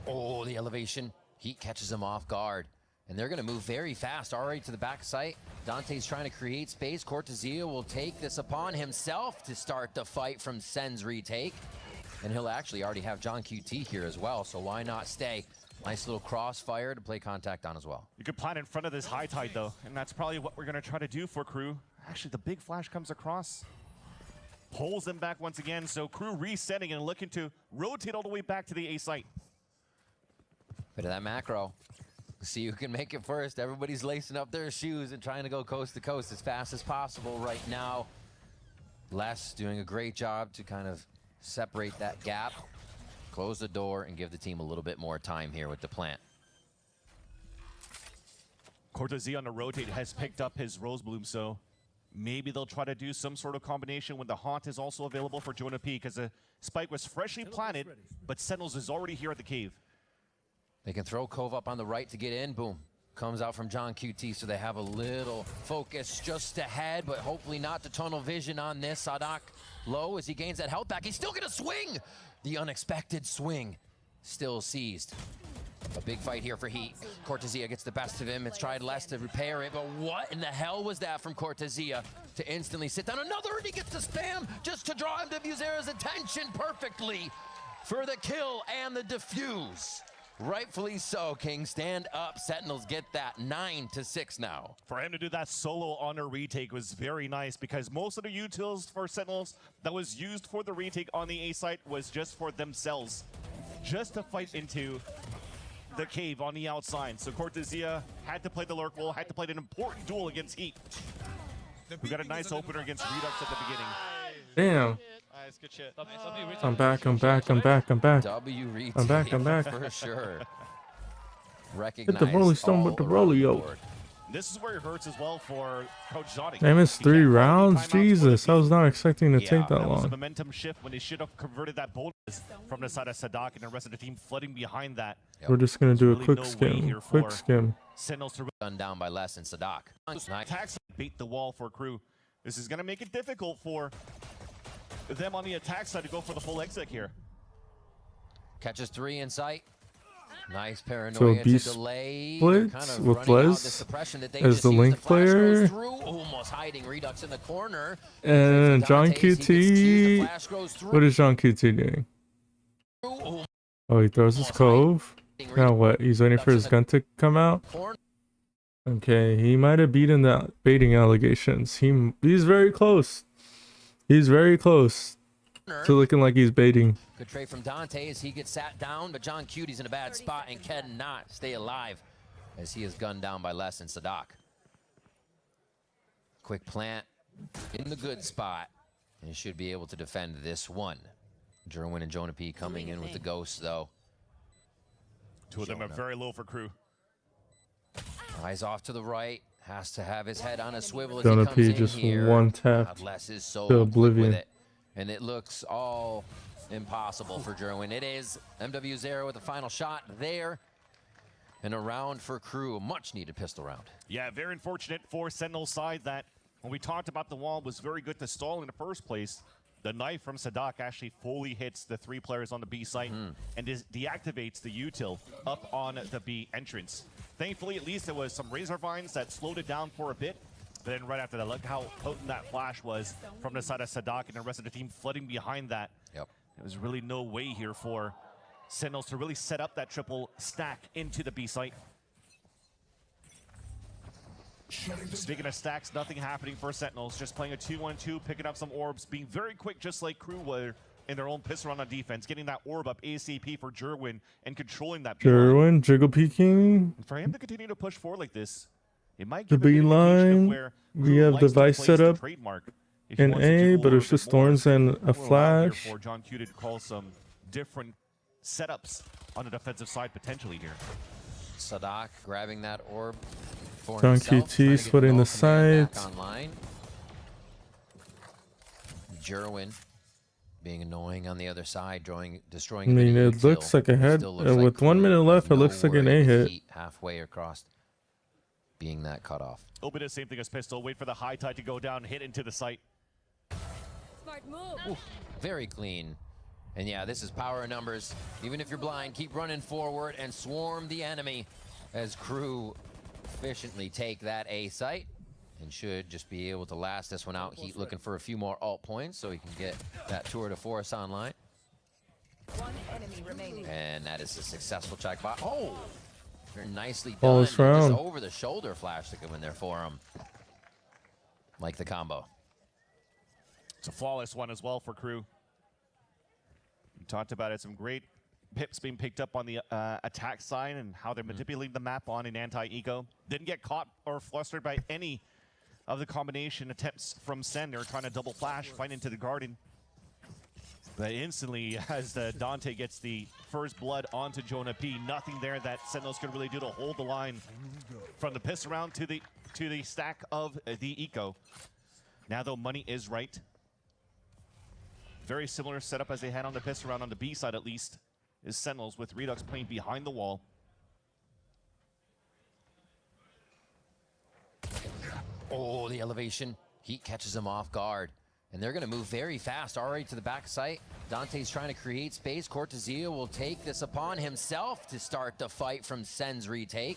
Oh, the elevation. Heat catches him off guard. And they're going to move very fast already to the back site. Dante's trying to create space. Cortezia will take this upon himself to start the fight from Sen's retake. And he'll actually already have John QT here as well, so why not stay? Nice little crossfire to play contact on as well.
You could plant in front of this high tide though, and that's probably what we're going to try to do for Crew. Actually, the big flash comes across, pulls them back once again, so Crew resetting and looking to rotate all the way back to the A site.
Bit of that macro. See who can make it first. Everybody's lacing up their shoes and trying to go coast to coast as fast as possible right now. Les doing a great job to kind of separate that gap, close the door, and give the team a little bit more time here with the plant.
Cortezia on the rotate has picked up his Rose Bloom, so maybe they'll try to do some sort of combination when the Haunt is also available for Jonah P, because the spike was freshly planted, but Sentinels is already here at the cave.
They can throw Cove up on the right to get in. Boom. Comes out from John QT, so they have a little focus just ahead, but hopefully not the tunnel vision on this. Sadak low as he gains that health back. He's still going to swing. The unexpected swing still seized. A big fight here for Heat. Cortezia gets the best of him. It's tried less to repair it, but what in the hell was that from Cortezia to instantly sit down? Another, and he gets the spam just to draw MWZero's attention perfectly for the kill and the defuse. Rightfully so, King. Stand up. Sentinels get that 9-6 now.
For him to do that solo on a retake was very nice, because most of the utils for Sentinels that was used for the retake on the A site was just for themselves, just to fight into the cave on the outside. So Cortezia had to play the lurk wall, had to play an important duel against Heat. We got a nice opener against Redux at the beginning.
Damn.
Nice, good shit.
I'm back. I'm back. I'm back. I'm back.
W retake.
I'm back. I'm back.
For sure.
Hit the Rolling Stone with the Rolio.
This is where it hurts as well for Coach Zonic.
Damn, it's 3 rounds? Jesus, I was not expecting to take that
was a
long.
momentum shift when they should have converted that bonus from the side of Sadak, and the rest of the team flooding behind that.
We're just going to do a quick skim. Quick skim.
Sentinels to
Done down by Les and Sadak.
attacks beat the wall for Crew. This is going to make it difficult for them on the attack side to go for the full exec here.
Catches 3 in sight. Nice
So
paranoia to
Beast
delay.
splits
Kind of
with
running out
Les
the suppression that they
as
just
the
used.
link
The flash goes
player.
through, almost hiding Redux in the corner.
And John
Dantes, he gets teased, the flash
QT.
goes through.
What is John QT doing? Oh, he throws his Cove. Now what? He's waiting for his gun to come out? Okay, he might have beaten the baiting allegations. He's very close. He's very close to looking like he's baiting.
Good trade from Dante as he gets sat down, but John Cutie's in a bad spot and cannot stay alive as he is gunned down by Les and Sadak. Quick plant in the good spot and should be able to defend this one. Jerwin and Jonah P coming in with the ghosts though.
Two of them are very low for Crew.
Eyes off to the right. Has to have his head on a swivel as
Jonah
he comes
P
in
just
here.
one tap
Les is so
to
quick
oblivion.
with it. And it looks all impossible for Jerwin. It is MW0 with the final shot there. And a round for Crew, a much needed pistol round.
Yeah, very unfortunate for Sentinel's side that when we talked about the wall was very good to stall in the first place. The knife from Sadak actually fully hits the 3 players on the B site and deactivates the util up on the B entrance. Thankfully, at least there was some razor vines that slowed it down for a bit. But then right after that, look how potent that flash was from the side of Sadak and the rest of the team flooding behind that.
Yep.
There was really no way here for Sentinels to really set up that triple stack into the B site. Speaking of stacks, nothing happening for Sentinels. Just playing a 2-1-2, picking up some orbs, being very quick just like Crew were in their own pistol run on defense, getting that orb up ASAP for Jerwin and controlling that
Jerwin, jiggle peeking.
And for him to continue to push forward like this, it might
The
give a good indication of
beeline.
where
We
Crew
have
likes to
device
place
set
the
up
trademark. If he
in
wants to do
A,
a
but
little
it's
bit
just
more,
thorns and a
we'll allow here
flash.
for John Q to call some different setups on the defensive side potentially here.
Sadak grabbing that orb for
John
himself,
QT
trying to get
splitting
the
the
command back
sides.
online. Jerwin being annoying on the other side, destroying
I mean,
a bit of
it looks
util.
like a head.
Still looks like
With 1
Crew
minute
has
left, it
no
looks like an
worry
A
with
hit.
Heat halfway across being that cutoff.
It'll be the same thing as pistol. Wait for the high tide to go down, hit into the site.
Smart move.
Ooh, very clean. And yeah, this is power in numbers. Even if you're blind, keep running forward and swarm the enemy as KRU efficiently take that A site and should just be able to last this one out. Heat looking for a few more alt points so he can get that tour de force online.
One enemy remaining.
And that is a successful check bot. Oh, very nicely done.
Flawless
Just
round.
over the shoulder flash to come in there for him. Like the combo.
It's a flawless one as well for KRU. We talked about it, some great pips being picked up on the attack side and how they're manipulating the map on an anti-eco. Didn't get caught or flustered by any of the combination attempts from SEN. They're trying to double flash, fight into the garden. But instantly, as Dante gets the first blood onto Jonah P, nothing there that Sentinels could really do to hold the line from the piss around to the stack of the eco. Now though, money is right. Very similar setup as they had on the piss around on the B side at least, is Sentinels with Redux playing behind the wall.
Oh, the elevation. Heat catches him off guard. And they're going to move very fast already to the back site. Dante's trying to create space. Cortezia will take this upon himself to start the fight from Sen's retake.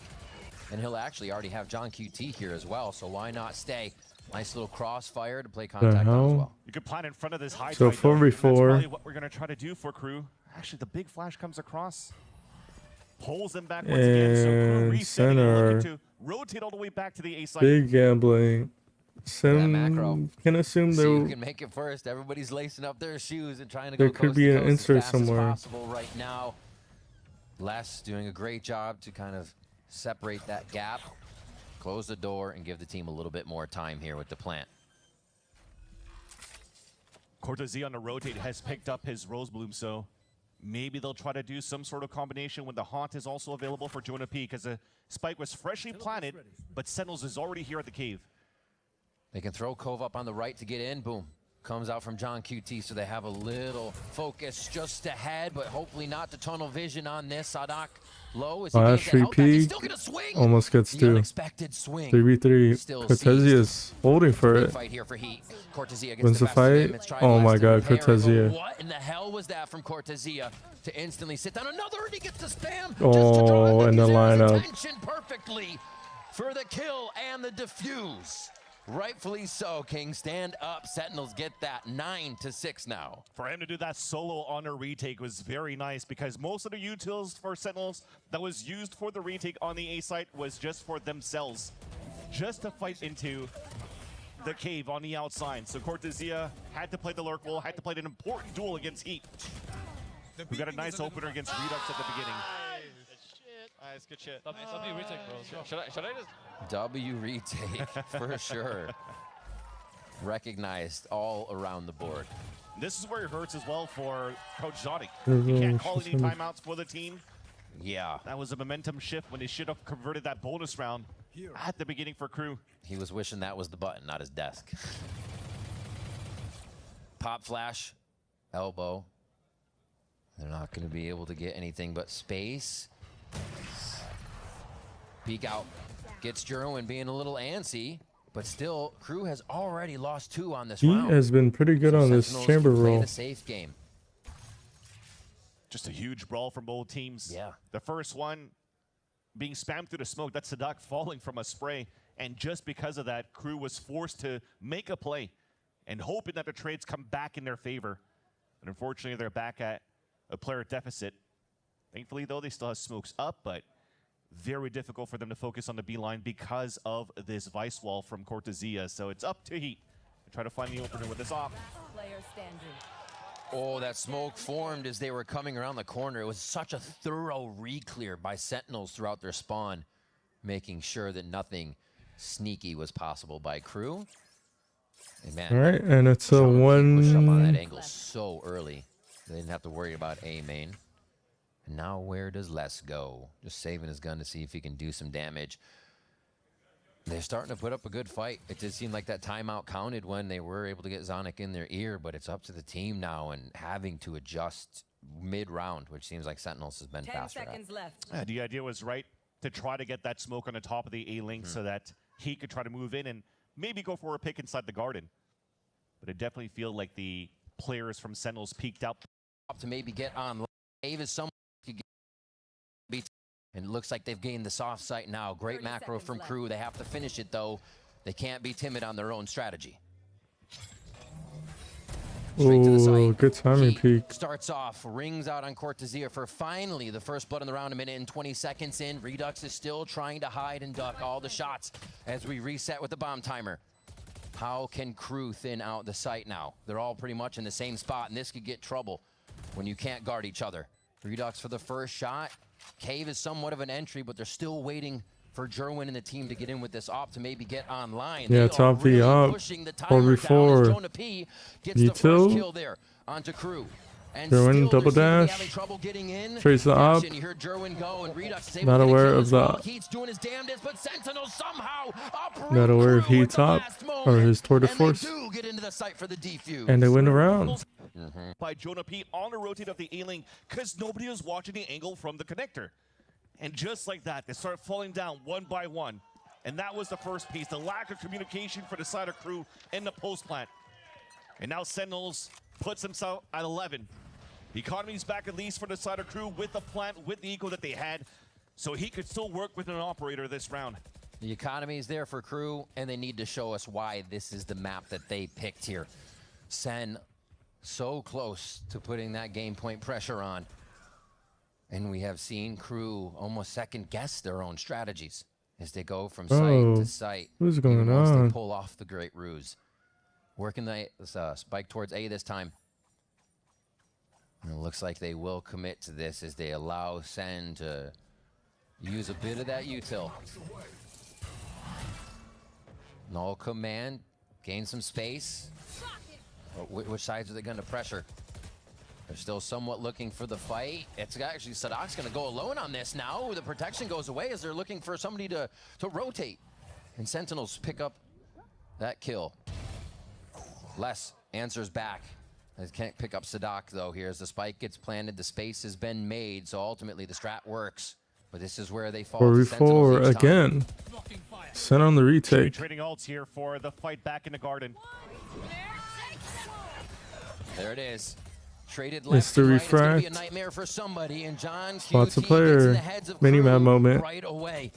And he'll actually already have John QT here as well, so why not stay? Nice little crossfire to play contact on as well.
You could plan in front of this high
So
tide, though.
4v4.
That's probably what we're going to try to do for KRU. Actually, the big flash comes across. Pulls them back once again. So KRU
And
resetting,
center.
looking to rotate all the way back to the A side.
Big gambling.
macro.
Can assume
See who
there
can make it first. Everybody's lacing up their shoes and trying to
there
go
could
coast
be
to
an
coast
insert
as fast
somewhere.
as possible right now. Les doing a great job to kind of separate that gap, close the door, and give the team a little bit more time here with the plant.
Cortezia on the rotate has picked up his Rose Bloom, so maybe they'll try to do some sort of combination when the Haunt is also available for Jonah P, because the spike was freshly planted, but Sentinels is already here at the cave.
They can throw Cove up on the right to get in. Boom. Comes out from John QT, so they have a little focus just ahead, but hopefully not the tunnel vision on this. Sadak low. Is he
Flash
gonna get
repeat.
still gonna swing.
Almost gets
The
two.
unexpected swing.
3v3.
Still
Cortezia is holding for
Big
it.
fight here for Heat. Cortezia gets
Wins the
best of him.
fight.
It's trying
Oh
to
my
last
god,
him there, but
Cortezia.
What in the hell was that from Cortezia to instantly sit down? Another, and he gets the spam.
Oh, and the lineup.
Attention perfectly for the kill and the defuse. Rightfully so, King. Stand up. Sentinels get that 9-6 now.
For him to do that solo on a retake was very nice, because most of the utils for Sentinels that was used for the retake on the A site was just for themselves, just to fight into the cave on the outside. So Cortezia had to play the lurk wall, had to play an important duel against Heat, who got a nice opener against Redux at the beginning.
Nice, good shit.
W retake, bro. Should I just...
W retake for sure. Recognized all around the board.
This is where it hurts as well for Coach Zonic.
Mhm.
He can't call any timeouts for the team.
Yeah.
That was a momentum shift when they should have converted that bonus round at the beginning for KRU.
He was wishing that was the button, not his desk. Pop flash, elbow. They're not going to be able to get anything but space. Peek out. Gets Jerwin being a little antsy, but still, KRU has already lost 2 on this
He
round.
has been pretty good on this
Sentinels
chamber
can play
roll.
the safe game.
Just a huge brawl from both teams.
Yeah.
The first one being spammed through the smoke. That's Sadak falling from a spray. And just because of that, KRU was forced to make a play and hoping that the trades come back in their favor. And unfortunately, they're back at a player deficit. Thankfully, though, they still have smokes up, but very difficult for them to focus on the B line because of this vice wall from Cortezia. So it's up to Heat to try to find the opener with this off.
Player standing.
Oh, that smoke formed as they were coming around the corner. It was such a thorough re-clear by Sentinels throughout their spawn, making sure that nothing sneaky was possible by KRU. And man,
All right, and it's a
push up on that
one.
angle so early. They didn't have to worry about A main. And now where does Les go? Just saving his gun to see if he can do some damage. They're starting to put up a good fight. It did seem like that timeout counted when they were able to get Zonic in their ear, but it's up to the team now and having to adjust mid-round, which seems like Sentinels has been
10
faster
seconds left.
The idea was right to try to get that smoke on the top of the A-link so that he could try to move in and maybe go for a pick inside the garden. But it definitely feels like the players from Sentinels peaked out
to maybe get on. Cave is someone who could beat, and it looks like they've gained the soft site now. Great macro from KRU. They have to finish it though. They can't be timid on their own strategy.
Oh, good timing peek.
Starts off, rings out on Cortezia for finally the first blood in the round, a minute and 20 seconds in. Redux is still trying to hide and duck all the shots as we reset with the bomb timer. How can KRU thin out the site now? They're all pretty much in the same spot, and this could get trouble when you can't guard each other. Redux for the first shot. Cave is somewhat of an entry, but they're still waiting for Jerwin and the team to get in with this op to maybe get online.
Yeah, top V up. 4v4.
Util. There onto KRU.
Jerwin double dash. Trace the op. Not aware of the. Not aware of Heat's op or his tour de force. And they win the round.
By Jonah P on a rotate of the A-lane because nobody was watching the angle from the connector. And just like that, they start falling down one by one. And that was the first piece, the lack of communication for the side of KRU in the post plant. And now Sentinels puts himself at 11. The economy's back at least for the side of KRU with the plant, with the eco that they had. So he could still work with an operator this round.
The economy is there for KRU, and they need to show us why this is the map that they picked here. Sen so close to putting that game point pressure on. And we have seen KRU almost second guess their own strategies as they go from site to site.
What's going
once
on?
They pull off the great ruse. Working the spike towards A this time. And it looks like they will commit to this as they allow Sen to use a bit of that util. Null command, gain some space. Which sides are they going to pressure? They're still somewhat looking for the fight. It's actually Sadok's going to go alone on this now. The protection goes away as they're looking for somebody to rotate. And Sentinels pick up that kill. Les answers back. They can't pick up Sadok though. Here's the spike gets planted. The space has been made. So ultimately the strat works. But this is where they fall.
4v4 again. Sent on the retake.
Trading ults here for the fight back in the garden.
There it is. Traded
It's the refract.
It's nightmare for somebody, and John
Lots of player mini-map moment.
Right away.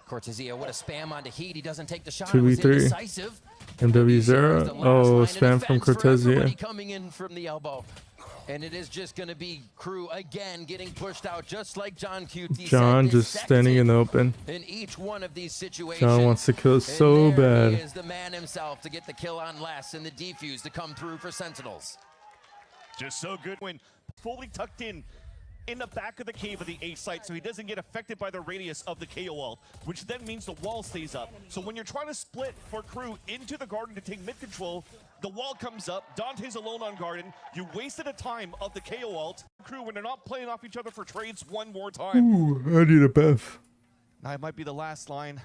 Cortezia, what a spam onto Heat. He doesn't take the shot.
2v3. MW0. Oh, spam from Cortezia.
Coming in from the elbow. And it is just going to be KRU again getting pushed out, just like John QT
John
said,
just standing in the open.
In each one of these situations.
John wants to kill so bad.
He is the man himself to get the kill on Les and the defuse to come through for Sentinels.
Just so good when fully tucked in the back of the cave of the A site, so he doesn't get affected by the radius of the KO wall, which then means the wall stays up. So when you're trying to split for KRU into the garden to take mid control, the wall comes up, Dante's alone on garden, you wasted a time of the KO ult. KRU, when they're not playing off each other for trades one more time.
Ooh, I need a Beth.
Now it might be the last line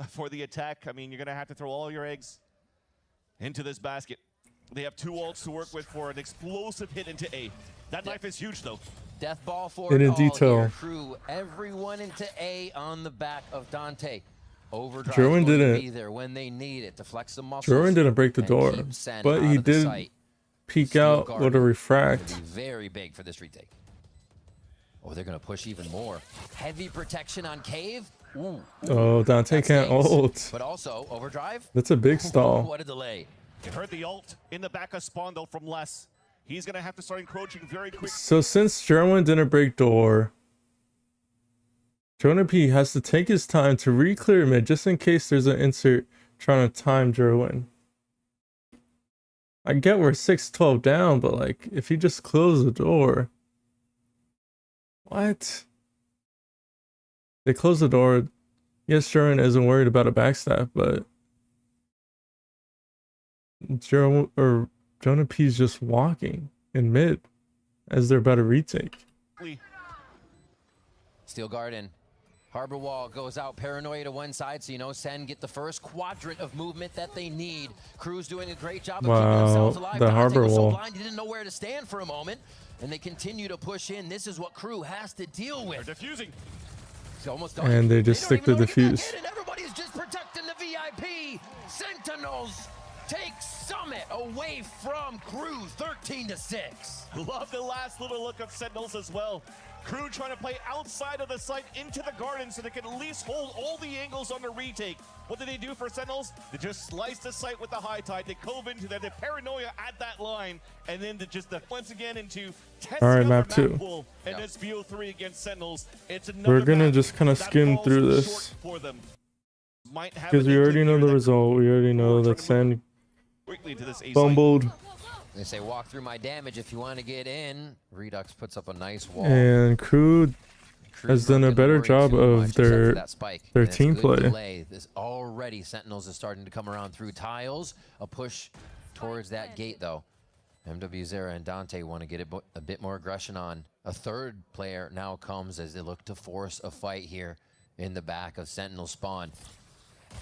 for the attack. I mean, you're gonna have to throw all your eggs into this basket. They have 2 ults to work with for an explosive hit into A. That knife is huge though.
Death ball for
in
it
a
all
detail.
Here. KRU, everyone into A on the back of Dante. Overdrive
Jerwin didn't
be there when they need it to flex the muscles.
Jerwin didn't break the door, but he did peek out with a refract.
Very big for this retake. Oh, they're gonna push even more. Heavy protection on Cave. Ooh.
Oh, Dante can't ult.
But also overdrive.
That's a big stall.
What a delay.
You heard the ult in the back of spawn though from Les. He's gonna have to start encroaching very quick.
So since Jerwin didn't break door, Jonah P has to take his time to re-clear mid just in case there's an insert trying to time Jerwin. I get we're 6-12 down, but like if he just closed the door. What? They close the door. Yes, Jerwin isn't worried about a backstab, but Jonah P's just walking in mid as they're about to retake.
Steel Garden. Harbor Wall goes out, Paranoia to one side, so you know Sen get the first quadrant of movement that they need. KRU's doing a great job of keeping themselves alive.
The Harbor
was so
Wall.
blind, he didn't know where to stand for a moment, and they continue to push in. This is what KRU has to deal with.
They're defusing.
It's almost done.
And they just stick to defuse.
And everybody's just protecting the VIP. Sentinels take Summit away from KRU, 13-6.
Love the last little look of Sentinels as well. KRU trying to play outside of the site into the garden so they can at least hold all the angles on the retake. What did they do for Sentinels? They just sliced the site with the high tide. They cove into that. The paranoia at that line, and then once again into testing
All right,
out
map
the
2.
pool. And it's VO3 against Sentinels. It's
We're gonna
map
just kind of
that
skim
falls
through
short
this
for them. Might have
because
an
we already
inkling
know
here
the result. We already know that Sen
quickly to this A site.
fumbled.
They say walk through my damage if you want to get in. Redux puts up a nice wall.
And KRU has done a better job of their team play.
Delay. This already Sentinels is starting to come around through tiles. A push towards that gate though. MW Zera and Dante want to get a bit more aggression on. A third player now comes as they look to force a fight here in the back of Sentinel spawn.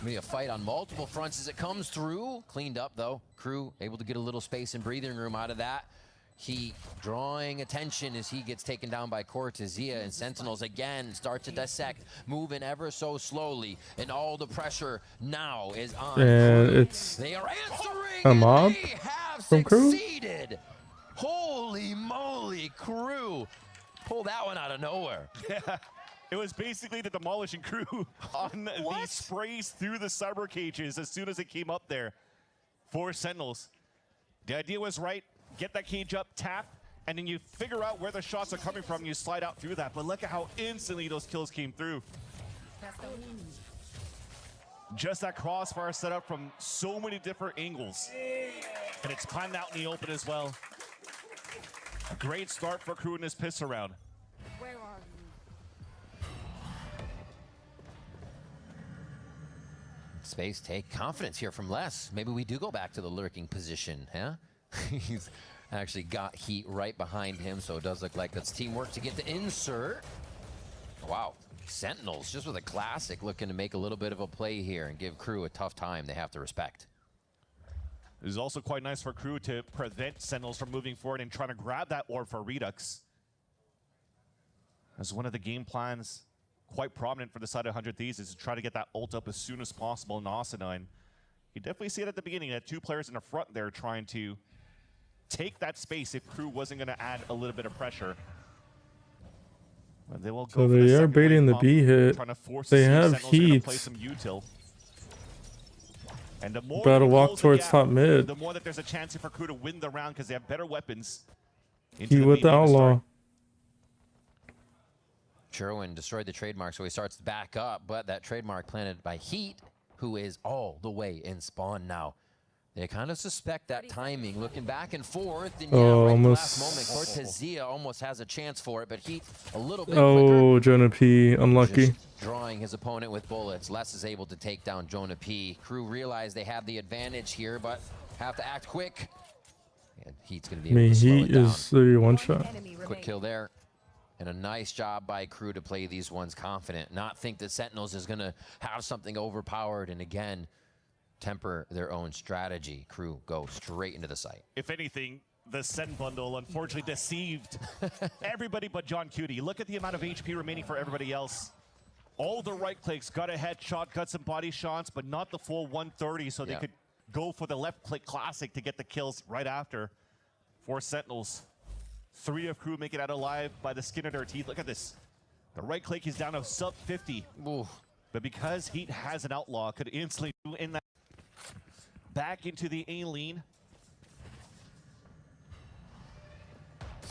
Maybe a fight on multiple fronts as it comes through. Cleaned up though. KRU able to get a little space and breathing room out of that. He drawing attention as he gets taken down by Cortezia, and Sentinels again start to dissect, moving ever so slowly, and all the pressure now is on.
And it's
they are answering,
a mob
they have
from KRU.
succeeded. Holy moly, KRU pull that one out of nowhere.
Yeah. It was basically the demolishing KRU on the sprays through the cyber cages as soon as it came up there for Sentinels. The idea was right. Get that cage up, tap, and then you figure out where the shots are coming from. You slide out through that. But look at how instantly those kills came through. Just that crossfire set up from so many different angles. And it's planned out in the open as well. A great start for KRU in this piss around.
Where are you?
Space take confidence here from Les. Maybe we do go back to the lurking position, huh? He's actually got Heat right behind him, so it does look like that's teamwork to get the insert. Wow, Sentinels just with a classic looking to make a little bit of a play here and give KRU a tough time they have to respect.
It is also quite nice for KRU to prevent Sentinels from moving forward and trying to grab that orb for Redux. As one of the game plans quite prominent for the side of 100 Thieves is to try to get that ult up as soon as possible in Asinine. You definitely see it at the beginning, that two players in the front there trying to take that space if KRU wasn't going to add a little bit of pressure. They will go
So they are baiting the B hit. They have Heat.
And the more
about to walk towards top mid.
The more that there's a chance for KRU to win the round because they have better weapons.
Heat with the outlaw.
Sherwin destroyed the trademark, so he starts to back up, but that trademark planted by Heat, who is all the way in spawn now. They kind of suspect that timing, looking back and forth, and right at the last moment, Cortezia almost has a chance for it, but Heat a little bit quicker.
Jonah P, unlucky.
Just drawing his opponent with bullets. Les is able to take down Jonah P. KRU realize they have the advantage here, but have to act quick. And Heat's going to be able to slow it down.
Is the one shot.
Quick kill there. And a nice job by KRU to play these ones confident. Not think that Sentinels is going to have something overpowered. And again, temper their own strategy. KRU go straight into the site.
If anything, the SEN bundle unfortunately deceived everybody but John Cutie. Look at the amount of HP remaining for everybody else. All the right clicks, got a headshot, got some body shots, but not the full 130, so they could go for the left click classic to get the kills right after for Sentinels. 3 of KRU make it out alive by the skin of their teeth. Look at this. The right click is down to sub 50.
Ooh.
But because Heat has an outlaw, could instantly do in that back into the A lane.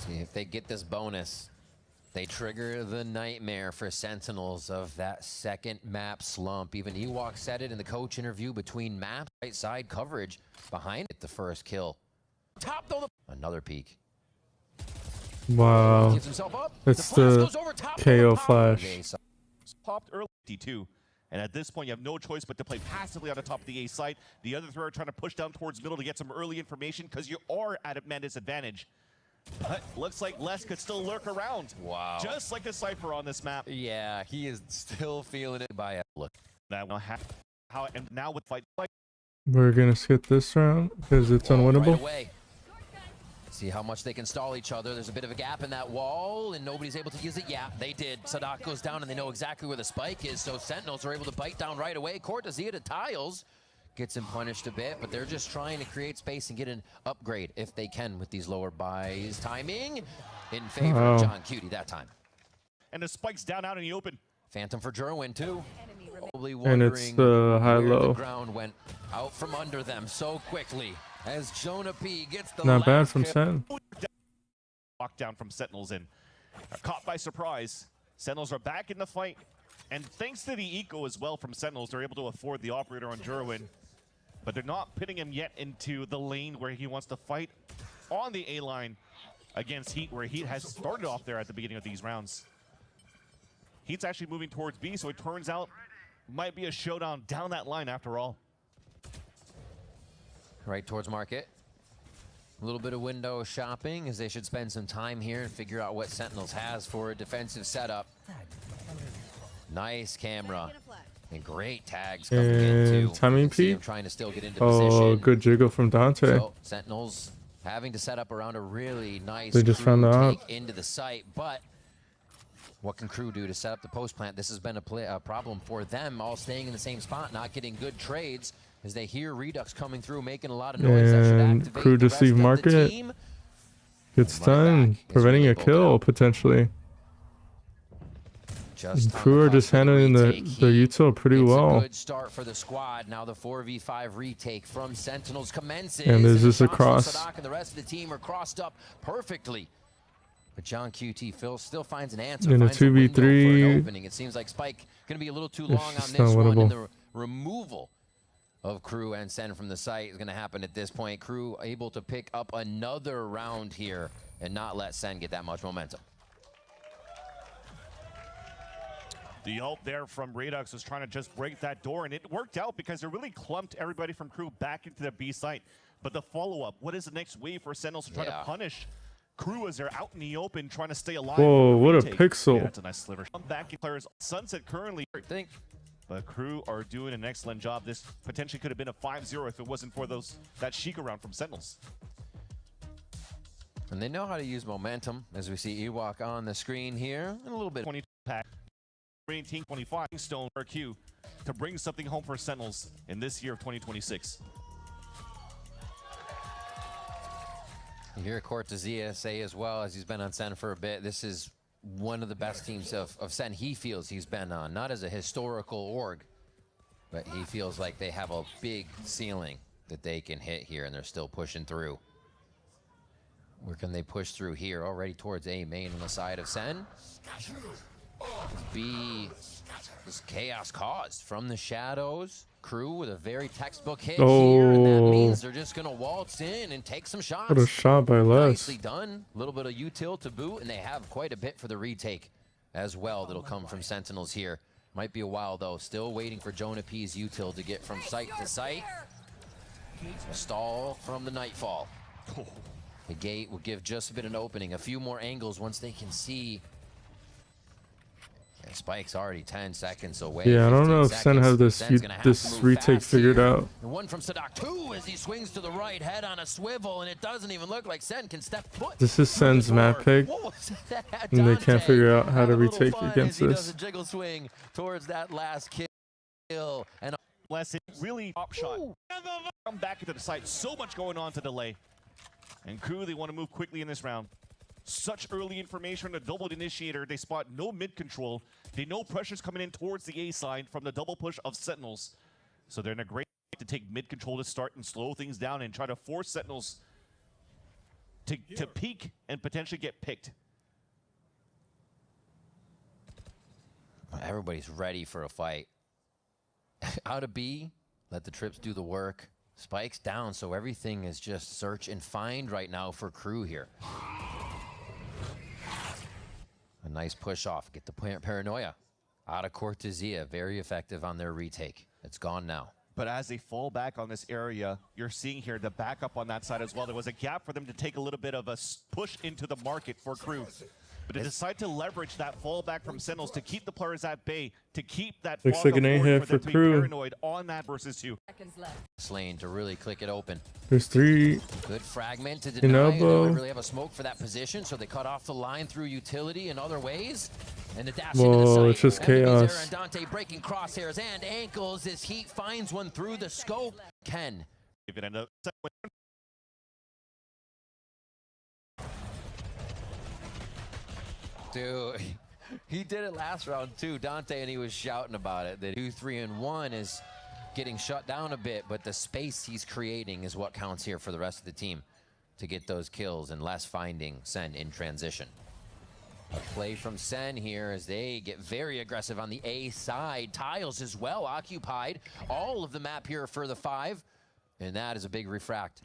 See if they get this bonus. They trigger the nightmare for Sentinels of that second map slump. Even Ewok said it in the coach interview between maps. Right side coverage behind it, the first kill. Top though, another peek.
Wow. It's the KO flash.
Popped early too. And at this point, you have no choice but to play passively on the top of the A site. The other 3 are trying to push down towards middle to get some early information because you are at a man disadvantage. But looks like Les could still lurk around.
Wow.
Just like a Cypher on this map.
Yeah, he is still feeling it by a look.
And now with fight.
We're going to skip this round because it's unwinnable.
Right away. See how much they can stall each other. There's a bit of a gap in that wall, and nobody's able to use it. Yeah, they did. Sadak goes down, and they know exactly where the spike is, so Sentinels are able to bite down right away. Cortezia to tiles. gets him punished a bit, but they're just trying to create space and get an upgrade if they can with these lower buys. Timing in favor of John Cutie that time.
And the spike's down out in the open.
Phantom for Jerwin too. Probably
And it's
wondering
the
where
high-low.
the ground went out from under them so quickly as Jonah P gets the
Not bad
last
from
kill.
Sen.
Lockdown from Sentinels in. Caught by surprise. Sentinels are back in the fight. And thanks to the eco as well from Sentinels, they're able to afford the operator on Jerwin. But they're not pitting him yet into the lane where he wants to fight on the A line against Heat, where Heat has started off there at the beginning of these rounds. Heat's actually moving towards B, so it turns out might be a showdown down that line after all.
Right towards market. A little bit of window shopping as they should spend some time here and figure out what Sentinels has for a defensive setup. Nice camera. And great tags coming in too.
Timing peak.
Trying to still get into position.
Good jiggle from Dante.
So Sentinels having to set up around a really nice
They just found out.
take into the site, but what can Crew do to set up the post plant? This has been a problem for them, all staying in the same spot, not getting good trades as they hear Redux coming through, making a lot of noise. That should
And
activate
Crew
the
just
rest
leave
of the
market.
team.
Good stun, preventing a kill potentially. Crew are just handling the util pretty well.
Good start for the squad. Now the 4v5 retake from Sentinels commences.
And there's this
Johnson,
across.
Sadak, and the rest of the team are crossed up perfectly. But John QT still finds an answer.
In a
Finds a window for an
2v3.
opening. It seems like Spike going to be a little too long on
just
this
not
one. And
winnable.
the removal of Crew and Sen from the site is going to happen at this point. Crew able to pick up another round here and not let Sen get that much momentum.
The ult there from Redux was trying to just break that door, and it worked out because it really clumped everybody from Crew back into the B site. But the follow-up, what is the next wave for Sentinels to try to punish Crew as they're out in the open trying to stay alive?
Whoa, what a
retake?
pixel.
Yeah, that's a nice sliver. Come back in players. Sunset currently, but Crew are doing an excellent job. This potentially could have been a 5-0 if it wasn't for that Sheikah round from Sentinels.
And they know how to use momentum, as we see Ewok on the screen here. And a little bit
20 pack. 1825 Stone for Q to bring something home for Sentinels in this year of 2026.
You hear Cortezia say as well, as he's been on Sen for a bit, this is one of the best teams of Sen he feels he's been on. Not as a historical org, but he feels like they have a big ceiling that they can hit here, and they're still pushing through. Where can they push through here? Already towards A main on the side of Sen. B is chaos caused from the shadows. Crew with a very textbook hit here, and that means they're just gonna waltz in and take some shots.
What a shot by Les.
Nicely done. A little bit of util to boot, and they have quite a bit for the retake as well that'll come from Sentinels here. Might be a while though. Still waiting for Jonah P's util to get from site to site. A stall from the Nightfall. The gate will give just a bit of an opening. A few more angles once they can see. And Spike's already 10 seconds away.
Yeah, I don't know if Sen have this
Sen's gonna have
this
to move
retake
fast
figured
here.
out.
And one from Sadak, two as he swings to the right, head on a swivel, and it doesn't even look like Sen can step foot.
This is Sen's map pick, and they can't figure out how to retake against
He
this.
does a jiggle swing towards that last kill, and
Lesson really top shot. Come back into the site. So much going on to delay. And Crew, they want to move quickly in this round. Such early information on the double initiator. They spot no mid control. They know pressure's coming in towards the A side from the double push of Sentinels. So they're in a great to take mid control to start and slow things down and try to force Sentinels to peak and potentially get picked.
everybody's ready for a fight. Out of B, let the trips do the work. Spike's down, so everything is just search and find right now for Crew here. A nice push off, get the paranoia. Out of Cortezia, very effective on their retake. It's gone now.
But as they fall back on this area, you're seeing here the backup on that side as well. There was a gap for them to take a little bit of a push into the market for Crew. But they decide to leverage that fallback from Sentinels to keep the players at bay, to keep that
Looks
fog
like
of
an A
war
hit
for
for
them to be
Crew.
paranoid on that versus 2.
Lane to really click it open.
There's 3.
Good fragment to
In
deny. They
elbow.
don't really have a smoke for that position, so they cut off the line through utility in other ways. And the dash into the
Whoa,
site.
it's just
MIBR
chaos.
and Dante breaking crosshairs and ankles as Heat finds one through the scope. Ken.
If it ended up
Dude, he did it last round too, Dante, and he was shouting about it. The 2, 3, and 1 is getting shut down a bit, but the space he's creating is what counts here for the rest of the team to get those kills and less finding SEN in transition. A play from SEN here as they get very aggressive on the A side. Tiles as well occupied all of the map here for the 5, and that is a big refract.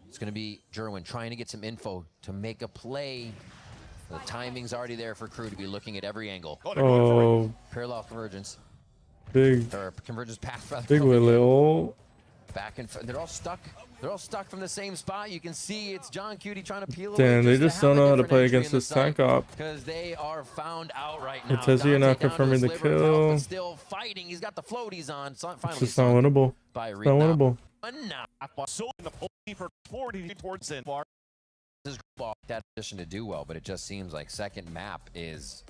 It's going to be Jerwin trying to get some info to make a play. The timing's already there for Crew to be looking at every angle.
Oh.
Parallel convergence.
Big.
Or convergence path. Rather.
Big little.
Back and they're all stuck. They're all stuck from the same spot. You can see it's John Cutie trying to peel away.
Damn, they just don't know how to play against this tank op.
Because they are found out right now.
It says you're not confirming the kill.
Still fighting. He's got the floaties on.
It's just not winnable. It's not winnable.
So in the play for 40 towards Sin.
This ball that position to do well, but it just seems like second map is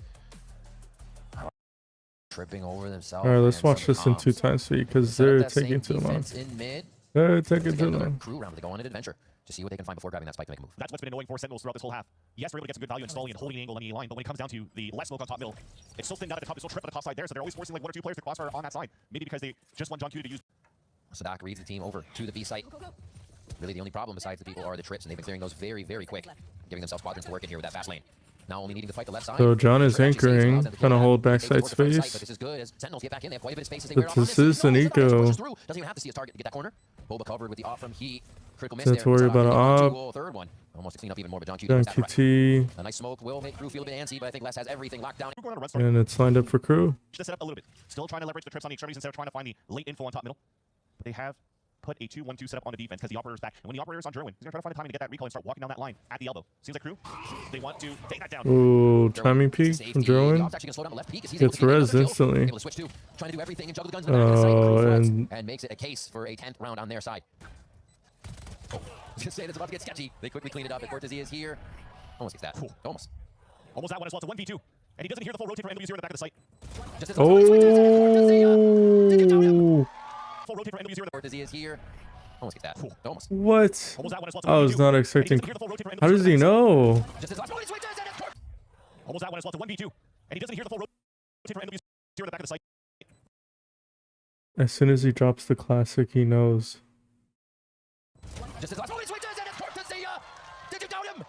tripping over themselves.
All right, let's watch this in 2 times speed because they're taking too long.
In mid.
They're taking too long.
Crew round to go on an adventure to see what they can find before grabbing that spike to make a move.
That's what's been annoying for Sentinels throughout this whole half. Yes, they're able to get some good value installing and holding an angle on the A line, but when it comes down to the less smoke on top middle, it's still thinned out at the top. It's still tripped on the top side there, so they're always forcing like 1 or 2 players to crossfire on that side. Maybe because they just want John Q to use.
Sadak reads the team over to the B site. Really, the only problem besides the people are the trips, and they've been clearing those very, very quick, giving themselves quadrants to work in here with that fast lane. Now only needing to fight the left side.
So John is anchoring, trying to hold backside space.
But this is good as Sentinels get back in. They have quite a bit of space as they
But this is an eco.
Doesn't even have to see his target to get that corner. Boba covered with the off from Heat. Critical miss
Don't
there.
worry about an op.
Third one. Almost to clean up even more, but John Q.
John QT.
A nice smoke will make Crew feel a bit antsy, but I think Les has everything locked down.
And it's lined up for Crew.
Just set up a little bit. Still trying to leverage the trips on the extremities instead of trying to find the late info on top middle. But they have put a 2-1-2 setup on the defense because the operator's back. And when the operator's on Jerwin, he's going to try to find the timing to get that recall and start walking down that line at the elbow. Seems like Crew, they want to take that down.
Ooh, timing peak from Jerwin. Gets res instantly. Oh,
and makes it a case for a 10th round on their side. Just saying it's about to get sketchy. They quickly clean it up. And Cortez is here. Almost gets that.
Cool.
Almost.
Almost that one as well. It's a 1v2. And he doesn't hear the full rotate from NW0 in the back of the site.
Oh.
Full rotate from NW0.
Cortez is here. Almost gets that.
Cool.
Almost.
What? I was not expecting. How does he know?
Almost that one as well. It's a 1v2. And he doesn't hear the full rotate from NW0 in the back of the site.
As soon as he drops the classic, he knows.
Just as last switches and it's Cortezia! Did you doubt him?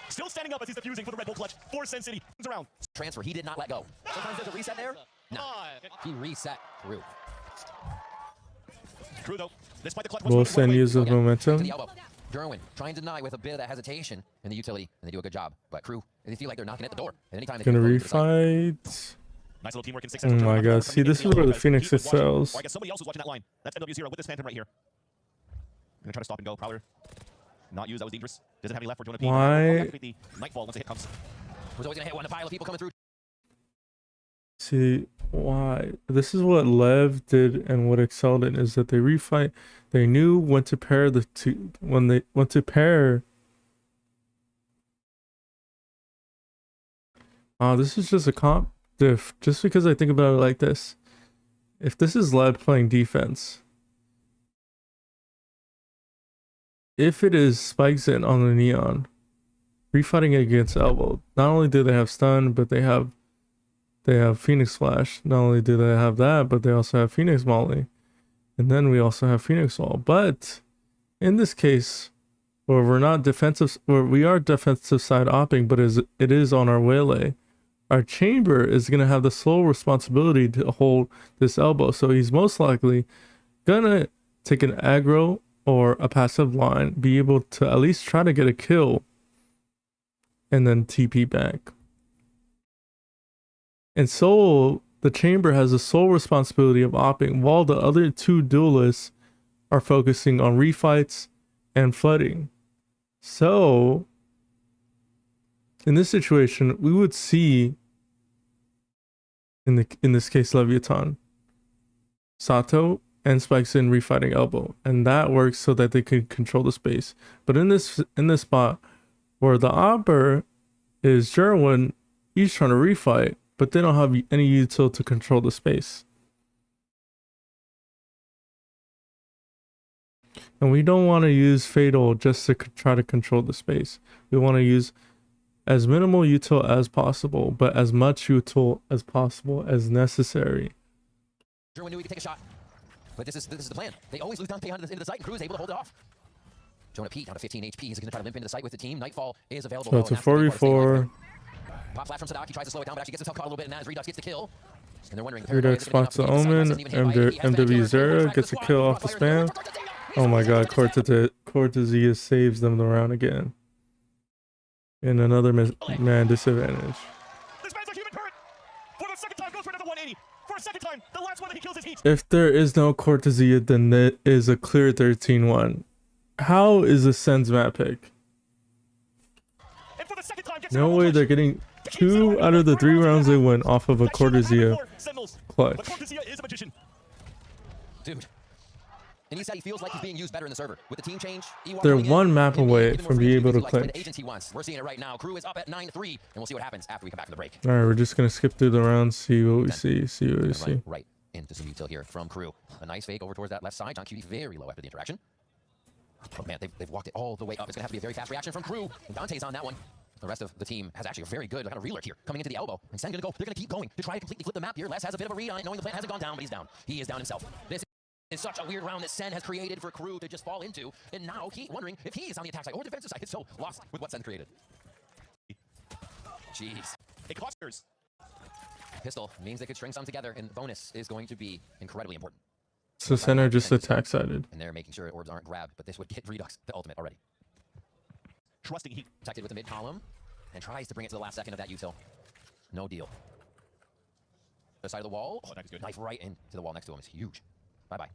Still standing up as he's defusing for the Red Bull clutch for Sen City. Around.
Transfer, he did not let go. Sometimes there's a reset there. No, he reset through.
Crew though, despite the clutch.
Will Sen use the momentum?
Jerwin trying to deny with a bit of that hesitation in the utility, and they do a good job. But Crew, they feel like they're knocking at the door. And anytime they
gonna refight.
Nice little teamwork in 6
Oh my god, see, this is where the Phoenix excels.
I guess somebody else was watching that line. That's NW0 with this phantom right here. Gonna try to stop and go. Prowler. Not used, that was dangerous. Doesn't have any left for Jonah P.
Why?
The nightfall once the hit comes.
Was always gonna hit one. A pile of people coming through.
See, why? This is what Lev did and what excelled in is that they refight. They knew when to pair the two. When they went to pair. This is just a comp diff. Just because I think about it like this. If this is Lev playing defense. If it is Spikes in on the Neon, refighting against Elbow, not only do they have stun, but they have Phoenix Flash. Not only do they have that, but they also have Phoenix Molly. And then we also have Phoenix Wall. But in this case, where we're not defensive, where we are defensive side opping, but it is on our waylay, our Chamber is going to have the sole responsibility to hold this elbow. So he's most likely going to take an aggro or a passive line, be able to at least try to get a kill, and then TP back. And so the Chamber has the sole responsibility of opping, while the other two duelists are focusing on refights and flooding. So in this situation, we would see in this case Leviathan, Sato, and Spikes in refighting elbow, and that works so that they can control the space. But in this spot where the Opper is Jerwin, he's trying to refight, but they don't have any util to control the space. And we don't want to use Fatal just to try to control the space. We want to use as minimal util as possible, but as much util as possible as necessary.
Jerwin knew he could take a shot, but this is the plan. They always lose Dante into the site, and Crew is able to hold it off. Jonah Pete down to 15 HP. He's going to try to limp into the site with the team. Nightfall is available.
So it's a 4v4.
Pop flash from Sadak. He tries to slow it down, but actually gets himself caught a little bit, and as Redux gets the kill. And they're wondering.
Redux spots the Omen. MW0 gets a kill off the spam. Oh my god, Cortezia saves them the round again. And another man disadvantage.
This man's a human turret. For the second time, goes for another 180. For a second time, the last one that he kills is Heat.
If there is no Cortezia, then it is a clear 13-1. How is the Sen's map pick? No way they're getting 2 out of the 3 rounds they win off of a Cortezia clutch.
Dude. And he said he feels like he's being used better in the server. With the team change,
they're one map away from being able to clinch.
We're seeing it right now. Crew is up at 9-3, and we'll see what happens after we come back from the break.
Alright, we're just gonna skip through the rounds, see what we see.
Right into some util here from Crew. A nice fake over towards that left side. John QD very low after the interaction. Oh man, they've walked it all the way up. It's gonna have to be a very fast reaction from Crew. And Dante's on that one. The rest of the team has actually a very good kind of reeler here coming into the elbow. And Sen gonna go. They're gonna keep going to try to completely flip the map here. Les has a bit of a read on it, knowing the plan hasn't gone down, but he's down. He is down himself. This is such a weird round that Sen has created for Crew to just fall into. And now he's wondering if he is on the attack side or defensive side. It's so lost with what Sen created. Jeez.
It clusters.
Pistol means they could string some together, and bonus is going to be incredibly important.
So Center just attack sided.
And they're making sure orbs aren't grabbed, but this would get Redux the ultimate already.
Trusting Heat.
Protected with the mid column, and tries to bring it to the last second of that util. No deal. The side of the wall.
Oh, that is good.
Knife right into the wall next to him is huge. Bye-bye.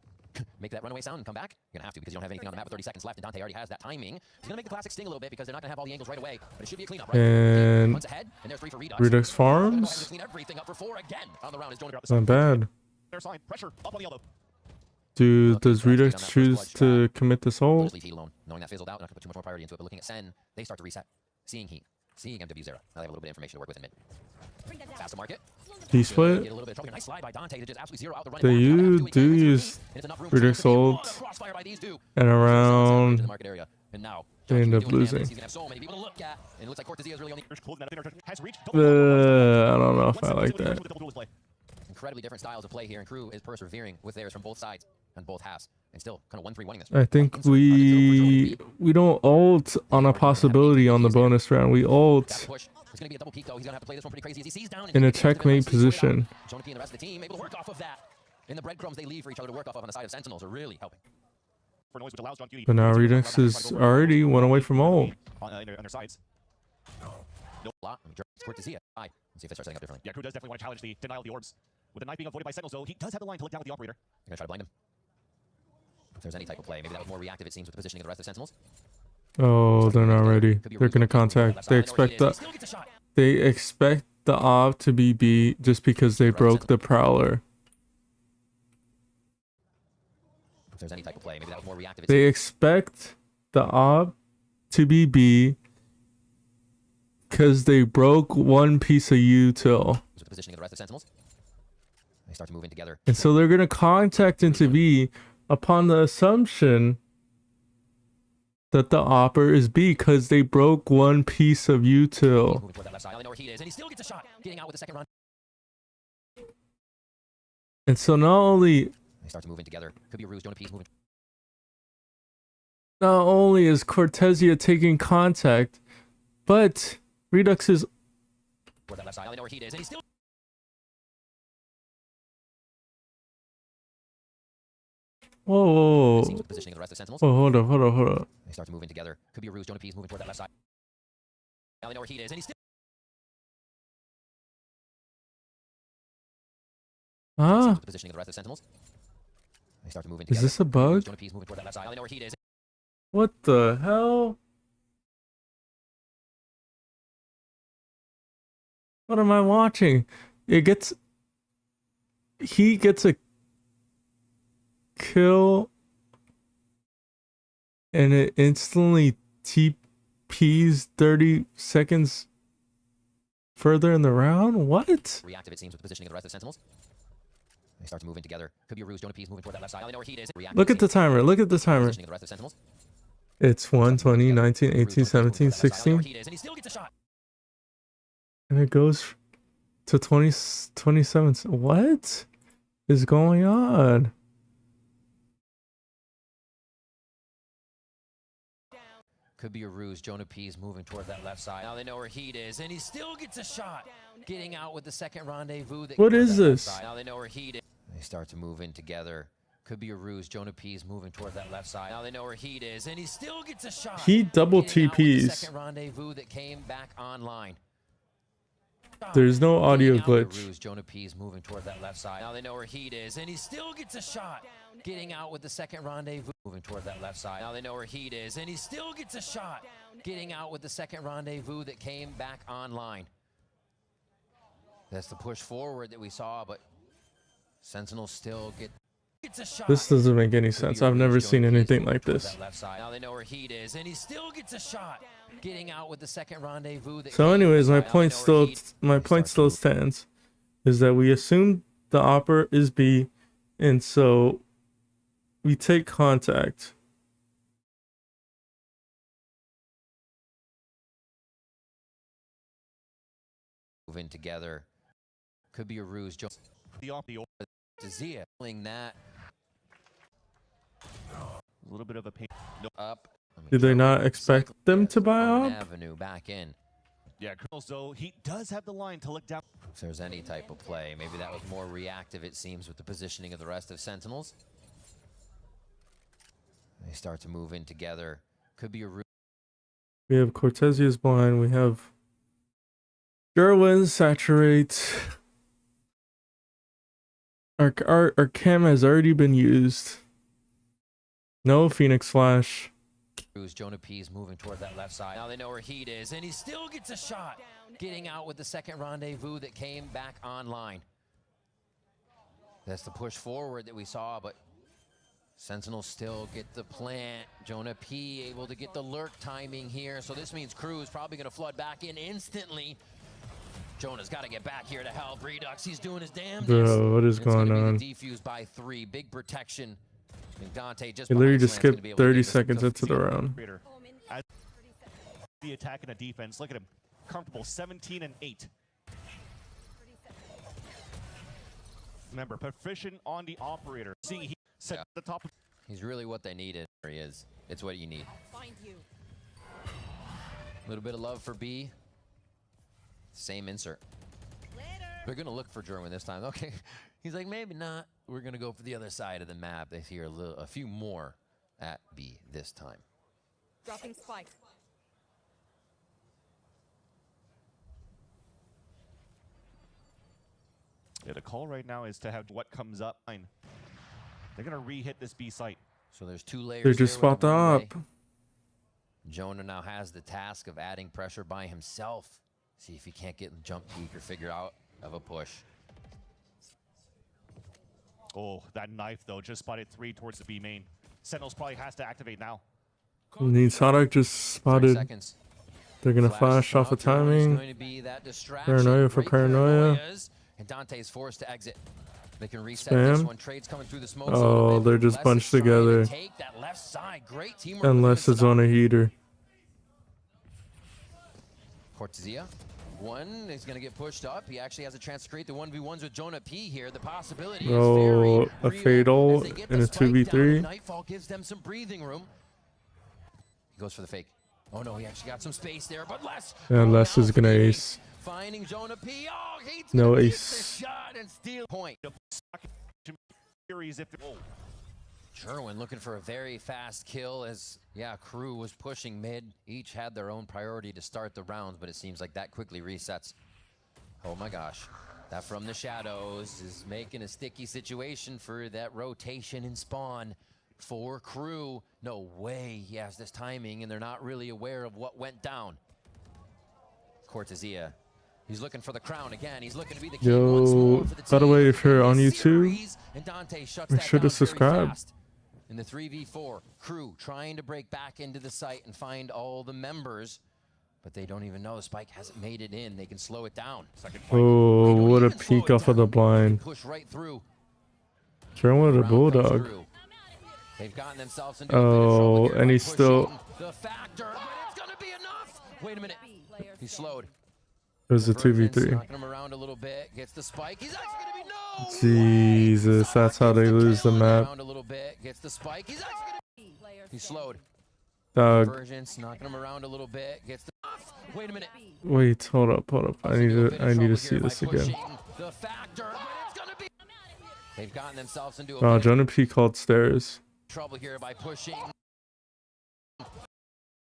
Make that runaway sound and come back. You're gonna have to because you don't have anything on the map with 30 seconds left, and Dante already has that timing. He's gonna make the classic sting a little bit because they're not gonna have all the angles right away, but it should be a cleanup, right?
And
Runs ahead, and there's 3 for Redux.
Redux farms.
Clean everything up for 4 again on the round.
Not bad.
There's line. Pressure up on the elbow.
Does Redux choose to commit this ult?
Just leave Heat alone, knowing that fizzled out, not gonna put too much more priority into it, but looking at Sen, they start to reset. Seeing Heat, seeing MW0. Now they have a little bit of information to work with in mid. Fast to market.
D-split.
Nice slide by Dante to just absolutely zero out the run.
They do use Redux ult, and around they end up losing. I don't know if I like that.
Incredibly different styles of play here, and Crew is persevering with theirs from both sides and both halves, and still kind of 1-3 winning this.
I think we don't ult on a possibility on the bonus round. We ult in a checkmate position.
Jonah P and the rest of the team able to work off of that. And the breadcrumbs they leave for each other to work off of on the side of Sentinels are really helping.
But now Redux is already 1 away from ult.
On their sides.
Cortezia. See if they start setting up differently.
Yeah, Crew does definitely want to challenge the denial of the orbs. With the knife being avoided by Sentinels, though, he does have the line to look down with the operator.
They're gonna try to blind him. If there's any type of play, maybe that was more reactive, it seems, with the positioning of the rest of Sentinels.
Oh, they're not ready. They're gonna contact. They expect the op to be B just because they broke the Prowler.
If there's any type of play, maybe that was more reactive.
They expect the op to be B because they broke one piece of util.
The positioning of the rest of Sentinels. They start to move in together.
And so they're gonna contact into B upon the assumption that the opper is B because they broke one piece of util. And so not only
they start to move in together. Could be a ruse. Jonah P's moving.
Not only is Cortezia taking contact, but Redux is. Whoa. Hold up.
They start to move in together. Could be a ruse. Jonah P's moving toward that left side. Now they know where Heat is, and he's still.
Huh?
The positioning of the rest of Sentinels. They start to move in
together. Is this a bug?
Jonah P's moving toward that left side. Now they know where Heat is.
What the hell? What am I watching? He gets a kill and it instantly TPs 30 seconds further in the round? What?
Reactive, it seems, with the positioning of the rest of the Sentinels. They start to move in together. Could be a ruse. Jonah P's moving toward that left side. Now they know where Heat is. Reactive,
Look at the timer. Look at the timer.
positioning of the rest of the Sentinels.
It's 1, 20, 19, 18, 17, 16.
And he still gets a shot.
And it goes to 27. What is going on?
Could be a ruse. Jonah P's moving toward that left side. Now they know where Heat is, and he still gets a shot. Getting out with the second rendezvous.
What is this?
Now they know where Heat is. They start to move in together. Could be a ruse. Jonah P's moving toward that left side. Now they know where Heat is, and he still gets a shot.
He double
Getting out with the
TPs.
second rendezvous that came back online.
There's no audio glitch.
Ruse. Jonah P's moving toward that left side. Now they know where Heat is, and he still gets a shot. Getting out with the second rendezvous. Moving toward that left side. Now they know where Heat is, and he still gets a shot. Getting out with the second rendezvous that came back online. That's the push forward that we saw, but Sentinels still get a shot.
This doesn't make any sense. I've never seen anything like this.
Now they know where Heat is, and he still gets a shot. Getting out with the second rendezvous.
So anyways, my point still stands, is that we assume the opera is B, and so we take contact.
Moving together. Could be a ruse. Zia pulling that.
A little bit of a pain.
Up.
Did they not expect them to buy up?
Avenue back in.
Yeah, Colonel, though, he does have the line to look down.
If there's any type of play, maybe that was more reactive, it seems, with the positioning of the rest of Sentinels. They start to move in together. Could be a ruse.
We have Cortesia's blind. We have Derwin saturate. Our cam has already been used. No Phoenix Flash.
Jonah P's moving toward that left side. Now they know where Heat is, and he still gets a shot. Getting out with the second rendezvous that came back online. That's the push forward that we saw, but Sentinels still get the plant. Jonah P able to get the lurk timing here, so this means KRU is probably going to flood back in instantly. Jonah's got to get back here to help Redux. He's doing his damnedest.
Bro, what is going on?
Defused by 3. Big protection. Dante just
He literally just skipped 30 seconds into the round.
As the attack and a defense, look at him, comfortable 17 and 8. Remember, proficient on the operator. Seeing he set the top.
He's really what they needed. There he is. It's what you need.
Find you.
A little bit of love for B. Same insert. They're gonna look for German this time. Okay, he's like, maybe not. We're gonna go for the other side of the map. They hear a few more at B this time.
Dropping spike.
Yeah, the call right now is to have what comes up. They're gonna re-hit this B site.
So there's 2 layers.
They just spot the up.
Jonah now has the task of adding pressure by himself. See if he can't get the jump peek or figure out of a push.
Oh, that knife though just spotted 3 towards the B main. Sentinels probably has to activate now.
Sadak just spotted. They're gonna flash off of timing. Paranoia for paranoia.
And Dante's forced to exit. They can reset
Spam.
this one. Trades coming through the smoke.
Oh, they're just bunched together.
Take that left side. Great teamwork.
Unless it's on a heater.
Cortesia. One is going to get pushed up. He actually has a chance to create the 1v1s with Jonah P here. The possibility is very
a fatal in a 2v3.
Nightfall gives them some breathing room. He goes for the fake. Oh no, he actually got some space there, but Les.
And Les is gonna ace.
Finding Jonah P. Oh, he's
no
gonna
ace.
the shot and steal point. Jerwin looking for a very fast kill as, yeah, KRU was pushing mid. Each had their own priority to start the rounds, but it seems like that quickly resets. Oh my gosh. That from the shadows is making a sticky situation for that rotation and spawn for KRU. No way he has this timing, and they're not really aware of what went down. Cortesia He's looking for the crown again. He's looking to be the king once more
Yo,
for the
by the
team
way, if you're
in
on
this
YouTube,
series, and Dante shuts
make
that
sure to
down very
subscribe.
fast. In the 3v4, Crew trying to break back into the site and find all the members, but they don't even know the spike hasn't made it in. They can slow it down.
Oh, what a peek off of the blind.
Push right through.
Jerwin with a bulldog.
They've gotten themselves into
Oh, and he's still.
the factor, but it's gonna be enough. Wait a minute. He slowed.
It was a 2v3.
Knocking him around a little bit. Gets the spike. He's actually gonna be no.
Jesus, that's how they lose the map.
Around a little bit. Gets the spike. He's actually gonna be. He slowed.
Dog.
Convergence, knocking him around a little bit. Gets the. Wait a minute.
Wait, hold up. I need to see this again.
The factor, but it's gonna be. They've gotten themselves into
Oh, Jonah P called stairs.
trouble here by pushing.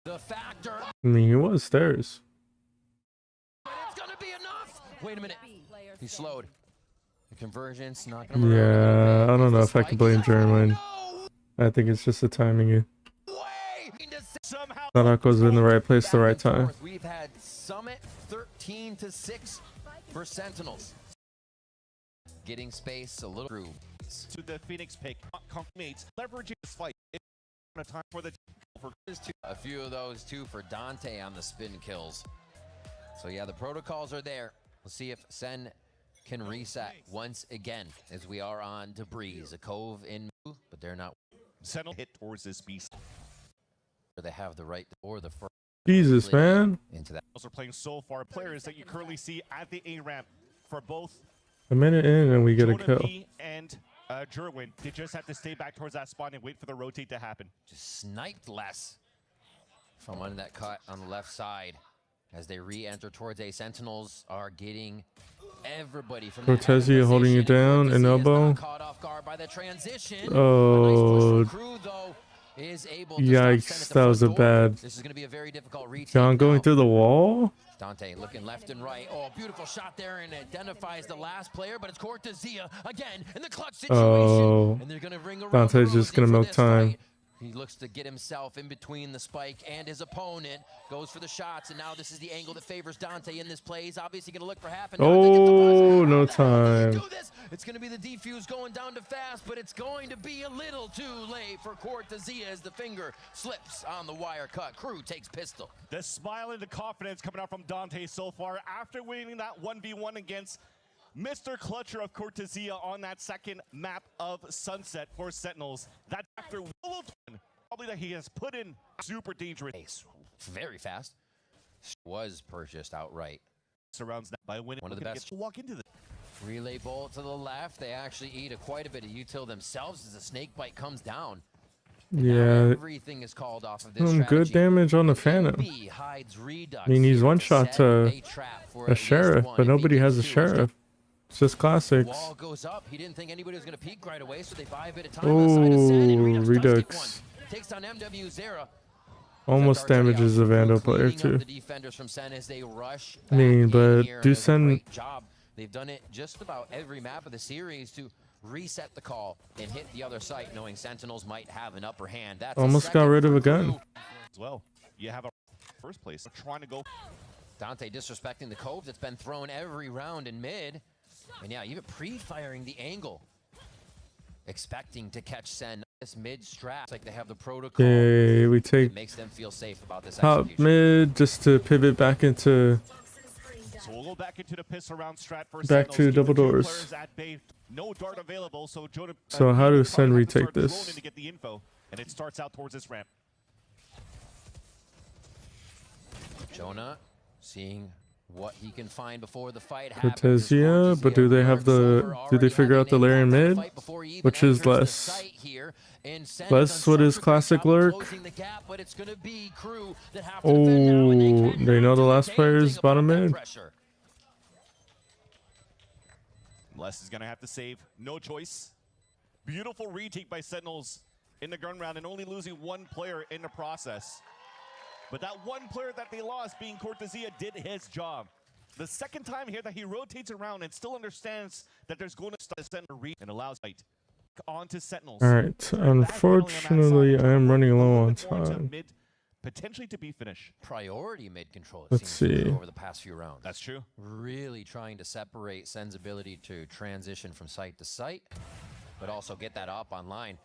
The factor.
I mean, he was stairs.
It's gonna be enough. Wait a minute. He slowed. The convergence, knocking him around.
Yeah, I don't know if I can blame Jerwin. I think it's just the timing. Thought was in the right place at the right time.
We've had Summit 13-6 for Sentinels. Getting space a little through.
To the Phoenix pick, mates leveraging this fight. A time for the
a few of those too for Dante on the spin kills. So yeah, the protocols are there. We'll see if Sen can reset once again as we are on Debris. A cove in, but they're not.
Sentinel hit towards this beast.
They have the right or the first.
Jesus, man.
Into that.
Those are playing so far. Players that you currently see at the A ramp for both.
A minute in and we get a kill.
And Jerwin, they just have to stay back towards that spot and wait for the rotate to happen.
Just sniped less from under that cut on the left side as they re-enter towards A. Sentinels are getting everybody from
Cortezia holding you down, an elbow.
Caught off guard by the transition.
Oh,
Crew, though, is able to
yikes, that was a bad.
This is going to be a very difficult retake.
John going through the wall.
Dante looking left and right. Oh, beautiful shot there, and identifies the last player, but it's Cortezia again in the clutch situation.
Oh,
and they're gonna ring around
Dante's just gonna milk time.
Fight. He looks to get himself in between the spike and his opponent. Goes for the shots, and now this is the angle that favors Dante in this play. He's obviously going to look for half. And
oh, no time.
It's going to be the defuse going down to fast, but it's going to be a little too late for Cortezia as the finger slips on the wire cut. Crew takes pistol.
The smile and the confidence coming out from Dante so far after winning that 1v1 against Mr. Clutcher of Cortezia on that second map of Sunset for Sentinels. That after probably that he has put in super dangerous.
Very fast. Was purchased outright.
Surrounds that by winning.
One of the best.
Walk into the
relay bolt to the left. They actually eat quite a bit of util themselves as the snake bite comes down.
Yeah,
everything is called off of this
good damage on the Phantom. I mean, he's one shot to a sheriff, but nobody has a sheriff. It's just classics.
Wall goes up. He didn't think anybody was going to peek right away, so they buy a bit of time on the side of Sen, and
Redux.
Takes down MW Zera.
Almost damages the Vandal player too.
The defenders from Sen as they rush.
I mean, but do Sen.
They've done it just about every map of the series to reset the call and hit the other site, knowing Sentinels might have an upper hand. That's
almost got rid of a gun.
As well, you have a first place trying to go.
Dante disrespecting the cove that's been thrown every round in mid. And yeah, even pre-firing the angle. Expecting to catch Sen this mid-strap. It's like they have the protocol.
Okay, we take
it makes them feel safe about this
top mid just to pivot back into
so we'll go back into the piss around strat for
back to double doors.
No dart available, so Jonah,
so how do Sen retake this?
To get the info, and it starts out towards this ramp.
Jonah seeing what he can find before the fight
Cortezia, but do they have the do they figure out the layer in mid, which is less what is classic lurk? Oh, they know the last player is bottom mid.
Les is gonna have to save, no choice. Beautiful retake by Sentinels in the gun round and only losing one player in the process. But that one player that they lost, being Cortezia, did his job. The second time here that he rotates around and still understands that there's going to start a center read and allows fight onto Sentinels.
All right, unfortunately, I am running low on time.
potentially to be finished.
Priority mid-control, it
Let's
seems,
see.
over the past few rounds.
That's true.
Really trying to separate Sen's ability to transition from site to site, but also get that op online.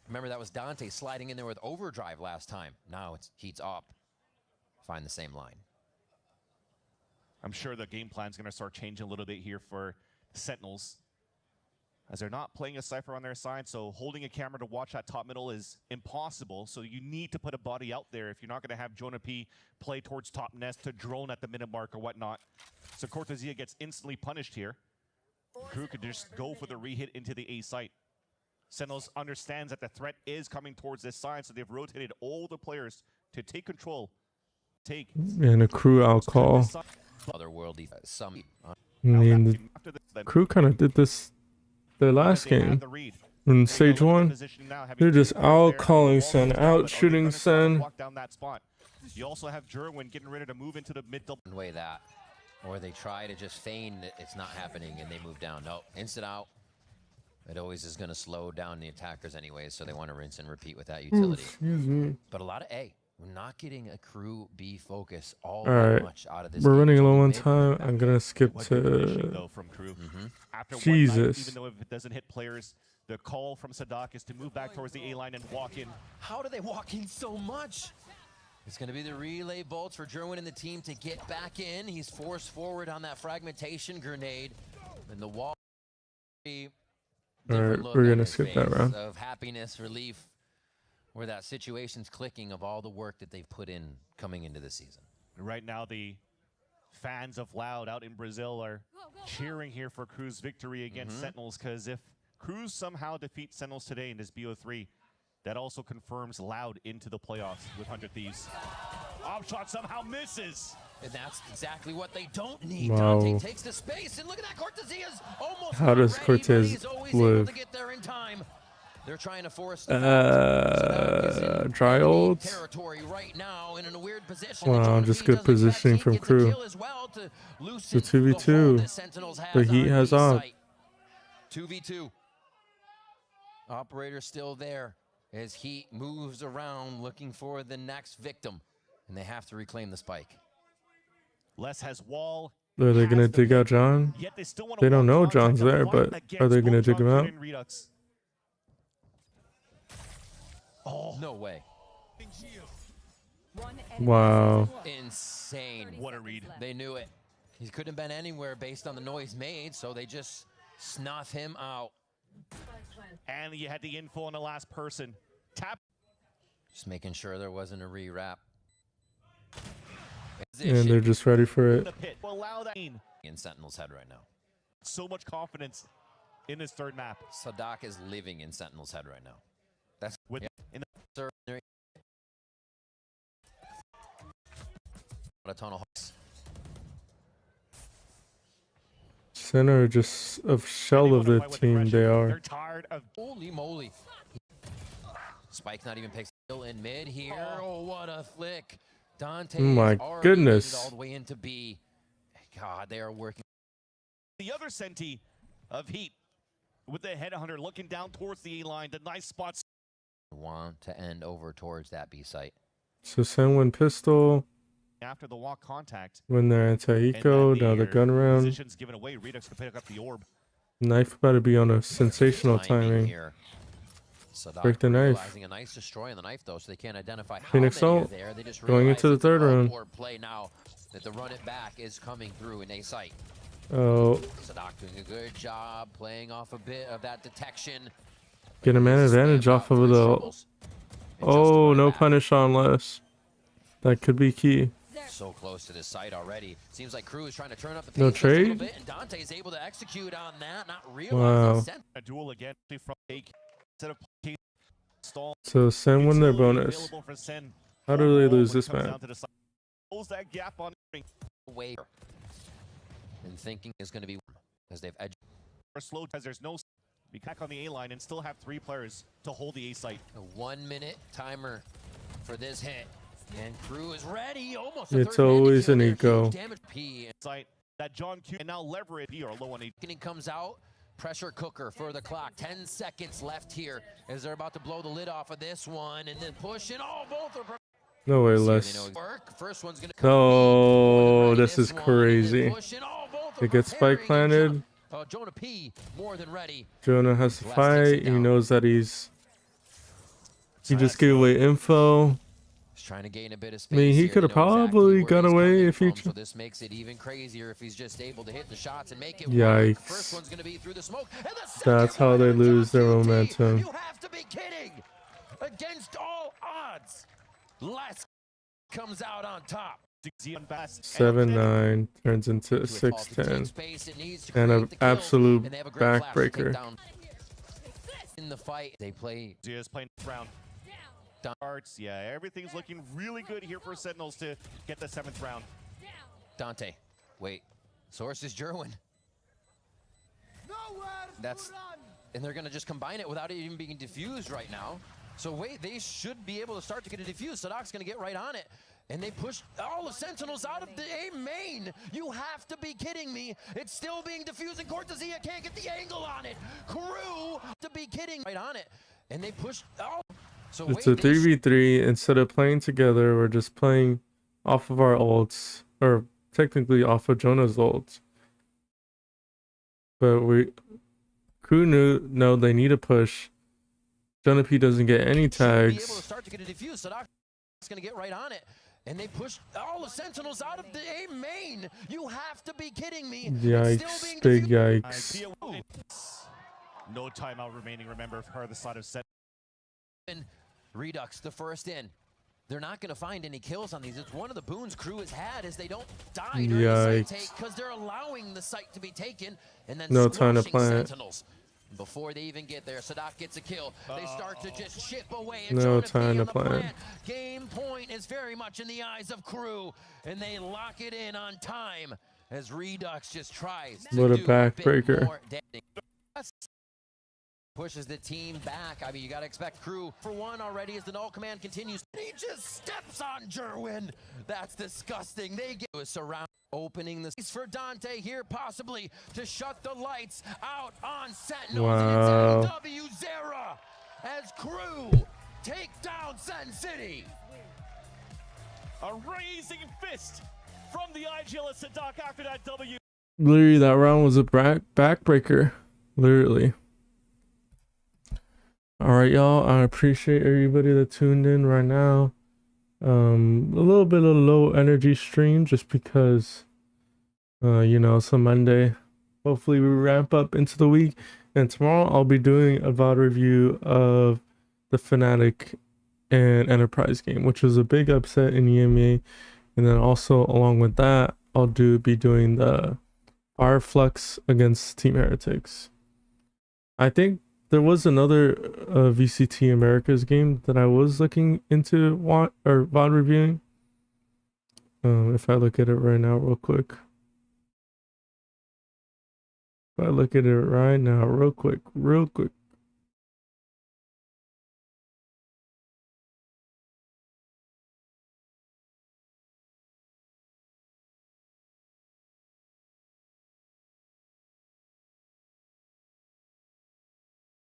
Remember, that was Dante sliding in there with overdrive last time. Now it's Heat's op. Find the same line.
I'm sure the game plan's going to start changing a little bit here for Sentinels, as they're not playing a Cypher on their side, so holding a camera to watch that top middle is impossible. So you need to put a body out there if you're not going to have Jonah P play towards top nest to drone at the minute mark or whatnot. So Cortezia gets instantly punished here. Crew could just go for the re-hit into the A site. Sentinels understands that the threat is coming towards this side, so they've rotated all the players to take control.
And a crew out call.
Otherworldly some.
I mean, the crew kind of did this the last game. In stage 1, they're just out calling Sen, out shooting Sen.
You also have Jerwin getting ready to move into the mid double.
Way that, or they try to just feign that it's not happening and they move down. No, instant out. It always is going to slow down the attackers anyway, so they want to rinse and repeat with that utility.
Excuse me.
But a lot of A. We're not getting a crew B focus all
Alright,
much out of this.
we're running low on time. I'm gonna skip to
from Crew.
Mm-hmm. Jesus.
Even though if it doesn't hit players, the call from Sadak is to move back towards the A line and walk in.
How do they walk in so much? It's going to be the relay bolts for Jerwin and the team to get back in. He's forced forward on that fragmentation grenade, and the wall.
Alright, we're gonna skip that round.
Of happiness, relief, where that situation's clicking of all the work that they've put in coming into the season.
Right now, the fans of Loud out in Brazil are cheering here for Crew's victory against Sentinels, because if Crew somehow defeats Sentinels today in this BO3, that also confirms Loud into the playoffs with 100 Thieves. Opshot somehow misses.
And that's exactly what they don't need.
Wow.
Dante takes the space, and look at that, Cortezia's almost
How does
ready,
Cortez
but he's always able
live?
to get there in time. They're trying to force
dry olds.
territory right now in a weird position.
Wow, just good positioning from Crew. The 2v2. The Heat has op.
2v2. Operator still there as Heat moves around looking for the next victim, and they have to reclaim the spike.
Les has wall.
Are they gonna dig out John? They don't know John's there, but are they gonna dig him out?
Oh, no way.
Wow.
Insane.
What a read.
They knew it. He couldn't have been anywhere based on the noise made, so they just snuff him out.
And you had the info on the last person. Tap.
Just making sure there wasn't a rewrap.
And they're just ready for it.
In Sentinel's head right now.
So much confidence in this third map.
Sadak is living in Sentinel's head right now. That's
with in the
third. A ton of hooks.
Center just a shell of the team they are.
They're tired of
holy moly. Spike not even picks still in mid here. Oh, what a flick. Dante
Oh my goodness.
all the way into B. God, they are working.
The other Senti of Heat with the headhunter looking down towards the A line. The nice spots.
Want to end over towards that B site.
So Sen win pistol.
After the walk contact.
When they're anti-eco, now the gun round.
Positions given away. Redux can pick up the orb.
Knife about to be on a sensational timing.
Here.
Break the knife.
A nice destroy on the knife though, so they can't identify how
Phoenix
many are
ult.
there. They just
Going into the third round.
Play now that the run it back is coming through in A site.
Oh.
Sadak doing a good job playing off a bit of that detection.
Get a man advantage off of the. Oh, no punish on less. That could be key.
So close to this site already. Seems like Crew is trying to turn up the pace
No
a
trade?
little bit, and Dante is able to execute on that. Not
Wow.
A duel again from Take instead of stall.
So Sen win their bonus. How do they lose this map?
Close that gap on
way. And thinking is going to be because they've edged.
Slow as there's no be back on the A line and still have 3 players to hold the A site.
A 1 minute timer for this hit. And Crew is ready. Almost
It's always an eco.
Damage P
site that John Q and now leverage P are low on A.
He comes out. Pressure cooker for the clock. 10 seconds left here as they're about to blow the lid off of this one and then push it. Oh, both are.
No way, less. Oh, this is crazy. It gets spike planted. Jonah has to fight. He knows that he just gave away info.
Trying to gain a bit of space.
I mean, he could have probably got away if he.
So this makes it even crazier if he's just able to hit the shots and make it
Yikes.
work. First one's going to be through the smoke.
That's how they lose their momentum.
You have to be kidding! Against all odds, Les comes out on top.
7-9 turns into 6-10 and an absolute backbreaker.
In the fight, they play.
Just playing round. Darts, yeah, everything's looking really good here for Sentinels to get the 7th round.
Dante, wait, source is Jerwin. And they're gonna just combine it without it even being diffused right now. So wait, they should be able to start to get it diffused. Sadok's gonna get right on it. And they push all the Sentinels out of the A main. You have to be kidding me. It's still being diffused and Cortezia can't get the angle on it. KRU to be kidding right on it. And they push all. So
it's a 3v3. Instead of playing together, we're just playing off of our ults, or technically off of Jonah's ults. But KRU know they need a push. Jonah P doesn't get any tags.
Start to get it diffused. Sadok's gonna get right on it. And they push all the Sentinels out of the A main. You have to be kidding me.
Yikes, big yikes.
No timeout remaining, remember, for the side of Sen.
Redux, the first in. They're not going to find any kills on these. It's one of the boons KRU has had is they don't die during the site take because they're allowing the site to be taken and then
no time to plant.
Sentinels. Before they even get there, Sadok gets a kill. They start to just chip away.
No time to plant.
Game point is very much in the eyes of KRU, and they lock it in on time as Redux just tries to
what a
do
backbreaker.
Pushes the team back. I mean, you got to expect KRU for one already as the null command continues. He just steps on Jerwin. That's disgusting. They get a surround. Opening the space for Dante here, possibly to shut the lights out on Sentinels.
Wow.
And it's W0 as KRU take down Sen City.
A raising fist from the IGL at Sadok after that W.
Literally, that round was a backbreaker. Literally. All right, y'all. I appreciate everybody that tuned in right now. A little bit of low energy stream just because you know, it's a Monday. Hopefully we ramp up into the week, and tomorrow I'll be doing a VOD review of the Fnatic and Enterprise game, which was a big upset in EMEA. And then also along with that, I'll be doing the Fireflux against Team Heretics. I think there was another VCT Americas game that I was looking into VOD reviewing. If I look at it right now real quick. If I look at it right now real quick.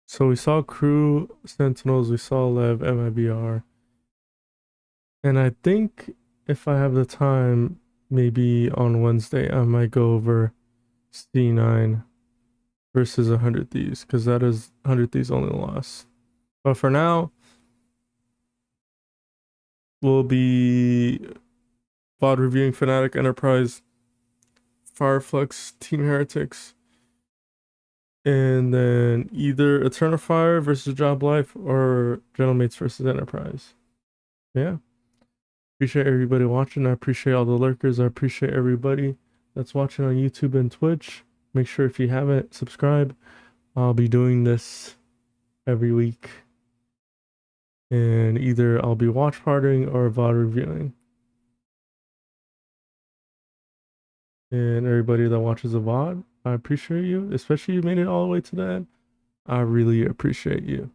So we saw KRU, Sentinels, we saw Lev, MIBR. And I think if I have the time, maybe on Wednesday, I might go over C9 versus 100 Thieves, because that is 100 Thieves' only loss. But for now, we'll be VOD reviewing Fnatic, Enterprise, Fireflux, Team Heretics, and then either Eternal Fire versus Job Life or Gentlemates versus Enterprise. Yeah. Appreciate everybody watching. I appreciate all the lurkers. I appreciate everybody that's watching on YouTube and Twitch. Make sure if you haven't, subscribe. I'll be doing this every week. And either I'll be watch partying or VOD reviewing. And everybody that watches the VOD, I appreciate you. Especially you made it all the way to the end. I really appreciate you.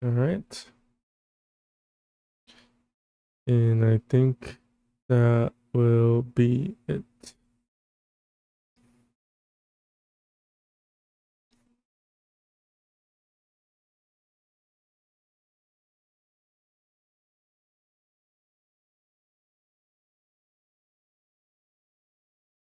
All right. And I think that will be it.